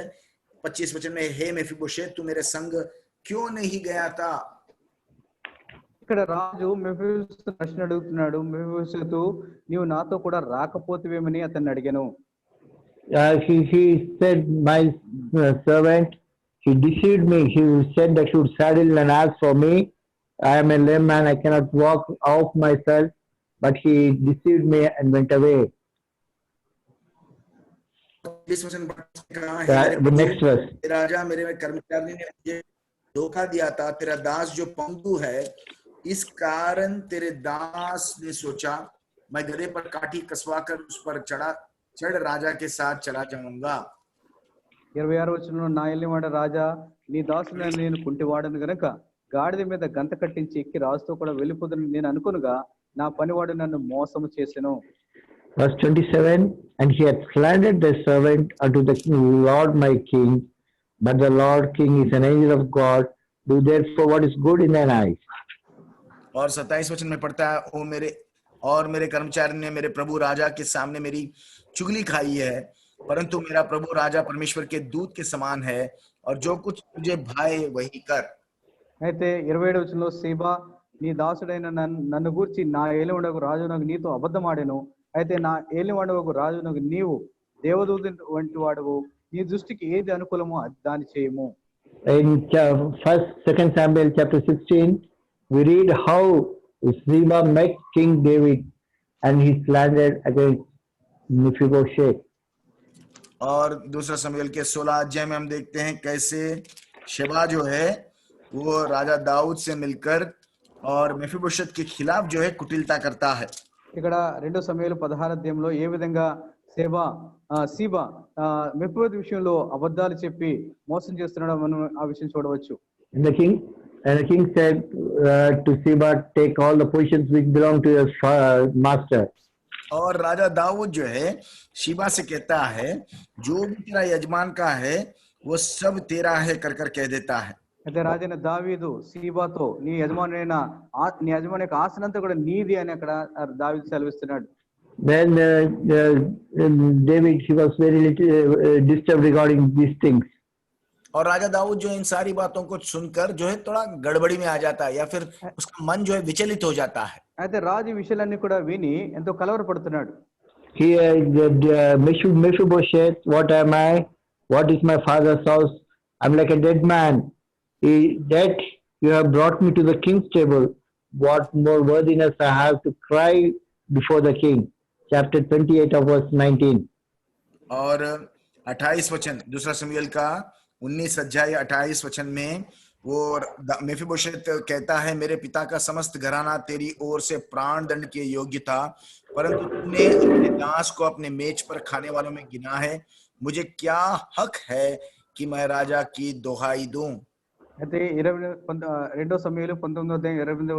25 वचन में, हे मेफीबोशेत, तू मेरे संग क्यों नहीं गया था? ఇక్కడ రాజు మెఫీబోషెతు ప్రశ్న అడుగుతున్నాడు. మెఫీబోషెతు, నీవు నాతో కూడా రాకపోతేవేమని అతన్ని అడిగాను. He said, "My servant, he deceived me. He said that he would saddle an ass for me. I am a lame man, I cannot walk off myself, but he deceived me and went away." The next verse. राजा, मेरे में कर्मचारी ने मुझे धोखा दिया था, तेरा दास जो पंगु है, इस कारण तेरे दास ने सोचा मैं गधे पर काठी कसवा कर उस पर चढ़ राजा के साथ चला जाऊंगा। 26వ వచనంలో నా ఏలినవాడ రాజా నీ దాసుని నేను కుంటివాడను గనక గాడిద మీద గంత కట్టించి ఎక్కి రాజుతో కూడా వెళ్ళిపోదని నేను అనుకునుగా నా పనివాడు నన్ను మోసము చేసెను. Verse 27, and he had slandered the servant unto the Lord my king, but the Lord king is an angel of God, do therefore what is good in thine eyes. और 27 वचन में पढ़ता है, ओ मेरे कर्मचारी ने मेरे प्रभु राजा के सामने मेरी चुगली खाई है, परंतु मेरा प्रभु राजा परमेश्वर के दूत के समान है, और जो कुछ तुझे भाए वही कर. అయితే 27వ వచనంలో సీబా నీ దాసుడైన నన్ను గూర్చి నా ఏలినవాడగు రాజునకు నీతో అబద్ధమాడెను. అయితే నా ఏలినవాడగు రాజునకు నీవు దేవదూత వంటి వాడవు, నీ దృష్టికి ఏది అనుకూలమో దాన్ని చేయము. In 2 Samuel chapter 16, we read how Ziba met King David and he slandered against Mephibosheth. और दूसरा समूएल के 16 अध्याय में हम देखते हैं कैसे शेबा जो है वो राजा दाऊद से मिलकर और मेफीबोशेत के खिलाफ जो है कुटिलता करता है. ఇక్కడ 2 సమూయేలు 16 అధ్యాయంలో ఏ విధంగా సీబా మెఫీబోషెత్ విషయంలో అబద్ధాలు చెప్పి మోసం చేస్తున్నాడో మనం ఆ విషయం చూడవచ్చు. And the king said to Ziba, take all the positions which belong to your master. और राजा दाऊद जो है शीबा से कहता है जो भी तेरा यजमान का है वो सब तेरा है कर कर कह देता है. అయితే రాజైన దావీదు సీబాతో నీ యజమాని యొక్క ఆసనంతా కూడా నీది అని అక్కడ దావీదు సెలవిస్తున్నాడు. Then David, he was very disturbed regarding these things. और राजा दाऊद जो इन सारी बातों को सुनकर जो है थोड़ा गड़बड़ी में आ जाता है या फिर उसका मन जो है विचलित हो जाता है. అయితే రాజు ఈ విషయాలన్నీ కూడా విని ఎంతో కలవరపడుతున్నాడు. Mephibosheth, what am I? What is my father's house? I'm like a dead man. That you have brought me to the king's table. What more worthiness I have to cry before the king. Chapter 28 of verse 19. और 28 वचन दूसरा समूएल का 19 अध्याय 28 वचन में वो मेफीबोशेत कहता है, मेरे पिता का समस्त घराना तेरी ओर से प्राण दंड के योग्य था, परंतु तूने अपने दास को अपने मेज पर खाने वालों में गिना है. मुझे क्या हक है कि मैं राजा की दोहाई दूं. అయితే 2 సమూయేలు 19వ అధ్యాయం 28వ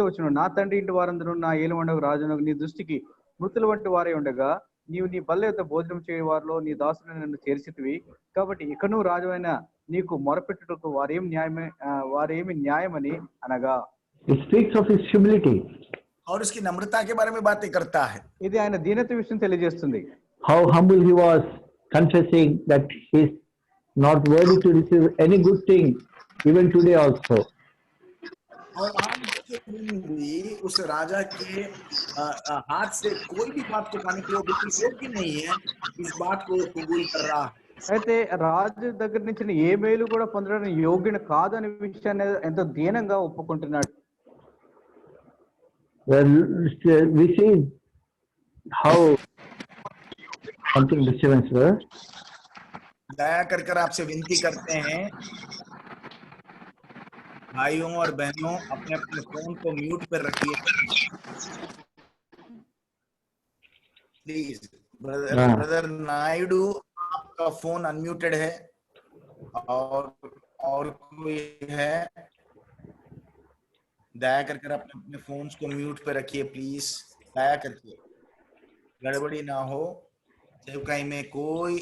వచనంలో నా తండ్రి ఇంటి వారందరూ నా ఏలినవాడగు రాజునకు నీ దృష్టికి మృతుల వంటి వారే ఉండగా నీవు నీ బల్ల యొద్ద భోజనం చేయ వారిలో నీ దాసుని నన్ను చేర్చితివి, కాబట్టి ఇకను రాజువైన నీకు మొరపెట్టుటకు వారేమి న్యాయమని అనగా. It speaks of his humility. और उसकी नम्रता के बारे में बातें करता है. ఇది ఆయన దీనత విషయం తెలియజేస్తుంది. How humble he was, confessing that he is not worthy to receive any good thing, even today also. और आज के दिन भी उस राजा के हाथ से कोई भी बात को पाने के लिए बिल्कुल योग्य नहीं है, इस बात को कबूल कर रहा है. అయితే రాజు దగ్గర నుంచి ఏ మేలు కూడా పొందడానికి యోగ్యుని కాదనే విషయాన్ని ఎంతో దీనంగా ఒప్పుకుంటున్నాడు. Well, we see how something disturbance was. दया कर आपसे विनती करते हैं भाइयों और बहनों, अपने अपने फोन को म्यूट पर रखिए प्लीज. ब्रदर नायडू, आपका फोन अनम्यूटेड है. और कोई है, दया कर अपने अपने फोन को म्यूट पे रखिए प्लीज, दया करके, गड़बड़ी ना हो, सेवकाई में कोई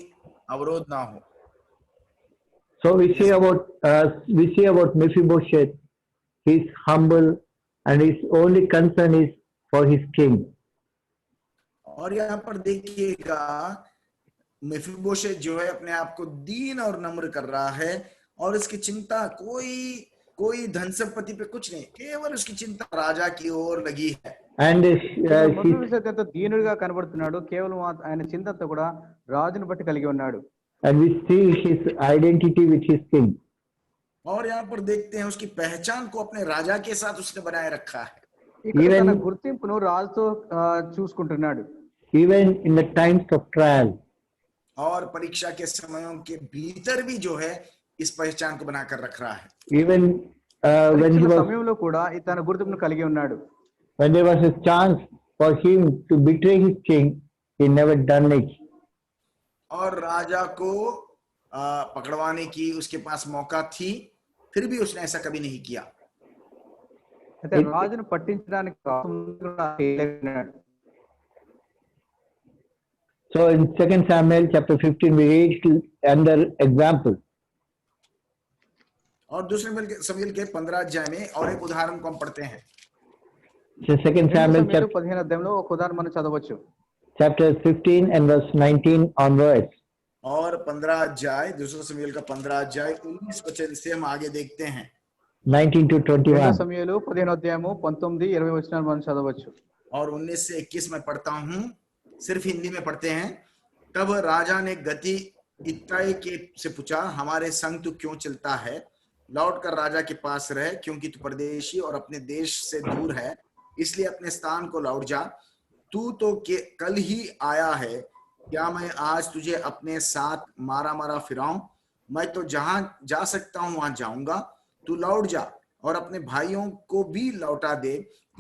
अवरोध ना हो. So we see about Mephibosheth. He is humble and his only concern is for his king. और यहाँ पर देखिएगा मेफीबोशेत जो है अपने आप को दीन और नम्र कर रहा है और इसकी चिंता कोई धन संपत्ति पे कुछ नहीं, केवल उसकी चिंता राजा की ओर लगी है. And ఎంతో దీనుడిగా కనబడుతున్నాడు, కేవలం ఆయన చింతతో కూడా రాజును బట్టి కలిగి ఉన్నాడు. And we see his identity with his king. और यहाँ पर देखते हैं उसकी पहचान को अपने राजा के साथ उसने बनाए रखा है. ఇక్కడ తన గుర్తింపును రాజుతో చూసుకుంటున్నాడు. Even in the times of trial. और परीक्षा के समयों के भीतर भी जो है इस पहचान को बनाकर रख रहा है. Even when he was సమయంలో కూడా తన గుర్తింపును కలిగి ఉన్నాడు. When there was a chance for him to betray his king, he never done it. और राजा को पकड़वाने की उसके पास मौका थी, फिर भी उसने ऐसा कभी नहीं किया। అయితే రాజును పట్టించడానికి కూడా చేయలేకపోయాడు. So in 2 Samuel chapter 15 we read under example. और दूसरे समूएल के 15 अध्याय में और एक उदाहरण को हम पढ़ते हैं। So 2 Samuel 15 అధ్యాయంలో ఒక ఉదాహరణ మనం చదవచ్చు. chapter 15 and verse 19 onwards. और 15 अध्याय, दूसरा समूएल का 15 अध्याय 19 वचन से हम आगे देखते हैं। 19 to 21. సమూయేలు 15 అధ్యాయము 19 20 వచనాలు మనం చదవచ్చు. और 19 से 21 में पढ़ता हूं, सिर्फ हिंदी में पढ़ते हैं। तब राजा ने गती इत्ताई के से पूछा, हमारे संग तू क्यों चलता है? लौट कर राजा के पास रह, क्योंकि तू परदेशी और अपने देश से दूर है, इसलिए अपने स्थान को लौट जा। तू तो कल ही आया है, क्या मैं आज तुझे अपने साथ मारा मारा फिराऊं? मैं तो जहां जा सकता हूं वहां जाऊंगा, तू लौट जा और अपने भाइयों को भी लौटा दे।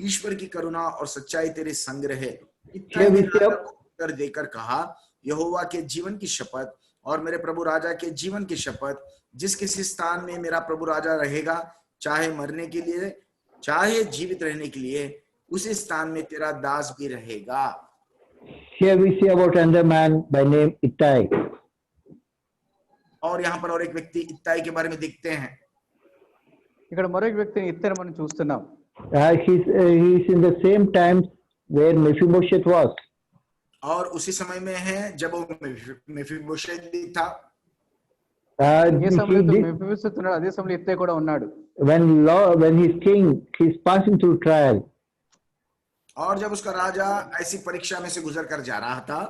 ईश्वर की करुणा और सच्चाई तेरे संग रहे। इत्ताई ने राजा को उत्तर देकर कहा, यहोवा के जीवन की शपथ और मेरे प्रभु राजा के जीवन की शपथ, जिस किसी स्थान में मेरा प्रभु राजा रहेगा, चाहे मरने के लिए चाहे जीवित रहने के लिए, उसी स्थान में तेरा दास भी रहेगा। Here we see about another man by name Ittai. और यहाँ पर और एक व्यक्ति इत्ताई के बारे में देखते हैं। ఇక్కడ మరొక వ్యక్తిని ఇత్తని మనం చూస్తున్నాం. He's in the same time where Mephibosheth was. और उसी समय में है जब वो मेफीबोशेत भी था। ఏ సమయంలో మెఫీబోషెత్ ఉన్నాడు, అదే సమయంలో ఇత్తయి కూడా ఉన్నాడు. When he's king, he's passing through trial. और जब उसका राजा ऐसी परीक्षा में से गुजर कर जा रहा था,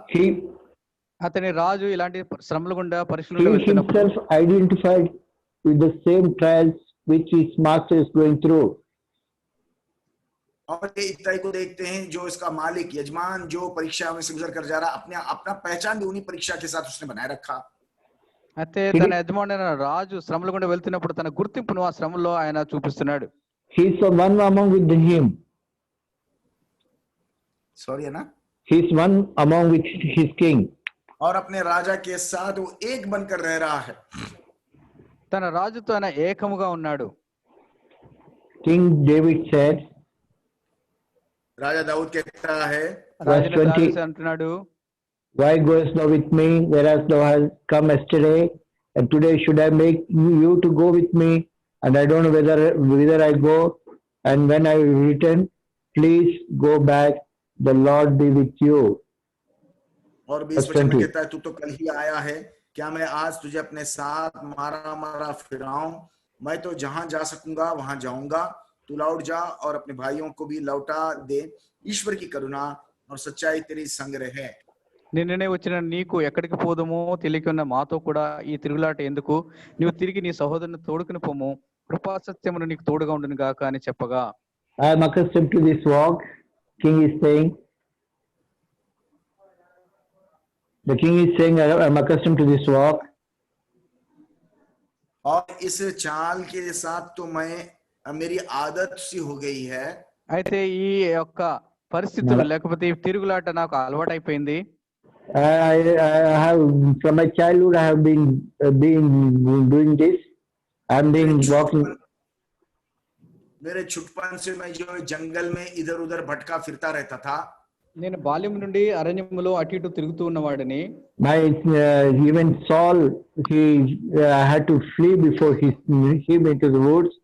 అతని రాజు ఇలాంటి శ్రమల గుండా పరీక్షల he గుండా వెళ్తున్నప్పుడు himself identified with the same trials which his master is going through. और ये इत्ताई को देखते हैं, जो इसका मालिक यजमान जो परीक्षा में से गुजर कर जा रहा, अपना पहचान भी उन्हीं परीक्षा के साथ उसने बनाए रखा। అయితే తన యజమానుడైన రాజు శ్రమల గుండా వెళ్తున్నప్పుడు తన గుర్తింపును ఆ శ్రమలో ఆయన చూపిస్తున్నాడు. He's the one among with him. Sorry है ना? He's one among with his king. और अपने राजा के साथ वो एक बनकर रह रहा है। తన రాజుతో ఆయన ఏకముగా ఉన్నాడు. King David said, राजा दाऊद कहता है, verse 20, అంటున్నాడు, why goest thou with me, whereas thou hast come yesterday, and today should I make you to go with me, and I don't know whither I go, and when I return, please go back, the Lord be with you. और 20 वचन में कहता है, तू तो कल ही आया है, क्या मैं आज तुझे अपने साथ मारा मारा फिराऊं? मैं तो जहां जा सकूंगा वहां जाऊंगा, तू लौट जा और अपने भाइयों को भी लौटा दे। ईश्वर की करुणा और सच्चाई तेरी संग रहे। నిన్ననే వచ్చిన నీకు ఎక్కడికి పోదమో తెలియక ఉన్న మాతో కూడా ఈ తిరుగులాట ఎందుకు? నువ్వు తిరిగి నీ సహోదరుని తోడుకుని పోము, కృపా సత్యమును నీకు తోడుగా ఉండును గాక అని చెప్పగా, I am accustomed to this walk, king is saying. The king is saying, I am accustomed to this walk. और इस चाल के साथ तो मेरी आदत सी हो गई है। అయితే ఈ యొక్క పరిస్థితులు లేకపోతే ఈ తిరుగులాట నాకు అలవాటైపోయింది. I have from my childhood I have been doing this. I am been walking. मेरे छुटपन से मैं जो जंगल में इधर उधर भटका फिरता रहता था। నేను బాల్యం నుండి అరణ్యములో అటు ఇటు తిరుగుతూ ఉన్నవాడిని. My even Saul, he had to flee before him into the woods.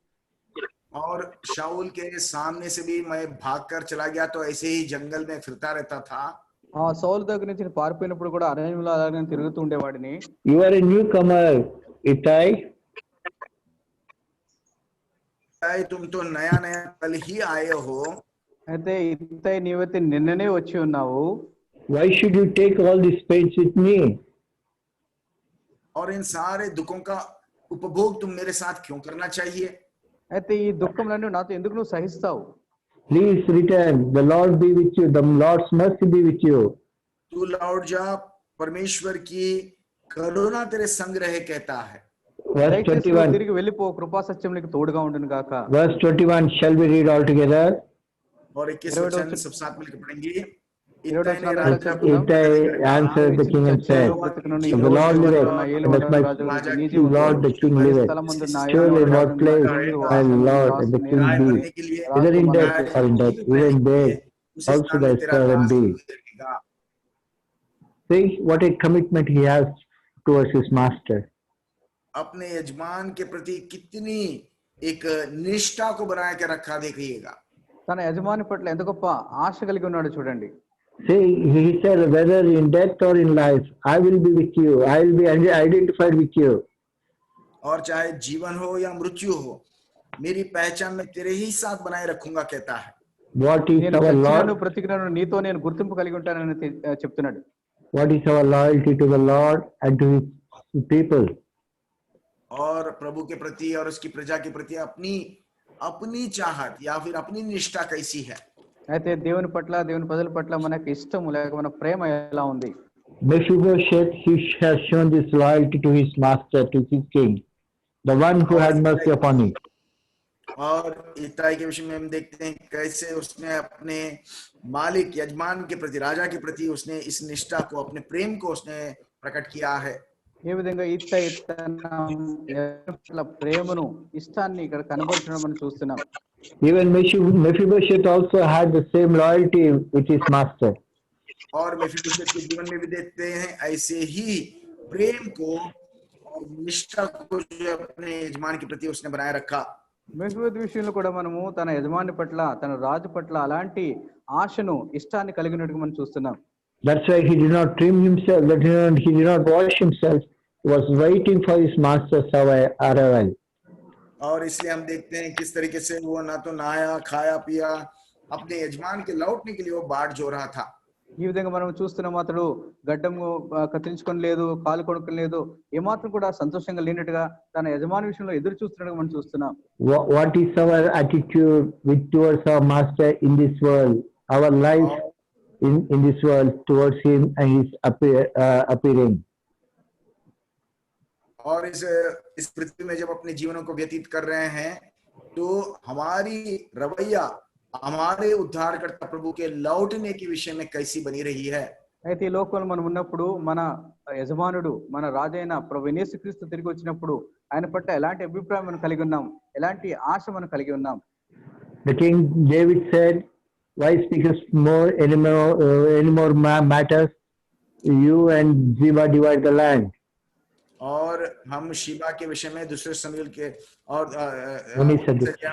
और शाऊल के सामने से भी मैं भागकर चला गया, तो ऐसे ही जंगल में फिरता रहता था। ఆ సౌలు దగ్గర నుంచి పారిపోయినప్పుడు కూడా అరణ్యంలో అలాగే తిరుగుతూ ఉండేవాడిని. You are a newcomer, Ittai. तुम तो नया नया कल ही आए हो। అయితే ఇత్తయి నీవైతే నిన్ననే వచ్చి ఉన్నావు. Why should you take all this pains with me? और इन सारे दुखों का उपभोग तुम मेरे साथ क्यों करना चाहिए? అయితే ఈ దుఃఖంలన్నీ నాతో ఎందుకు నువ్వు సహిస్తావు? Please return. The Lord be with you. The Lord's mercy be with you. तू लौट जा, परमेश्वर की करुणा तेरे संग रहे कहता है। Verse 21. తిరిగి వెళ్ళిపో, కృపా సత్యం నీకు తోడుగా ఉండును గాక. Verse 21. Shall we read all together? और 21 वचन सब साथ मिलकर पढ़ेंगे। ఇత్తైనే వచనాన్ని రాజా Ittai answered the king and said, the Lord liveth, and as my Lord the king liveth. Surely in what place my Lord and the king be, whether in death or in death, even there also thy servant be. See what a commitment he has towards his master. अपने यजमान के प्रति कितनी एक निष्ठा को बना के रखा देखिएगा। తన యజమాని పట్ల ఎంత గొప్ప ఆశ కలిగి ఉన్నాడు చూడండి. See, he said, whether in death or in life, I will be with you. I will be identified with you. और चाहे जीवन हो या मृत्यु हो, मेरी पहचान में तेरे ही साथ बनाए रखूंगा कहता है। What is నేను our చచ్చినను Lord? బ్రతికినను నీతో నేను గుర్తింపు కలిగి ఉంటానని చెప్తున్నాడు. What is our loyalty to the Lord and to his people? और प्रभु के प्रति और उसकी प्रजा के प्रति अपनी चाहत या फिर अपनी निष्ठा कैसी है? అయితే దేవుని పట్ల దేవుని ప్రజల పట్ల మనకి ఇష్టం లేక మన ప్రేమ ఎలా ఉంది? Mephibosheth, he has shown this loyalty to his master, to his king, the one who had mercy upon him. और इत्ताई के विषय में हम देखते हैं कैसे उसने अपने मालिक यजमान के प्रति, राजा के प्रति उसने इस निष्ठा को, अपने प्रेम को उसने प्रकट किया है। ఏ విధంగా తన ప్రేమను ఇష్టాన్ని ఇక్కడ కనబరచడం మనం చూస్తున్నాం. Even Mephibosheth also had the same loyalty with his master. और मेफीबोशेत के जीवन में भी देखते हैं ऐसे ही प्रेम को और निष्ठा को जो अपने यजमान के प्रति उसने बनाए रखा। మెఫీబోషెతు విషయంలో కూడా మనము తన యజమాని పట్ల తన రాజు పట్ల అలాంటి ఆశను ఇష్టాన్ని కలిగినట్టుగా మనం చూస్తున్నాం. That's why he did not trim himself, he did not wash himself. He was waiting for his master's arrival. और इसलिए हम देखते हैं किस तरीके से वो ना तो नहाया, खाया, पिया, अपने यजमान के लौटने के लिए वो बाट जो रहा था। ఈ విధంగా మనం చూస్తున్నాం, అతడు గడ్డము కత్తిరించుకొని లేదు, కాలు కొడుకుని లేదు, ఏమాత్రం కూడా సంతోషంగా లేనట్టుగా తన యజమాని విషయంలో ఎదురు చూస్తున్నట్టుగా మనం చూస్తున్నాం. What is our attitude towards our master in this world? Our life in this world towards him and his appearing. और इस पृथ्वी में जब अपने जीवनों को व्यतीत कर रहे हैं तो हमारी रवैया हमारे उद्धारकर्ता प्रभु के लौटने के विषय में कैसी बनी रही है? అయితే ఈ లోకంలో మనం ఉన్నప్పుడు మన యజమానుడు మన రాజైన ప్రభు యేసుక్రీస్తు తిరిగి వచ్చినప్పుడు ఆయన పట్ల ఎలాంటి అభిప్రాయం మనం కలిగి ఉన్నాం, ఎలాంటి ఆశ మనం కలిగి ఉన్నాం? The King David said, why speakest any more matters? You and Ziba divide the land. और हम शिबा के विषय में दूसरे शमूएल के और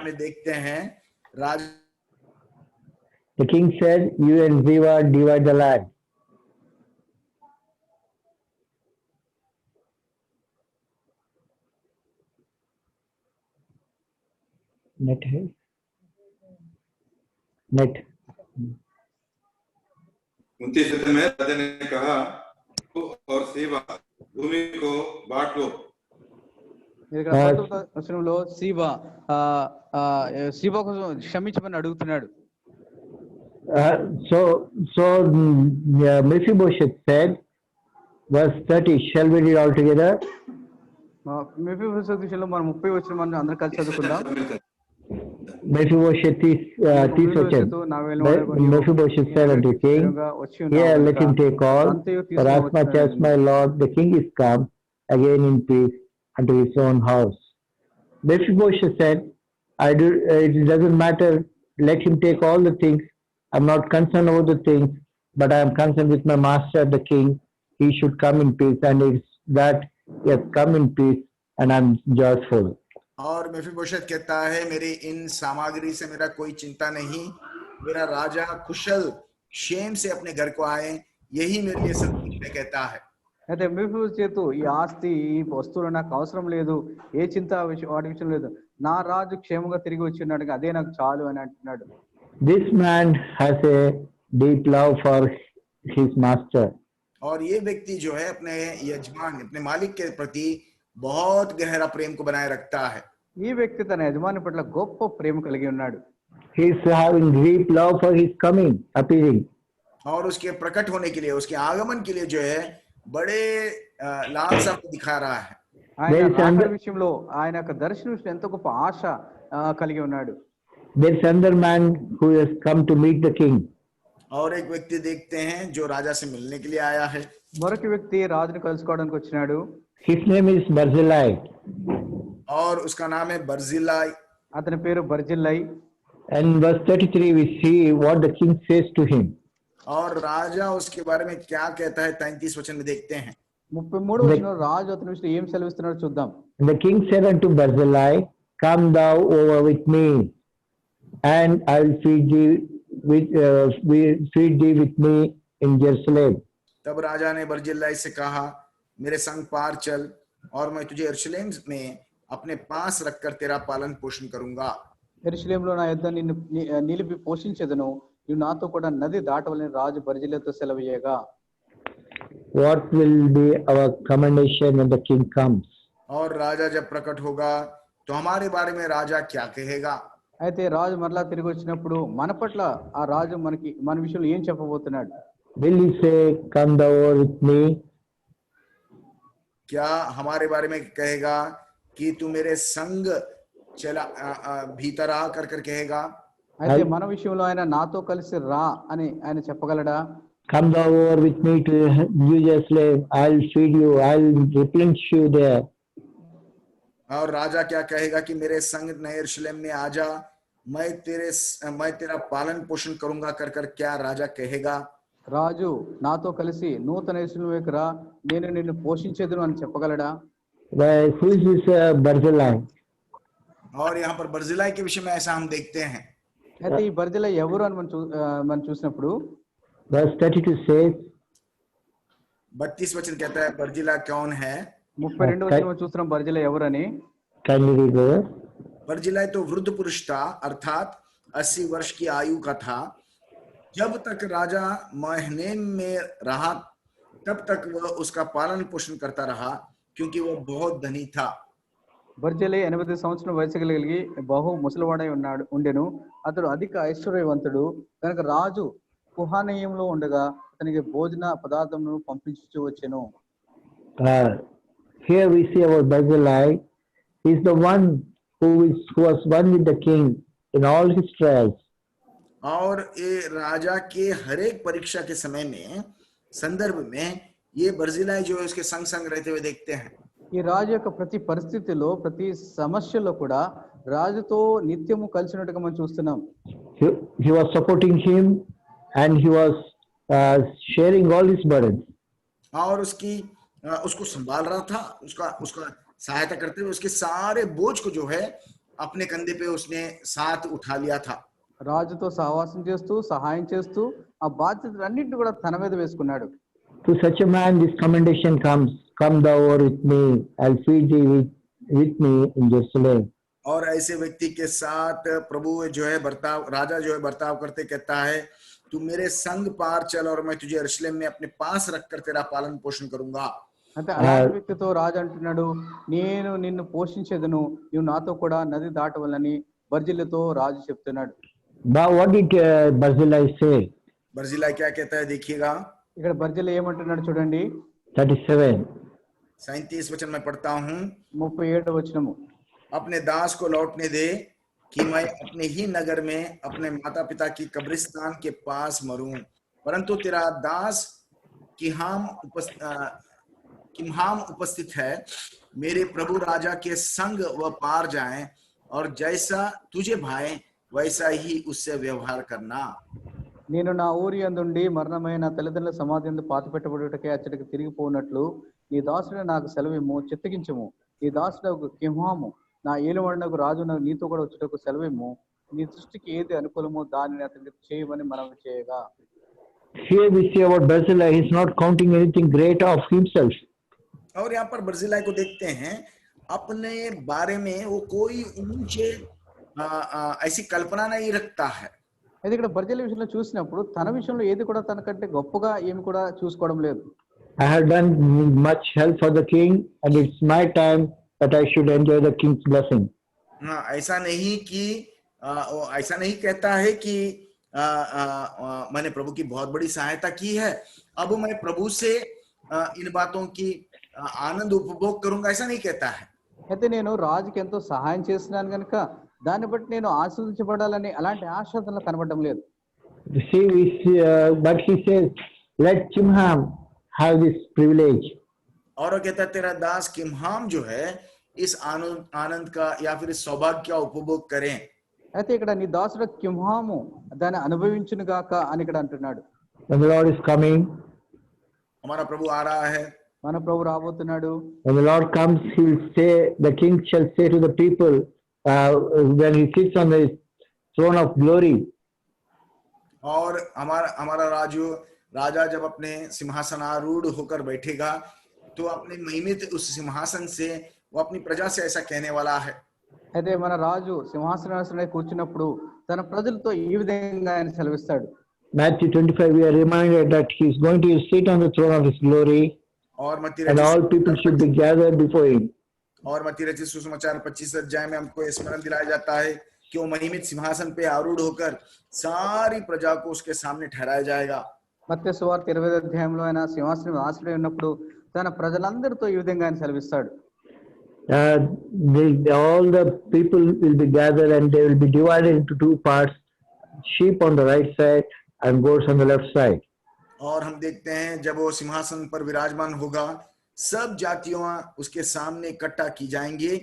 में देखते हैं The king said, you and Ziba divide the land. Net है? Net. 29 में राजा ने कहा और सेवा भूमि को बांट लो। వచనంలో సీబా కోసం క్షమించమని అడుగుతున్నాడు. So Mephibosheth said, verse 30, shall we read all together? మెఫీబోషెతు విషయంలో మనం 30 వచనం మనం అందరం కలిసి చదువుకుందాం. Mephibosheth said unto the king, here let him take all, for as much as my lord the king is come again in peace unto his own house. Mephibosheth said, it doesn't matter, let him take all the things. I'm not concerned about the things, but I am concerned with my master the king. He should come in peace, and it's that he has come in peace, and I'm joyful. और मेफीबोशेत कहता है, मेरी इन सामग्री से मेरा कोई चिंता नहीं, मेरा राजा कुशल क्षेम से अपने घर को आए, यही मेरे लिए सब कुछ है कहता है। అయితే మెఫీబోషెతు ఈ ఆస్తి ఈ వస్తువులు నాకు అవసరం లేదు, ఏ చింత వాటి విషయం లేదు, నా రాజు క్షేమంగా తిరిగి వచ్చి ఉన్నాడు, అదే నాకు చాలు అని అంటున్నాడు. This man has a deep love for his master. और ये व्यक्ति जो है अपने यजमान अपने मालिक के प्रति बहुत गहरा प्रेम को बनाए रखता है। ఈ వ్యక్తి తన యజమాని పట్ల గొప్ప ప్రేమ కలిగి ఉన్నాడు. He is having deep love for his coming, appearing. और उसके प्रकट होने के लिए, उसके आगमन के लिए जो है बड़े लालसा को दिखा रहा है। ఆయన రాకడ విషయంలో ఆయన యొక్క దర్శనం విషయంలో ఎంతో గొప్ప ఆశ కలిగి ఉన్నాడు. There is another man who has come to meet the king. और एक व्यक्ति देखते हैं जो राजा से मिलने के लिए आया है। మరొక వ్యక్తి రాజుని కలుసుకోవడానికి వచ్చినాడు. His name is Barzillai. और उसका नाम है बर्जिल्लाई। అతని పేరు బర్జిల్లై. And in verse 33 we see what the king says to him. और राजा उसके बारे में क्या कहता है 33 वचन में देखते हैं। 33 వచనంలో రాజు అతని విషయంలో ఏం సెలవిస్తున్నాడో చూద్దాం. And the king said unto Barzillai, come thou over with me, and I will feed thee with me in Jerusalem. तब राजा ने बर्जिल्लाई से कहा, मेरे संग पार चल और मैं तुझे यरूशलेम में अपने पास रखकर तेरा पालन पोषण करूंगा। యెరూషలేములో నా యొద్ద నిన్ను నిలిపి పోషించెదను, నువ్వు నాతో కూడా నది దాటవలని రాజు బర్జిల్లైతో సెలవీయగా. What will be our commendation when the king comes? और राजा जब प्रकट होगा तो हमारे बारे में राजा क्या कहेगा? అయితే రాజు మరలా తిరిగి వచ్చినప్పుడు మన పట్ల ఆ రాజు మన విషయంలో ఏం చెప్పబోతున్నాడు? Will he say, come thou over with me? क्या हमारे बारे में कहेगा कि तू मेरे संग चला भीतर आ कर कहेगा? అయితే మన విషయంలో ఆయన నాతో కలిసి రా అని ఆయన చెప్పగలడా? Come thou over with me to New Jerusalem, I'll feed you, I'll replenish you there. और राजा क्या कहेगा कि मेरे संग नए यरूशलेम में आ जा, मैं तेरा पालन पोषण करूंगा कर क्या राजा कहेगा? రాజు నాతో కలిసి నూతన యెరూషలేముకు రా, నేను నిన్ను పోషించేదను అని చెప్పగలడా? Who is this Barzillai? और यहाँ पर बर्जिल्लाई के विषय में ऐसा हम देखते हैं। అయితే ఈ బర్జిల్లై ఎవరు అని మనం చూసినప్పుడు Verse 32 says, 32 वचन कहता है बर्जिल्ला कौन है? 32 వచనంలో చూస్తున్నాం బర్జిల్లై ఎవరని. kindly read over. बर्जिल्लाई तो वृद्ध पुरुष था, अर्थात 80 वर्ष की आयु का था। जब तक राजा महनेम में रहा तब तक वह उसका पालन पोषण करता रहा, क्योंकि वह बहुत धनी था। బర్జిల్లై 80 సంవత్సరాల వయసు కలిగి బహు ముసలివాడై ఉండెను. అతడు అధిక ఐశ్వర్యవంతుడు కనుక రాజు కుహానయంలో ఉండగా అతనికి భోజన పదార్థములను పంపించు వచ్చెను. Here we see about Barzillai. He is the one who was one with the king in all his trials. और ये राजा के हर एक परीक्षा के समय में संदर्भ में ये बर्जिल्लाई जो है उसके संग संग रहते हुए देखते हैं। ఈ రాజు యొక్క ప్రతి పరిస్థితిలో ప్రతి సమస్యలో కూడా రాజుతో నిత్యము కలిసినట్టుగా మనం చూస్తున్నాం. He was supporting him and he was sharing all his burdens. और उसको संभाल रहा था, उसका सहायता करते हुए उसके सारे बोझ को जो है अपने कंधे पे उसने साथ उठा लिया था। రాజుతో సహవాసం చేస్తూ సహాయం చేస్తూ ఆ బాధ్యతలన్నింటినీ కూడా తన మీద వేసుకున్నాడు. To such a man this commendation comes, come thou over with me, I'll feed thee with me in Jerusalem. और ऐसे व्यक्ति के साथ प्रभु जो है राजा जो है बर्ताव करते कहता है, तू मेरे संग पार चल और मैं तुझे यरूशलेम में अपने पास रखकर तेरा पालन पोषण करूंगा। అంటే అలాంటి వ్యక్తితో రాజు అంటున్నాడు, నేను నిన్ను పోషించేదను, నువ్వు నాతో కూడా నది దాటవలని బర్జిల్లైతో రాజు చెప్తున్నాడు. But what did Barzillai say? बर्जिल्लाई क्या कहता है देखिएगा, ఇక్కడ బర్జిల్లై ఏమంటున్నాడు చూడండి. 37 वचन में पढ़ता हूँ। 37 వచనము. अपने दास को लौटने दे कि मैं अपने ही नगर में अपने माता पिता की कब्रिस्तान के पास मरूं, परंतु तेरा दास किहाम उपस्थित है, मेरे प्रभु राजा के संग वह पार जाए और जैसा तुझे भाए वैसा ही उससे व्यवहार करना। నేను నా ఊరి యందుండి మరణమైన తల్లిదండ్రుల సమాధి యందు పాతిపెట్టబడుటకే అచ్చటికి తిరిగిపోనట్లు నీ దాసుడే నాకు సెలవిమ్ము, చిత్తగించుము. నీ దాసుడు కింహాము నా ఏలువాడనకు రాజు నీతో కూడా వచ్చుటకు సెలవిమ్ము. నీ దృష్టికి ఏది అనుకూలమో దానిని అతనికి చేయమని మనం చేయగా. Here we see about Barzillai, he is not counting anything great of himself. और यहाँ पर बर्जिल्लाई को देखते हैं, अपने बारे में वो कोई ऊंचे ऐसी कल्पना नहीं रखता है। అయితే ఇక్కడ బర్జిల్లై విషయంలో చూసినప్పుడు తన విషయంలో ఏది కూడా తనకంటే గొప్పగా ఏమి కూడా చూసుకోవడం లేదు. I have done much help for the king and it's my time that I should enjoy the king's blessing. ऐसा नहीं कहता है कि मैंने प्रभु की बहुत बड़ी सहायता की है, अब मैं प्रभु से इन बातों की आनंद उपभोग करूंगा, ऐसा नहीं कहता है। అయితే నేను రాజుకి ఎంతో సహాయం చేస్తున్నాను కనుక దాన్ని బట్టి నేను ఆశీర్వదించబడాలని అలాంటి ఆశలు కనబడడం లేదు. but he says, let Kimham have this privilege. और वो कहता है तेरा दास किमहाम जो है इस आनंद का या फिर इस सौभाग्य का उपभोग करें। అయితే ఇక్కడ నీ దాసుడు కింహాము దాన్ని అనుభవించును గాక అని ఇక్కడ అంటున్నాడు. When the Lord is coming, हमारा प्रभु आ रहा है। మన ప్రభు రాబోతున్నాడు. when the Lord comes, he will say, the king shall say to the people, when he sits on the throne of glory, और हमारा राजा जब अपने सिंहासनारूढ़ होकर बैठेगा तो अपने महिमित उस सिंहासन से वो अपनी प्रजा से ऐसा कहने वाला है। అయితే మన రాజు సింహాసనాసనపై కూర్చున్నప్పుడు తన ప్రజలతో ఈ విధంగా ఆయన సెలవిస్తాడు. Matthew 25, we are reminded that he is going to sit on the throne of his glory, और मत्ती and all people should be gathered before him. और मत्ती रचित सुसमाचार 25 अध्याय में हमको स्मरण दिलाया जाता है कि वो महिमित सिंहासन पे आरूढ़ होकर सारी प्रजा को उसके सामने ठहराया जाएगा। మత్తయి సువార్త 20వ అధ్యాయంలో ఆయన సింహాసనం ఆసీనుడై ఉన్నప్పుడు తన ప్రజలందరితో ఈ విధంగా ఆయన సెలవిస్తాడు. All the people will be gathered and they will be divided into two parts, sheep on the right side and goats on the left side. और हम देखते हैं जब वो सिंहासन पर विराजमान होगा सब जातियां उसके सामने इकट्ठा की जाएंगी।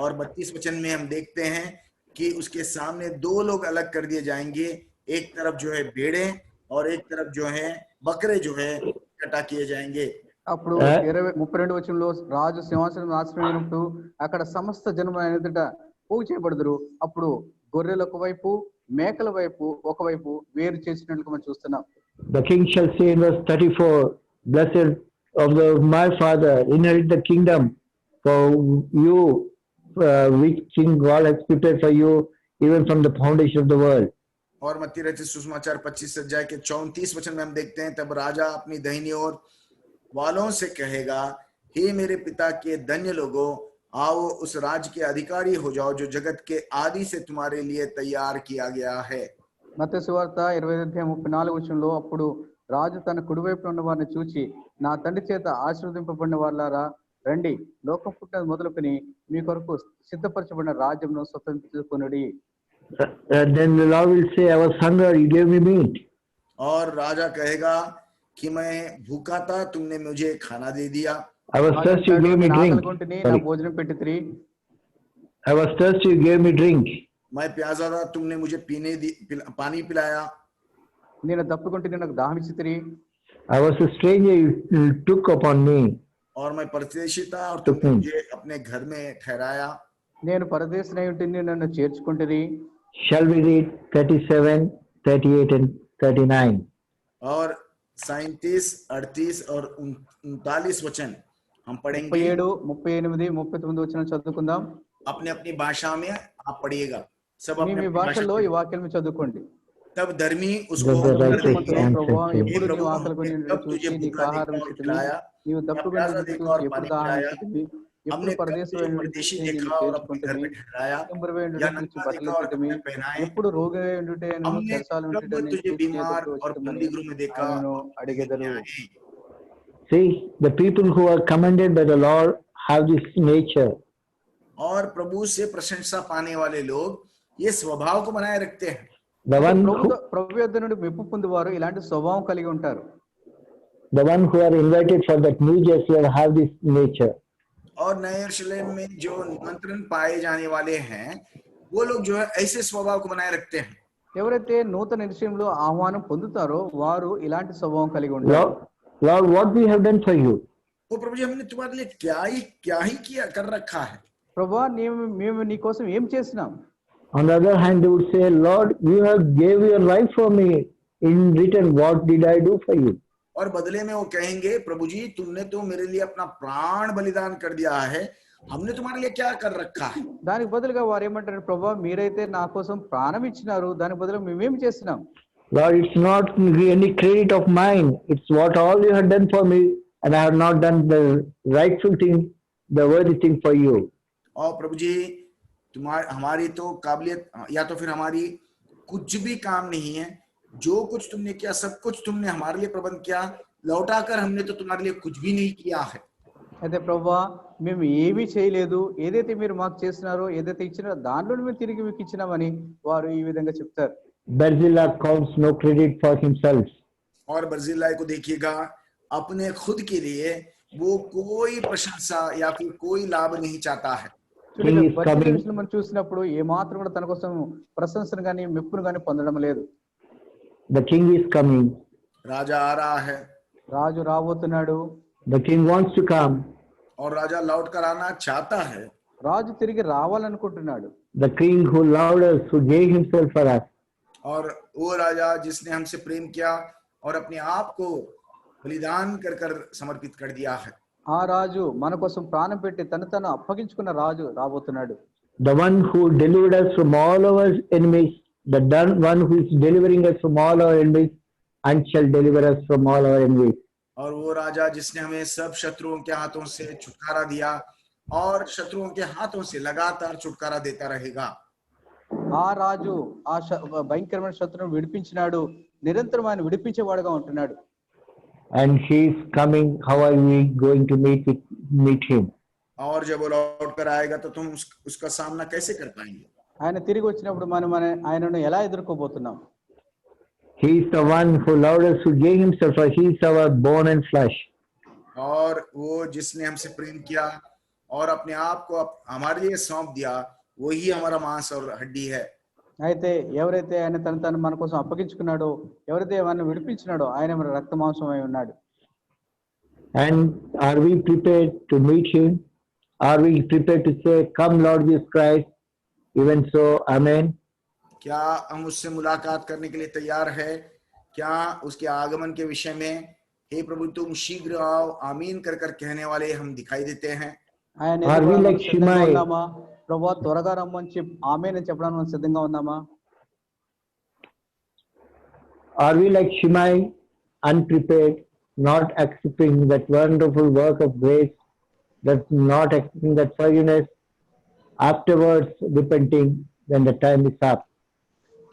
और 32 वचन में हम देखते हैं कि उसके सामने दो लोग अलग कर दिए जाएंगे, एक तरफ जो है भेड़े और एक तरफ जो है बकरे जो है इकट्ठा किए जाएंगे। అప్పుడు 32 వచనంలో రాజు సింహాసనం ఆసీనుడైనప్పుడు అక్కడ సమస్త జనములు ఆయన ఎదుట పోగు చేయబడుదురు. అప్పుడు గొర్రెల ఒకవైపు మేకల వైపు ఒకవైపు వేరు చేసినట్లు మనం చూస్తున్నాం. The king shall say in verse 34, blessed of my father, inherit the kingdom for you, which king God has prepared for you even from the foundation of the world. और मत्ती रचित सुसमाचार 25 अध्याय के 34 वचन में हम देखते हैं तब राजा अपनी दाहिनी ओर वालों से कहेगा, हे मेरे पिता के धन्य लोगों, आओ उस राज्य के अधिकारी हो जाओ जो जगत के आदि से तुम्हारे लिए तैयार किया गया है। మత్తయి సువార్త 25వ అధ్యాయం 34వ వచనంలో అప్పుడు రాజు తన కుడివైపున ఉన్న వారిని చూచి, నా తండ్రి చేత ఆశీర్వదింపబడిన వారులారా రండి, లోకం పుట్టినది మొదలుకొని మీ కొరకు సిద్ధపరచబడిన రాజ్యంను స్వతంత్రించుకొనుడి. Then the Lord will say, I was hungry, you gave me meat. और राजा कहेगा कि मैं भूखा था, तुमने मुझे खाना दे दिया। I was thirsty, you gave me drink. నా భోజనం పెట్టితిరి. I was thirsty, you gave me drink. मैं प्यासा था, तुमने मुझे पानी पिलाया। నేను దప్పుకుంటే నాకు దాహం ఇచ్చితిరి. I was a stranger, you took upon me. और मैं परदेशी था और तुमने मुझे अपने घर में ठहराया। నేను పరదేశినై ఉంటిని, నన్ను చేర్చుకుంటిరి. Shall we read 37, 38 and 39? और 37, 38 और 39 वचन हम पढ़ेंगे। 37, 38, 39 వచనం చదువుకుందాం. अपने अपनी भाषा में आप पढ़िएगा, सब మీ अपने భాషలో ఈ వాక్యాలను చదువుకోండి. तब धर्मी उसको The उत्तर righteous देंगे, ప్రభువా, answered, ఎప్పుడు प्रभु, నీవు ఆకలిగొని हमने ఉండుట कब तुझे చూచి నీకు भूखा ఆహారం देखा और ఇచ్చితివి, खिलाया, నీవు దప్పుకొని प्यासा ఉండుట देखा చూచి और ఎప్పుడు पानी దాహం पिलाया, ఇచ్చితివి, ఎప్పుడు हमने कब పరదేశివై तुझे ఉండుట परदेशी చూచి देखा నిన్ను और अपने घर చేర్చుకుంటివి, में ठहराया, కుంభరువై ఉండుట या చూచి नंगा బట్టలు देखा और ఇచ్చితివి, कपड़े पहनाए, ఎప్పుడు రోగివై ఉండుట నేను हमने చెరసాల ఉండుట कब నేను तुझे చూచి बीमार ఎదుర్కొ और వచ్చితిమని बंदीगृह में देखा ఆయనను और అడిగెదరు. See, the people who are commended by the Lord have this nature. और प्रभु से प्रशंसा पाने वाले लोग ये स्वभाव को बनाए रखते हैं। The one ప్రభు యొద్ద నుండి మెప్పు పొందువారు ఇలాంటి స్వభావం కలిగి ఉంటారు. who are invited for that New Jerusalem have this nature. और नए यरूशलेम में जो निमंत्रण पाए जाने वाले हैं वो लोग जो है ऐसे स्वभाव को बनाए रखते हैं। ఎవరైతే నూతన విషయంలో ఆహ్వానం పొందుతారో వారు ఇలాంటి స్వభావం కలిగి ఉంటారు. Lord, what we have done for you? वो प्रभु जी हमने तुम्हारे लिए क्या ही किया कर रखा है। ప్రభువా, మేము నీ కోసం ఏం చేసినాం? On the other hand, they would say, Lord, you have gave your life for me. In return, what did I do for you? और बदले में वो कहेंगे, प्रभु जी तुमने तो मेरे लिए अपना प्राण बलिदान कर दिया है, हमने तुम्हारे लिए क्या कर रखा है। దానికి బదులుగా వారు ఏమంటారు, ప్రభువా మీరైతే నా కోసం ప్రాణం ఇచ్చినారు, దానికి బదులుగా మేమేం చేసినాం? Lord, it's not any credit of mine. It's what all you have done for me, and I have not done the rightful thing, the worthy thing for you. और प्रभु जी हमारी तो काबिलियत या तो फिर हमारी कुछ भी काम नहीं है, जो कुछ तुमने किया सब कुछ तुमने हमारे लिए प्रबंध किया, लौटाकर हमने तो तुम्हारे लिए कुछ भी नहीं किया है। అయితే ప్రభువా మేము ఏమీ చేయలేదు, ఏదైతే మీరు మాకు చేసినారో ఏదైతే ఇచ్చినారో దానిలో మేము తిరిగి మీకు ఇచ్చినామని వారు ఈ విధంగా చెప్తారు. Barzillai counts no credit for himself. और बर्जिल्लाई को देखिएगा, अपने खुद के लिए वो कोई प्रशंसा या फिर कोई लाभ नहीं चाहता है। He is బర్జిల్లై coming. విషయంలో మనం చూసినప్పుడు ఏ మాత్రం కూడా తన కోసం ప్రశంసను కానీ మెప్పును కానీ పొందడం లేదు. The king is coming. राजा आ रहा है రాజు రాబోతున్నాడు. The king wants to come. और राजा लौट कर आना चाहता है। రాజు తిరిగి రావాలనుకుంటున్నాడు. The king who loved us, who gave himself for us. और वो राजा जिसने हमसे प्रेम किया और अपने आप को बलिदान कर कर समर्पित कर दिया है। ఆ రాజు మన కోసం ప్రాణం పెట్టి తను అప్పగించుకున్న రాజు రాబోతున్నాడు. The one who delivered us from all our enemies, the one who is delivering us from all our enemies and shall deliver us from all our enemies. और वो राजा जिसने हमें सब शत्रुओं के हाथों से छुटकारा दिया और शत्रुओं के हाथों से लगातार छुटकारा देता रहेगा। ఆ రాజు భయంకరమైన శత్రువును విడిపించినాడు, నిరంతరం ఆయన విడిపించేవాడుగా ఉంటున్నాడు. And he is coming. How are we going to meet him? और जब वो लौट कर आएगा तो तुम उसका सामना कैसे कर पाएंगे? ఆయన తిరిగి వచ్చినప్పుడు మనం ఆయనను ఎలా ఎదుర్కోబోతున్నాం? He is the one who loved us, who gave himself for us. He is our bone and flesh. और वो जिसने हमसे प्रेम किया और अपने आप को हमारे लिए सौंप दिया, वही हमारा मांस और हड्डी है। అయితే ఎవరైతే ఆయన తను మన కోసం అప్పగించుకున్నాడో, ఎవరైతే ఆయన విడిపించినాడో ఆయన మన రక్త మాంసమై ఉన్నాడు. And are we prepared to meet him? Are we prepared to say, "Come, Lord Jesus Christ"? Even so, Amen. क्या हम उससे मुलाकात करने के लिए तैयार है? क्या उसके आगमन के विषय में हे प्रभु तुम शीघ्र आओ आमीन कर कर कहने वाले हम दिखाई देते हैं? ఆయన Are we ఎదురుగా like మనం సిద్ధంగా Shimei? ఉన్నామా? ప్రభువా త్వరగా రమ్మని ఆమేన్ చెప్పడానికి మనం సిద్ధంగా ఉన్నామా? Are we like Shimei, unprepared, not accepting that wonderful work of grace, that not accepting that forgiveness, afterwards repenting when the time is up?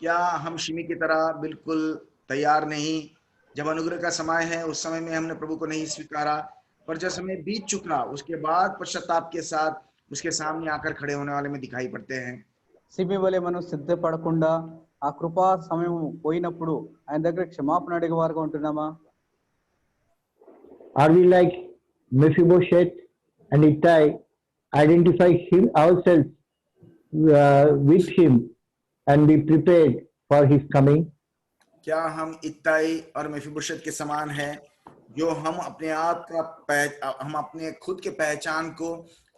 क्या हम शिमी की तरह बिल्कुल तैयार नहीं? जब अनुग्रह का समय है उस समय में हमने प्रभु को नहीं स्वीकारा, पर जब समय बीत चुका उसके बाद पश्चाताप के साथ उसके सामने आकर खड़े होने वाले में दिखाई पड़ते हैं। సిమి వలె మనం సిద్ధపడకుండా ఆ కృపా సమయం పోయినప్పుడు ఆయన దగ్గర క్షమాపణ అడిగే వారుగా ఉంటున్నామా? Are we like Mephibosheth and Ittai, identify ourselves with him and be prepared for his coming? क्या हम इत्ताई और मेफीबोशेत के समान हैं, जो हम अपने आप का हम अपने खुद के पहचान को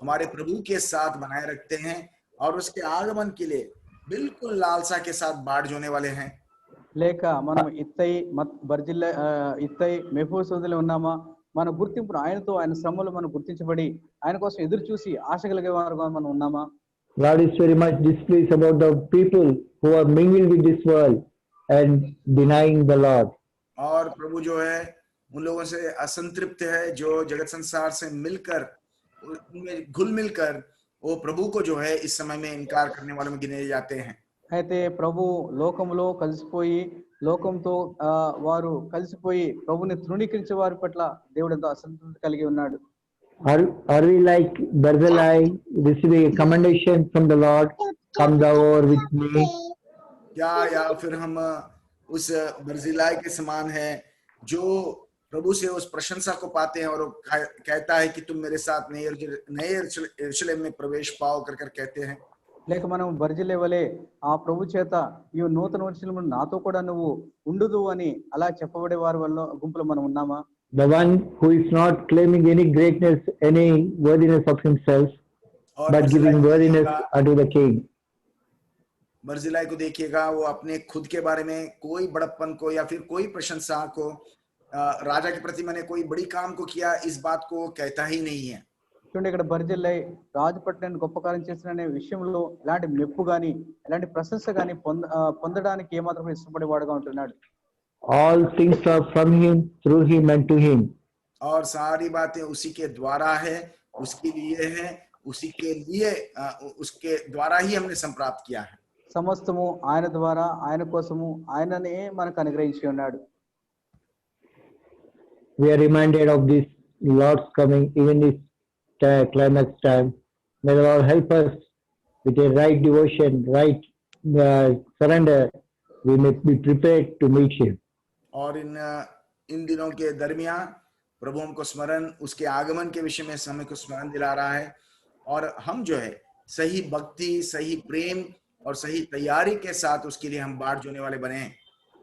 हमारे प्रभु के साथ बनाए रखते हैं और उसके आगमन के लिए बिल्कुल लालसा के साथ बाट जोने वाले हैं? లేక మనం ఇత్తై మెఫీబోషెతులో ఉన్నామా? మన గుర్తింపును ఆయనతో ఆయన శ్రమలో మనం గుర్తించబడి ఆయన కోసం ఎదురు చూసి ఆశ కలిగే వారుగా మనం ఉన్నామా? Lord is very much displeased about the people who are mingled with this world and denying the Lord. और प्रभु जो है उन लोगों से असंतृप्त है जो जगत संसार से मिलकर उनमें घुल मिलकर वो प्रभु को जो है इस समय में इनकार करने वालों में गिने जाते हैं। అయితే ప్రభు లోకంలో కలిసిపోయి లోకంతో వారు కలిసిపోయి ప్రభుని తృణీకరించే వారి పట్ల దేవుడు ఎంతో అసంతృప్తి కలిగి ఉన్నాడు. Are we like Barzillai, receiving a commendation from the Lord, "Come thou over with me"? क्या या फिर हम उस बर्जिलाई के समान है जो प्रभु से उस प्रशंसा को पाते हैं और वो कहता है कि तुम मेरे साथ नए यरूशलेम में प्रवेश पाओ कर कर कहते हैं? లేక మనం బర్జిల్లే వలె ఆ ప్రభు చేత ఈ నూతన వర్షంలో నాతో కూడా నువ్వు ఉండుదు అని అలా చెప్పబడే వారి వల్ల గుంపులో మనం ఉన్నామా? The one who is not claiming any greatness, any worthiness of himself, but giving worthiness unto the king. बर्जिलाई को देखिएगा, वो अपने खुद के बारे में कोई बड़प्पन को या फिर कोई प्रशंसा को राजा के प्रति मैंने कोई बड़ी काम को किया इस बात को कहता ही नहीं है। చూడండి ఇక్కడ బర్జిల్లై రాజు పట్ల నేను గొప్ప కార్యం చేసిన అనే విషయంలో ఎలాంటి మెప్పు గాని ఎలాంటి ప్రశంస గాని పొందడానికి ఏమాత్రం ఇష్టపడేవాడుగా ఉంటున్నాడు. All things are from him, through him and to him. और सारी बातें उसी के द्वारा है, उसके लिए है, उसी के लिए उसके द्वारा ही हमने संप्राप्त किया है। సమస్తము ఆయన ద్వారా ఆయన కోసము ఆయననే మనకు అనుగ్రహించి ఉన్నాడు. We are reminded of this Lord's coming, even this climax time. May the Lord help us with a right devotion, right surrender, we may be prepared to meet him. और इन दिनों के दरमियान प्रभु हमको स्मरण, उसके आगमन के विषय में समय को स्मरण दिला रहा है, और हम जो है सही भक्ति, सही प्रेम और सही तैयारी के साथ उसके लिए हम बाट जोने वाले बने हैं।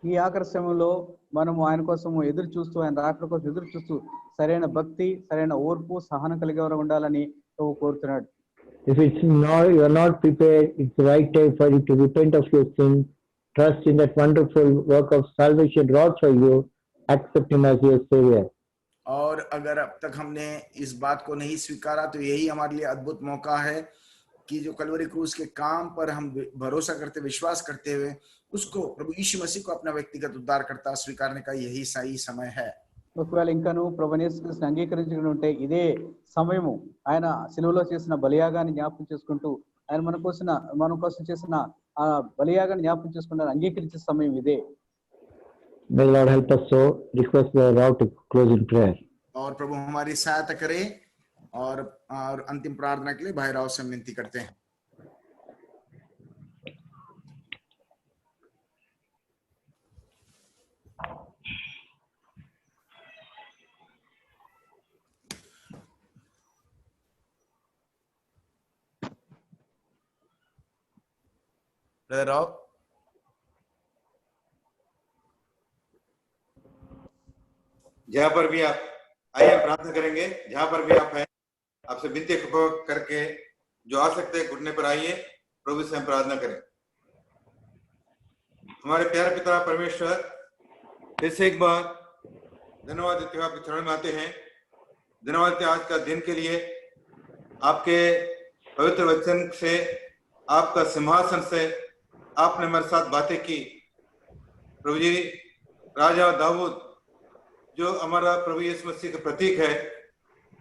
ఈ ఆఖరి సమయంలో మనము ఆయన కోసం ఎదురు చూస్తూ, ఆయన రాకడ కోసం ఎదురు చూస్తూ సరైన భక్తి, సరైన ఓర్పు, సహనం కలిగే వారు ఉండాలని ప్రభు కోరుతున్నాడు. If it's not, you are not prepared, it's the right time for you to repent of your sin, trust in that wonderful work of salvation wrought for you, accept him as your savior. और अगर अब तक हमने इस बात को नहीं स्वीकारा तो यही हमारे लिए अद्भुत मौका है कि जो कलवरी क्रूस के काम पर हम भरोसा करते, विश्वास करते हुए उसको, प्रभु यीशु मसीह को अपना व्यक्तिगत उद्धारकर्ता स्वीकारने का यही सही समय है। ఒకవేళ ఇంకాను ప్రభువైన యేసుక్రీస్తుని అంగీకరించకుండా ఉంటే ఇదే సమయము ఆయన సిలువలో చేసిన బలియాగాన్ని జ్ఞాపకం చేసుకుంటూ, ఆయన మన కోసం చేసిన ఆ బలియాగాన్ని జ్ఞాపకం చేసుకుంటూ అంగీకరించే సమయం ఇదే. May the Lord help us. So request the Lord to close in prayer. और प्रभु हमारी सहायता करे, और अंतिम प्रार्थना के लिए भाई राव से विनती करते हैं। ब्रदर राव, जहां पर भी आप आइए प्रार्थना करेंगे, जहां पर भी आप हैं आपसे विनती करके जो आ सकते हैं घुटने पर आइए, प्रभु से हम प्रार्थना करें। हमारे प्यारे पिता परमेश्वर, फिर से एक बार धन्यवाद देते हुए आपके चरण में आते हैं। धन्यवाद देते आज का दिन के लिए, आपके पवित्र वचन से, आपका सिंहासन से आपने हमारे साथ बातें की। प्रभु जी, राजा दाऊद जो हमारा प्रभु यीशु मसीह का प्रतीक है,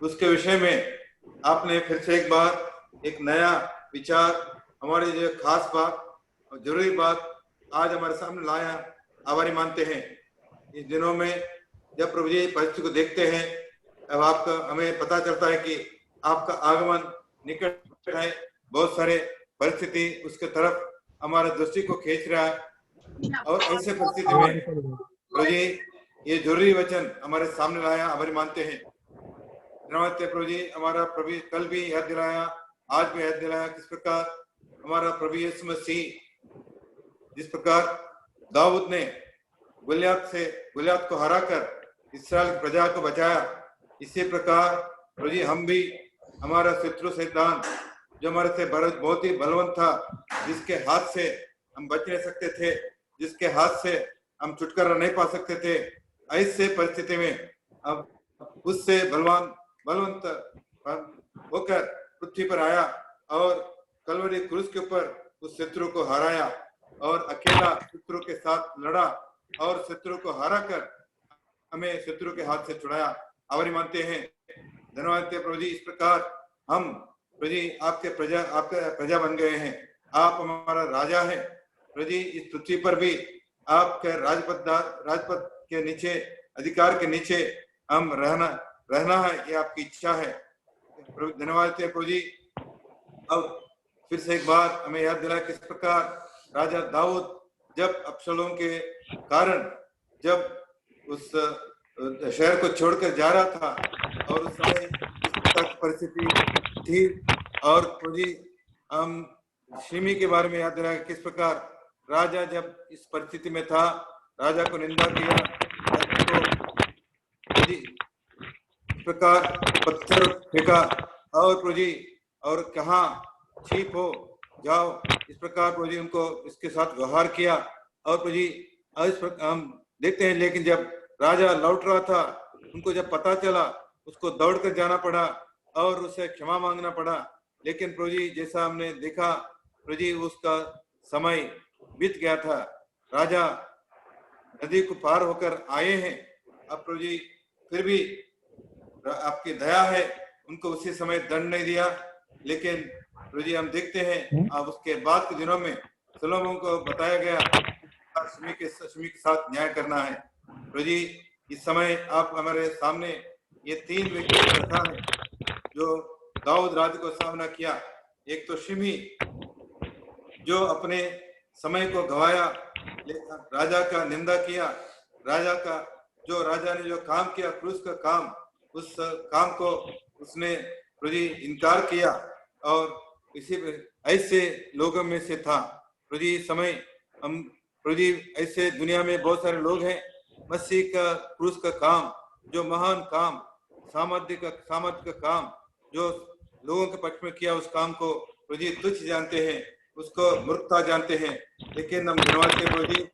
उसके विषय में आपने फिर से एक बार एक नया विचार, हमारी जो खास बात और जरूरी बात आज हमारे सामने लाया। आभारी मानते हैं। इस दिनों में जब प्रभु जी परिस्थिति को देखते हैं, अब आपका हमें पता चलता है कि आपका आगमन निकट है। बहुत सारे परिस्थिति उसके तरफ हमारे दृष्टि को खींच रहा है, और ऐसे परिस्थिति में प्रभु जी ये जरूरी वचन हमारे सामने लाया। आभारी मानते हैं। धन्यवाद प्रभु जी, हमारा प्रभु कल भी याद दिलाया, आज भी याद दिलाया किस प्रकार हमारा प्रभु यीशु मसीह, जिस प्रकार दाऊद ने गुलियात को हराकर इस्राएल की प्रजा को बचाया, इसी प्रकार प्रभु जी हम भी हमारा शत्रु शैतान जो हमारे से बहुत ही बलवंत था, जिसके हाथ से हम बच नहीं सकते थे, जिसके हाथ से हम छुटकारा नहीं पा सकते थे, ऐसे परिस्थिति में अब उससे बलवंत होकर पृथ्वी पर आया और कलवरी क्रूस के ऊपर उस शत्रु को हराया और अकेला शत्रु के साथ लड़ा और शत्रु को हराकर हमें शत्रु के हाथ से छुड़ाया। आभारी मानते हैं। धन्यवाद प्रभु जी, इस प्रकार हम प्रभु जी आपके प्रजा बन गए हैं। आप हमारा राजा है प्रभु जी। इस पृथ्वी पर भी आपके राजपद के नीचे, अधिकार के नीचे हम रहना है, ये आपकी इच्छा है। धन्यवाद प्रभु जी। अब फिर से एक बार हमें याद दिलाया किस प्रकार राजा दाऊद जब अबशालोम के कारण जब उस शहर को छोड़कर जा रहा था और उस समय परिस्थिति थी, और प्रभु जी हम शिमी के बारे में याद दिलाया किस प्रकार राजा जब इस परिस्थिति में था, राजा को निंदा किया, इस प्रकार पत्थर फेंका और प्रभु जी और कहा चीप हो जाओ, इस प्रकार प्रभु जी उनको इसके साथ व्यवहार किया। और प्रभु जी इस प्रकार हम देखते हैं, लेकिन जब राजा लौट रहा था, उनको जब पता चला, उसको दौड़कर जाना पड़ा और उसे क्षमा मांगना पड़ा। लेकिन प्रभु जी जैसा हमने देखा प्रभु जी उसका समय बीत गया था, राजा नदी को पार होकर आए हैं। अब प्रभु जी फिर भी आपकी दया है, उनको उसी समय दंड नहीं दिया। लेकिन प्रभु जी हम देखते हैं अब उसके बाद के दिनों में सोलोमन को बताया गया शमी के साथ न्याय करना है। प्रभु जी इस समय आप हमारे सामने ये 3 व्यक्ति रखा है जो दाऊद राज को सामना किया। एक तो शिमी जो अपने समय को गवाया राजा का निंदा किया, राजा ने जो काम किया क्रूस का काम, उस काम को उसने प्रभु जी इनकार किया और इसी ऐसे लोगों में से था। प्रभु जी समय हम प्रभु जी ऐसे दुनिया में बहुत सारे लोग हैं, मसीह का क्रूस का काम, जो महान काम, सामर्थ्य का काम जो लोगों के पक्ष में किया, उस काम को प्रभु जी तुच्छ जानते हैं, उसको मूर्खता जानते हैं। लेकिन हम धन्यवाद के प्रभु जी,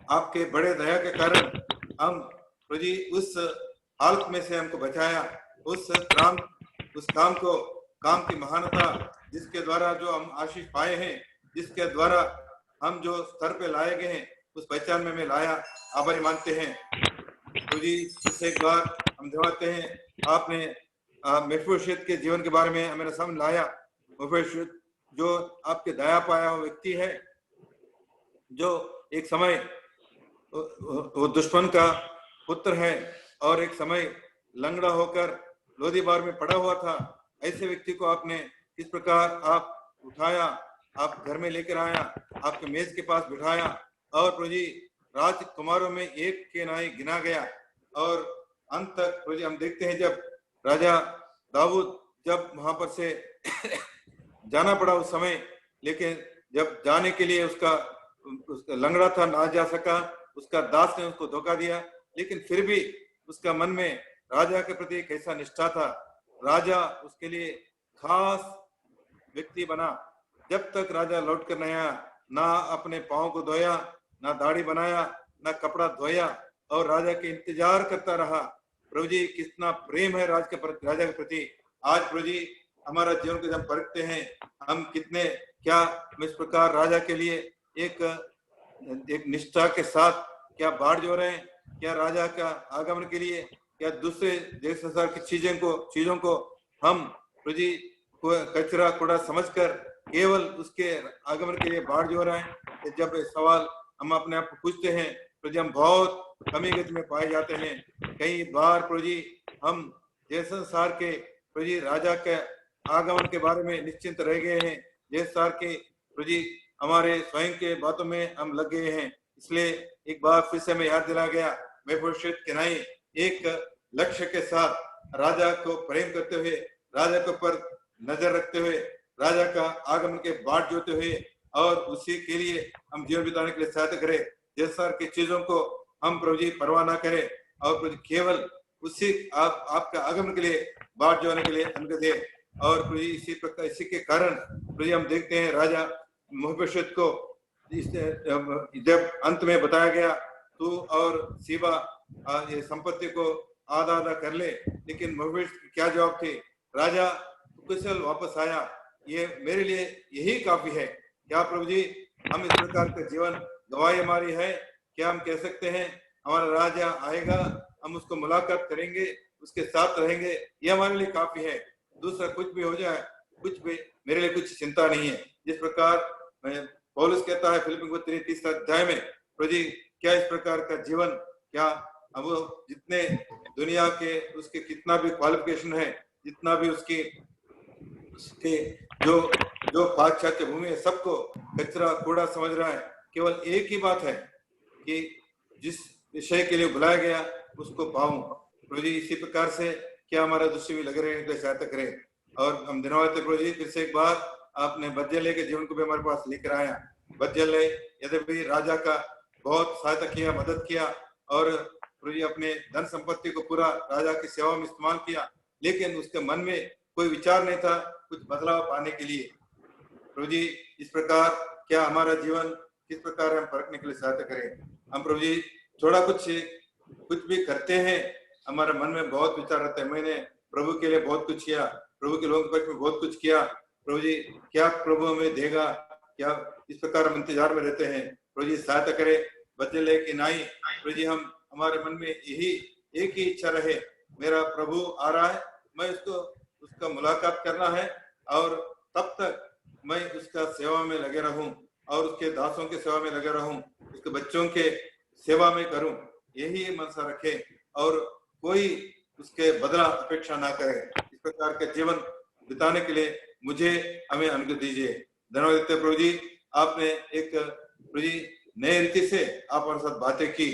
आपके बड़े दया के कारण हम प्रभु जी उस हालत में से हमको बचाया, उस काम की महानता जिसके द्वारा जो हम आशीष पाए हैं, जिसके द्वारा हम जो स्तर पे लाए गए हैं, उस पहचान में हमें लाया। आभारी मानते हैं प्रभु जी। इससे एक बार हम धन्यवाद हैं, आपने मेफीबोशेत के जीवन के बारे में हमें समझ लाया। मेफीबोशेत जो आपके दया पाया हुआ व्यक्ति है, जो एक समय वो दुश्मन का पुत्र है और एक समय लंगड़ा होकर लोदीबार में पड़ा हुआ था। ऐसे व्यक्ति को आपने इस प्रकार आप उठाया, आप घर में लेकर आया, आपके मेज के पास बिठाया और प्रभु जी राजकुमारों में एक के नाई गिना गया और अंत तक प्रभु जी हम देखते हैं जब राजा दाऊद जब वहां पर से जाना पड़ा उस समय, लेकिन जब जाने के लिए उसका लंगड़ा था, ना जा सका, उसका दास ने उसको धोखा दिया, लेकिन फिर भी उसका मन में राजा के प्रति कैसा निष्ठा था। राजा उसके लिए खास व्यक्ति बना। जब तक राजा लौट कर नहीं आया, ना अपने पांव को धोया, ना दाढ़ी बनाया, ना कपड़ा धोया और राजा के इंतजार करता रहा। प्रभु जी कितना प्रेम है राजा के प्रति। आज प्रभु जी हमारा जीवन को जब परखते हैं, हम कितने क्या इस प्रकार राजा के लिए एक निष्ठा के साथ क्या बाढ़ जो रहे हैं, क्या राजा का आगमन के लिए, क्या दूसरे देश संसार की चीजों को हम प्रभु जी कचरा कूड़ा समझकर केवल उसके आगमन के लिए बाढ़ जो रहे हैं। जब सवाल हम अपने आप को पूछते हैं, प्रभु जी हम बहुत कमी गति में पाए जाते हैं। कई बार प्रभु जी हम देश संसार के प्रभु जी राजा के आगमन के बारे में निश्चिंत रह गए हैं। देश संसार के प्रभु जी हमारे स्वयं के बातों में हम लग गए हैं। इसलिए एक बार फिर से हमें याद दिला गया, मेफीबोशेत के नाई एक लक्ष्य के साथ राजा को प्रेम करते हुए, राजा के ऊपर नजर रखते हुए, राजा का आगमन के बाट जोते हुए और उसी के लिए हम जीवन बिताने के लिए सहायता करें। जैसा की चीजों को हम प्रभु जी परवाह ना करें और प्रभु जी केवल उसी आपका आगमन के लिए बाट जोने के लिए अनुग्रह दे। और प्रभु जी इसी के कारण प्रभु जी हम देखते हैं राजा मेफीबोशेत को जब अंत में बताया गया तू और सीबा ये संपत्ति को आधा आधा कर ले, लेकिन मेफीबोशेत की क्या जवाब थी, राजा कुशल वापस आया, ये मेरे लिए यही काफी है। क्या प्रभु जी हम इस प्रकार का जीवन गवाही हमारी है? क्या हम कह सकते हैं हमारा राजा आएगा, हम उसको मुलाकात करेंगे, उसके साथ रहेंगे, ये हमारे लिए काफी है। दूसरा कुछ भी हो जाए, कुछ भी मेरे लिए कुछ चिंता नहीं है। जिस प्रकार पौलुस कहता है फिलिप्पियों को 3 अध्याय में, प्रभु जी क्या इस प्रकार का जीवन, क्या अब जितने दुनिया के उसके कितना भी क्वालिफिकेशन है, जितना भी उसके जो बादशाह की भूमि है, सबको कचरा कूड़ा समझ रहा है। केवल एक ही बात है कि जिस विषय के लिए बुलाया गया उसको पाऊं। प्रभु जी इसी प्रकार से क्या हमारा दृष्टि भी लगे रहे, सहायता करें। और हम धन्यवाद प्रभु जी, फिर से एक बार आपने बज्जले के जीवन को भी हमारे पास लेकर आया। बज्जले यद्यपि राजा का बहुत सहायता किया, मदद किया और प्रभु जी अपने धन संपत्ति को पूरा राजा की सेवा में इस्तेमाल किया, लेकिन उसके मन में कोई विचार नहीं था कुछ बदलाव पाने के लिए। प्रभु जी इस प्रकार क्या हमारा जीवन किस प्रकार हम परखने के लिए सहायता करें। हम प्रभु जी थोड़ा कुछ भी करते हैं, हमारे मन में बहुत विचार रहते हैं, मैंने प्रभु के लिए बहुत कुछ किया, प्रभु के लोगों के पक्ष में बहुत कुछ किया, प्रभु जी क्या प्रभु हमें देगा, क्या इस प्रकार हम इंतजार में रहते हैं। प्रभु जी सहायता करे। बदले की नाई प्रभु जी हम हमारे मन में यही एक ही इच्छा रहे, मेरा प्रभु आ रहा है, मैं उसका मुलाकात करना है और तब तक मैं उसका सेवा में लगे रहूं और उसके दासों के सेवा में लगे रहूं, उसके बच्चों के सेवा में करूं, यही मनसा रखे और कोई उसके बदला अपेक्षा ना करे। इस प्रकार के जीवन बिताने के लिए मुझे हमें अनुग्रह दीजिए। धन्यवाद देते प्रभु जी, आपने एक प्रभु जी नए रीति से आप हमारे साथ बातें की।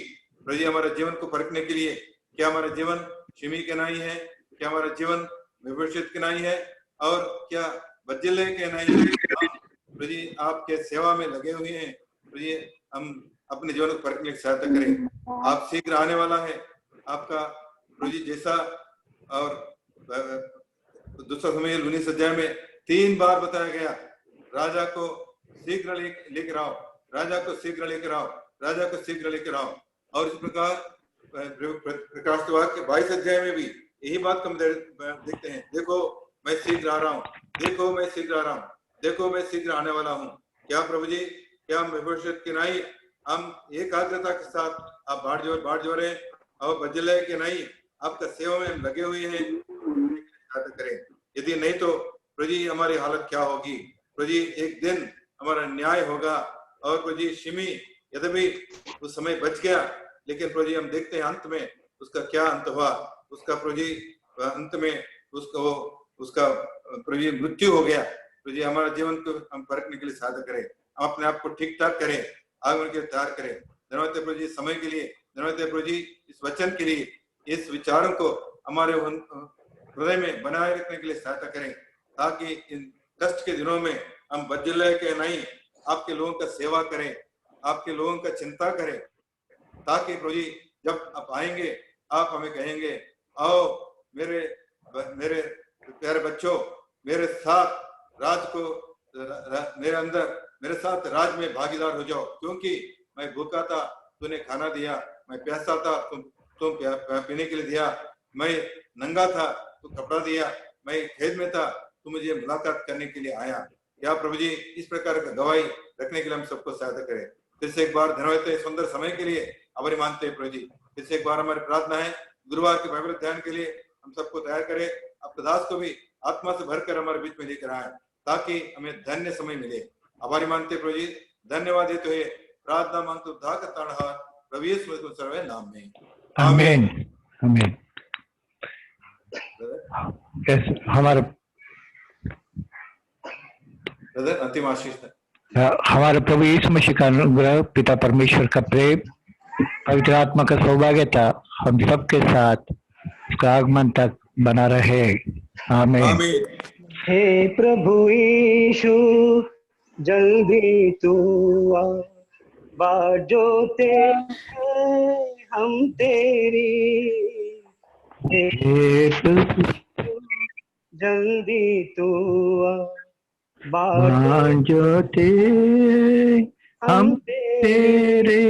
प्रभु जी हमारे जीवन को परखने के लिए, क्या हमारा जीवन शिमी के नाई है, क्या हमारा जीवन विभूषित के नाई है, और क्या बज्जिले के नाई है। प्रभु जी आपके सेवा में लगे हुए हैं। प्रभु जी हम अपने जीवन को परखने की सहायता करें। आप शीघ्र आने वाला है। आपका प्रभु जी जैसा और दूसरा समय 19 अध्याय में 3 बार बताया गया, राजा को शीघ्र लेकर आओ, राजा को शीघ्र लेकर आओ, राजा को शीघ्र लेकर आओ। और इस प्रकार प्रकाश वाक्य 22 अध्याय में भी यही बात हम देखते हैं, देखो मैं शीघ्र आ रहा हूँ, देखो मैं शीघ्र आ रहा हूँ, देखो मैं शीघ्र आने वाला हूँ। क्या प्रभु जी, क्या हम भविष्य के नहीं हम एकाग्रता के साथ आप बाढ़ जोरे और बजले के नहीं आपका सेवा में लगे हुए हैं करें। यदि नहीं तो प्रभु जी हमारी हालत क्या होगी। प्रभु जी एक दिन हमारा न्याय होगा। और प्रभु जी शिमी यद्यपि उस समय बच गया, लेकिन प्रभु जी हम देखते हैं अंत में उसका क्या अंत हुआ। उसका प्रभु जी अंत में उसका प्रभु जी मृत्यु हो गया। प्रभु जी हमारा जीवन को हम परखने के लिए सहायता करें, हम अपने आप को ठीक ठाक करें, आगमन के तैयार करें। धन्यवाद प्रभु जी समय के लिए, धन्यवाद प्रभु जी इस वचन के लिए, इस विचारों को हमारे हृदय में बनाए रखने के लिए सहायता करें, ताकि इन कष्ट के दिनों में हम बज्जिले के नहीं आपके लोगों का सेवा करें, आपके लोगों का चिंता करें, ताकि प्रभु जी जब आप आएंगे आप हमें कहेंगे, आओ मेरे प्यारे बच्चों, मेरे साथ राज को मेरे अंदर मेरे साथ राज में भागीदार हो जाओ, क्योंकि मैं भूखा था तूने खाना दिया, मैं प्यासा था तुम पीने के लिए दिया, मैं नंगा था तू कपड़ा दिया, मैं खेत में था तू मुझे मुलाकात करने के लिए आया। या प्रभु जी इस प्रकार का गवाही रखने के लिए हम सबको सहायता करें। फिर से एक बार धन्यवाद है सुंदर समय के लिए, आभारी मानते हैं प्रभु जी। फिर से एक बार हमारी प्रार्थना है गुरुवार के बाइबल ध्यान के लिए हम सबको तैयार करें, आपके दास को भी आत्मा से भरकर हमारे बीच में लेकर आए, ताकि हमें धन्य समय मिले। आभारी मानते प्रभु जी, धन्यवाद देते हुए प्रार्थना मांगते उद्धार का तारणहार प्रभु यीशु मसीह के सर्वे नाम में आमीन आमीन। हमारे अंतिम आशीष हमारे प्रभु यीशु मसीह का अनुग्रह, पिता परमेश्वर का प्रेम, पवित्र आत्मा का सौभाग्यता हम सबके साथ उसका आगमन तक बना रहे। आमीन। हे प्रभु यीशु जल्दी तू आ, बाट जोते हम तेरी, हे जल्दी तू आ, बाट जोते हम तेरे।